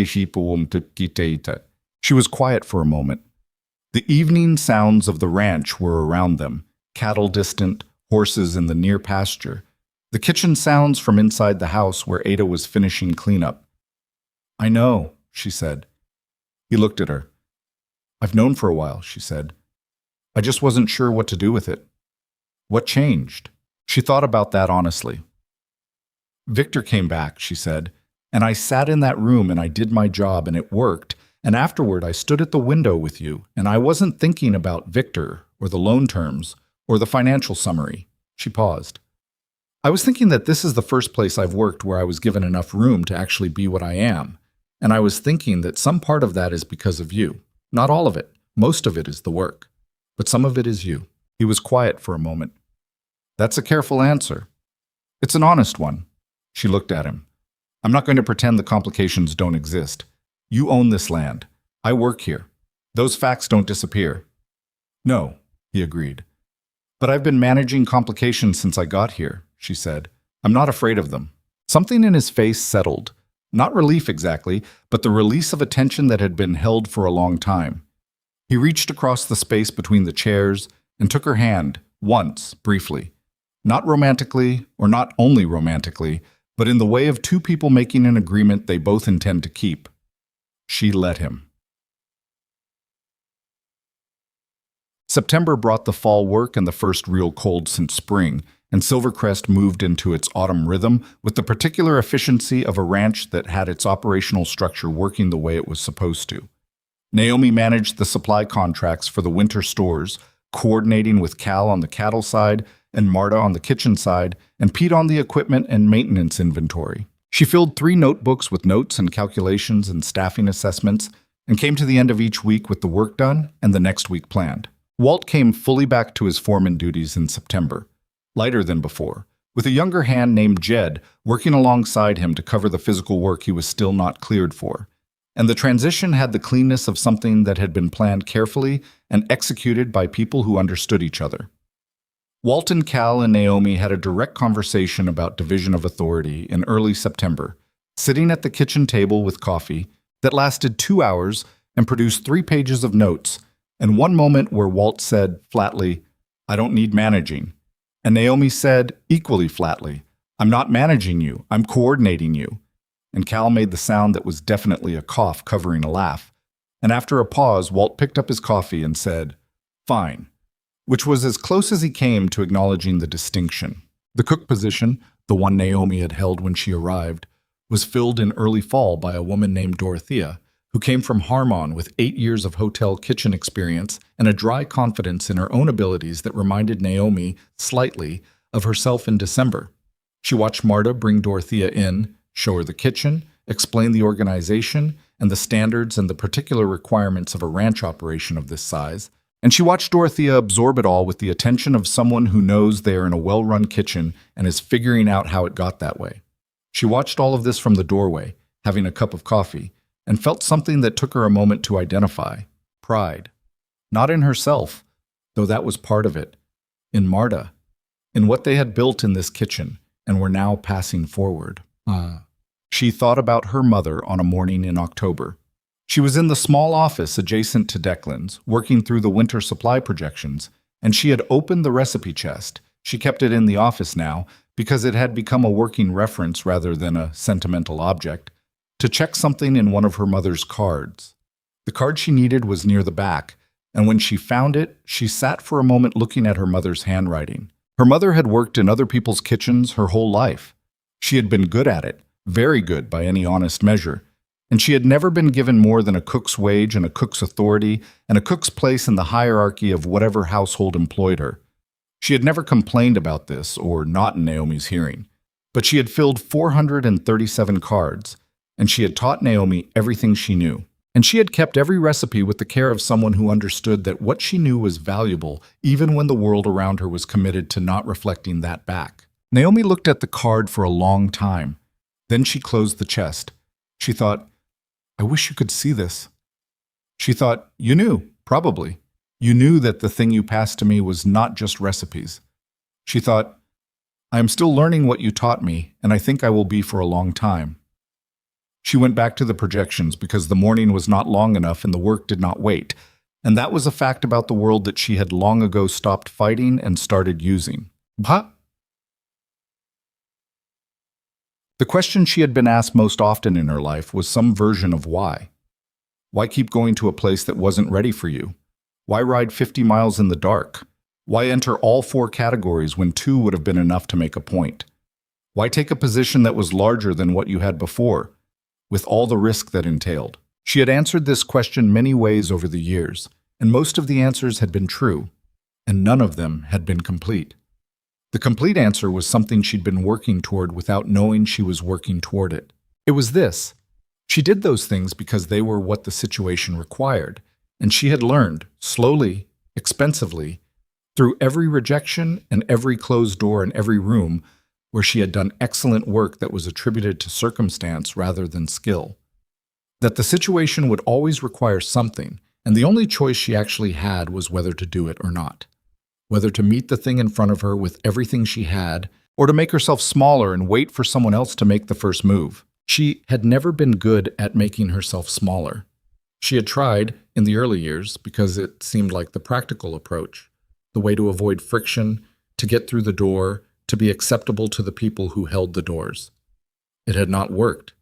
was quiet for a moment. The evening sounds of the ranch were around them, cattle distant, horses in the near pasture, the kitchen sounds from inside the house where Ada was finishing cleanup. I know, she said. He looked at her. I've known for a while, she said. I just wasn't sure what to do with it. What changed? She thought about that honestly. Victor came back, she said, and I sat in that room and I did my job and it worked. And afterward, I stood at the window with you and I wasn't thinking about Victor or the loan terms or the financial summary. She paused. I was thinking that this is the first place I've worked where I was given enough room to actually be what I am. And I was thinking that some part of that is because of you. Not all of it. Most of it is the work. But some of it is you. He was quiet for a moment. That's a careful answer. It's an honest one. She looked at him. I'm not going to pretend the complications don't exist. You own this land. I work here. Those facts don't disappear. No, he agreed. But I've been managing complications since I got here, she said. I'm not afraid of them. Something in his face settled. Not relief exactly, but the release of a tension that had been held for a long time. He reached across the space between the chairs and took her hand, once, briefly. Not romantically, or not only romantically, but in the way of two people making an agreement they both intend to keep. She let him. September brought the fall work and the first real cold since spring, and Silvercrest moved into its autumn rhythm with the particular efficiency of a ranch that had its operational structure working the way it was supposed to. Naomi managed the supply contracts for the winter stores, coordinating with Cal on the cattle side and Marta on the kitchen side, and Pete on the equipment and maintenance inventory. She filled 3 notebooks with notes and calculations and staffing assessments, and came to the end of each week with the work done and the next week planned. Walt came fully back to his foreman duties in September, lighter than before, with a younger hand named Jed working alongside him to cover the physical work he was still not cleared for. And the transition had the cleanness of something that had been planned carefully and executed by people who understood each other. Walt and Cal and Naomi had a direct conversation about division of authority in early September, sitting at the kitchen table with coffee that lasted 2 hours and produced 3 pages of notes, and one moment where Walt said flatly, "I don't need managing," and Naomi said equally flatly, "I'm not managing you, I'm coordinating you." And Cal made the sound that was definitely a cough covering a laugh, and after a pause, Walt picked up his coffee and said, "Fine," which was as close as he came to acknowledging the distinction. The cook position, the one Naomi had held when she arrived, was filled in early fall by a woman named Dorothea, who came from Harmon with 8 years of hotel kitchen experience and a dry confidence in her own abilities that reminded Naomi, slightly, of herself in December. She watched Marta bring Dorothea in, show her the kitchen, explain the organization and the standards and the particular requirements of a ranch operation of this size, and she watched Dorothea absorb it all with the attention of someone who knows they are in a well-run kitchen and is figuring out how it got that way. She watched all of this from the doorway, having a cup of coffee, and felt something that took her a moment to identify: pride. Not in herself, though that was part of it. In Marta. In what they had built in this kitchen and were now passing forward. She thought about her mother on a morning in October. She was in the small office adjacent to Declan's, working through the winter supply projections, and she had opened the recipe chest. She kept it in the office now, because it had become a working reference rather than a sentimental object, to check something in one of her mother's cards. The card she needed was near the back, and when she found it, she sat for a moment looking at her mother's handwriting. Her mother had worked in other people's kitchens her whole life. She had been good at it, very good by any honest measure, and she had never been given more than a cook's wage and a cook's authority and a cook's place in the hierarchy of whatever household employed her. She had never complained about this, or not in Naomi's hearing, but she had filled 437 cards, and she had taught Naomi everything she knew. And she had kept every recipe with the care of someone who understood that what she knew was valuable, even when the world around her was committed to not reflecting that back. Naomi looked at the card for a long time. Then she closed the chest. She thought, "I wish you could see this." She thought, "You knew, probably. You knew that the thing you passed to me was not just recipes." She thought, "I am still learning what you taught me, and I think I will be for a long time." She went back to the projections because the morning was not long enough and the work did not wait, and that was a fact about the world that she had long ago stopped fighting and started using. Bah! The question she had been asked most often in her life was some version of why. Why keep going to a place that wasn't ready for you? Why ride 50 miles in the dark? Why enter all four categories when two would have been enough to make a point? Why take a position that was larger than what you had before, with all the risk that entailed? She had answered this question many ways over the years, and most of the answers had been true, and none of them had been complete. The complete answer was something she'd been working toward without knowing she was working toward it. It was this. She did those things because they were what the situation required, and she had learned, slowly, expensively, through every rejection and every closed door in every room where she had done excellent work that was attributed to circumstance rather than skill, that the situation would always require something, and the only choice she actually had was whether to do it or not, whether to meet the thing in front of her with everything she had, or to make herself smaller and wait for someone else to make the first move. She had never been good at making herself smaller. She had tried in the early years because it seemed like the practical approach, the way to avoid friction, to get through the door, to be acceptable to the people who held the doors. It had not worked.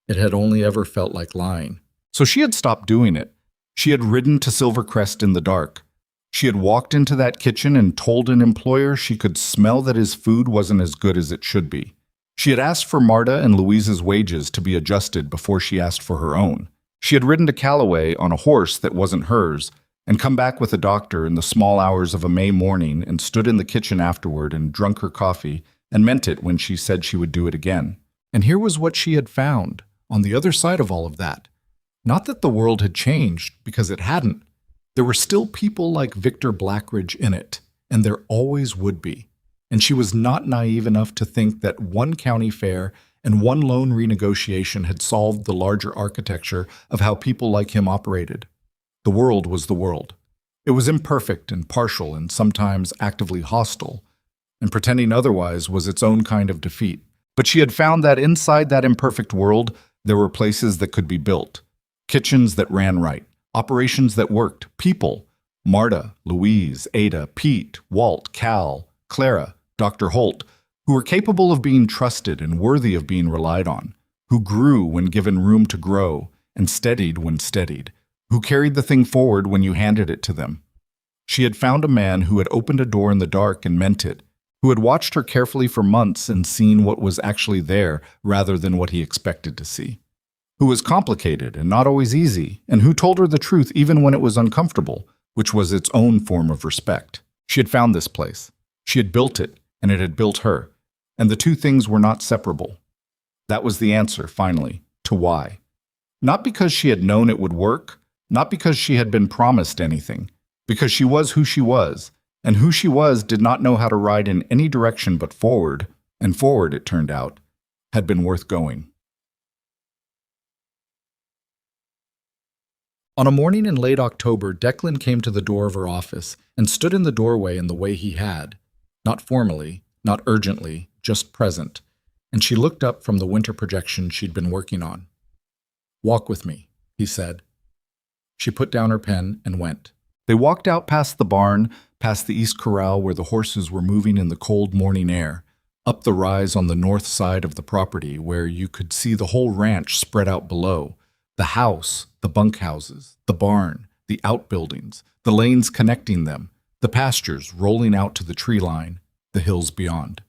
It had only ever felt like lying. So she had stopped doing it. She had ridden to Silvercrest in the dark. She had walked into that kitchen and told an employer she could smell that his food wasn't as good as it should be. She had asked for Marta and Louise's wages to be adjusted before she asked for her own. She had ridden to Callaway on a horse that wasn't hers and come back with a doctor in the small hours of a May morning and stood in the kitchen afterward and drunk her coffee and meant it when she said she would do it again. And here was what she had found on the other side of all of that. Not that the world had changed, because it hadn't. There were still people like Victor Blackridge in it, and there always would be. And she was not naive enough to think that one county fair and one loan renegotiation had solved the larger architecture of how people like him operated. The world was the world. It was imperfect and partial and sometimes actively hostile, and pretending otherwise was its own kind of defeat. But she had found that inside that imperfect world, there were places that could be built, kitchens that ran right, operations that worked, people, Marta, Louise, Ada, Pete, Walt, Cal, Clara, Dr. Holt, who were capable of being trusted and worthy of being relied on, who grew when given room to grow and steadied when steadied, who carried the thing forward when you handed it to them. She had found a man who had opened a door in the dark and meant it, who had watched her carefully for months and seen what was actually there rather than what he expected to see, who was complicated and not always easy, and who told her the truth even when it was uncomfortable, which was its own form of respect. She had found this place. She had built it, and it had built her, and the two things were not separable. That was the answer, finally, to why. Not because she had known it would work, not because she had been promised anything, because she was who she was, and who she was did not know how to ride in any direction but forward, and forward, it turned out, had been worth going. On a morning in late October, Declan came to the door of her office and stood in the doorway in the way he had, not formally, not urgently, just present, and she looked up from the winter projection she'd been working on. "Walk with me," he said. She put down her pen and went. They walked out past the barn, past the east corral where the horses were moving in the cold morning air, up the rise on the north side of the property where you could see the whole ranch spread out below, the house, the bunkhouses, the barn, the outbuildings, the lanes connecting them, the pastures rolling out to the tree line, the hills beyond.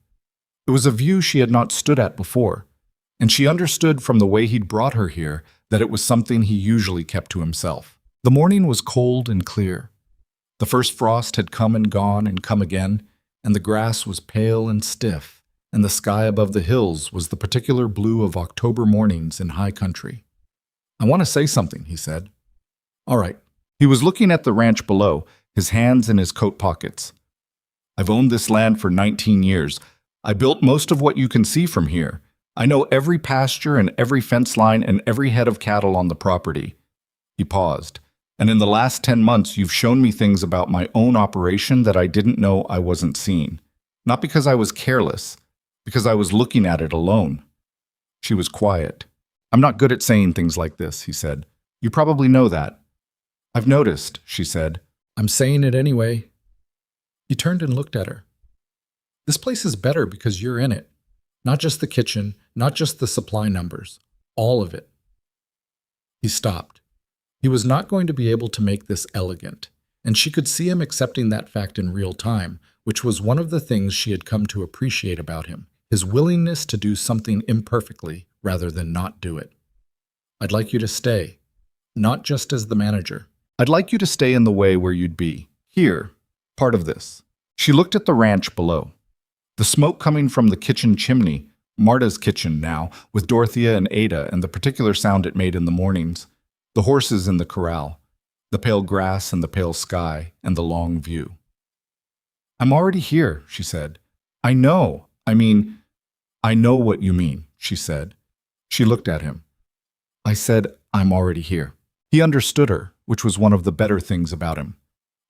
It was a view she had not stood at before, and she understood from the way he'd brought her here that it was something he usually kept to himself. The morning was cold and clear. The first frost had come and gone and come again, and the grass was pale and stiff, and the sky above the hills was the particular blue of October mornings in high country. "I want to say something," he said. "All right." He was looking at the ranch below, his hands in his coat pockets. "I've owned this land for 19 years. I built most of what you can see from here. I know every pasture and every fence line and every head of cattle on the property." He paused. "And in the last 10 months, you've shown me things about my own operation that I didn't know I wasn't seeing. Not because I was careless, because I was looking at it alone." She was quiet. "I'm not good at saying things like this," he said. "You probably know that." "I've noticed," she said. "I'm saying it anyway." He turned and looked at her. "This place is better because you're in it. Not just the kitchen, not just the supply numbers. All of it." He stopped. He was not going to be able to make this elegant, and she could see him accepting that fact in real time, which was one of the things she had come to appreciate about him, his willingness to do something imperfectly rather than not do it. "I'd like you to stay, not just as the manager. I'd like you to stay in the way where you'd be. Here, part of this." She looked at the ranch below. The smoke coming from the kitchen chimney, Marta's kitchen now, with Dorothea and Ada and the particular sound it made in the mornings, the horses in the corral, the pale grass and the pale sky, and the long view. "I'm already here," she said. I know what you mean," she said. She looked at him. "I said, I'm already here." He understood her, which was one of the better things about him.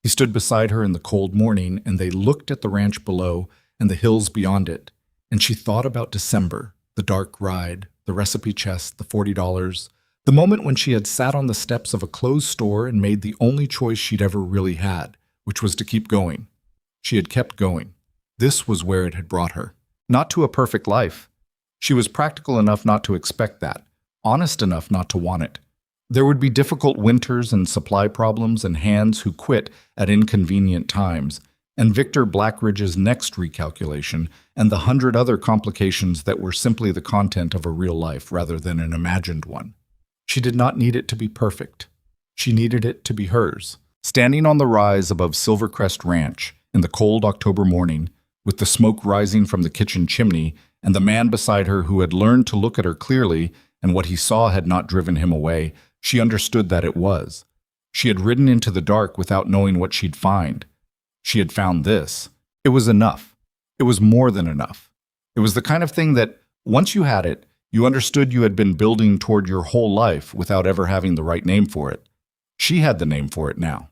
He stood beside her in the cold morning, and they looked at the ranch below and the hills beyond it, and she thought about December, the dark ride, the recipe chest, the $40, the moment when she had sat on the steps of a closed store and made the only choice she'd ever really had, which was to keep going. She had kept going. This was where it had brought her. Not to a perfect life. She was practical enough not to expect that, honest enough not to want it. There would be difficult winters and supply problems and hands who quit at inconvenient times, and Victor Blackridge's next recalculation, and the 100 other complications that were simply the content of a real life rather than an imagined one. She did not need it to be perfect. She needed it to be hers. Standing on the rise above Silvercrest Ranch in the cold October morning, with the smoke rising from the kitchen chimney, and the man beside her who had learned to look at her clearly, and what he saw had not driven him away, she understood that it was. She had ridden into the dark without knowing what she'd find. She had found this. It was enough. It was more than enough. It was the kind of thing that, once you had it, you understood you had been building toward your whole life without ever having the right name for it. She had the name for it now.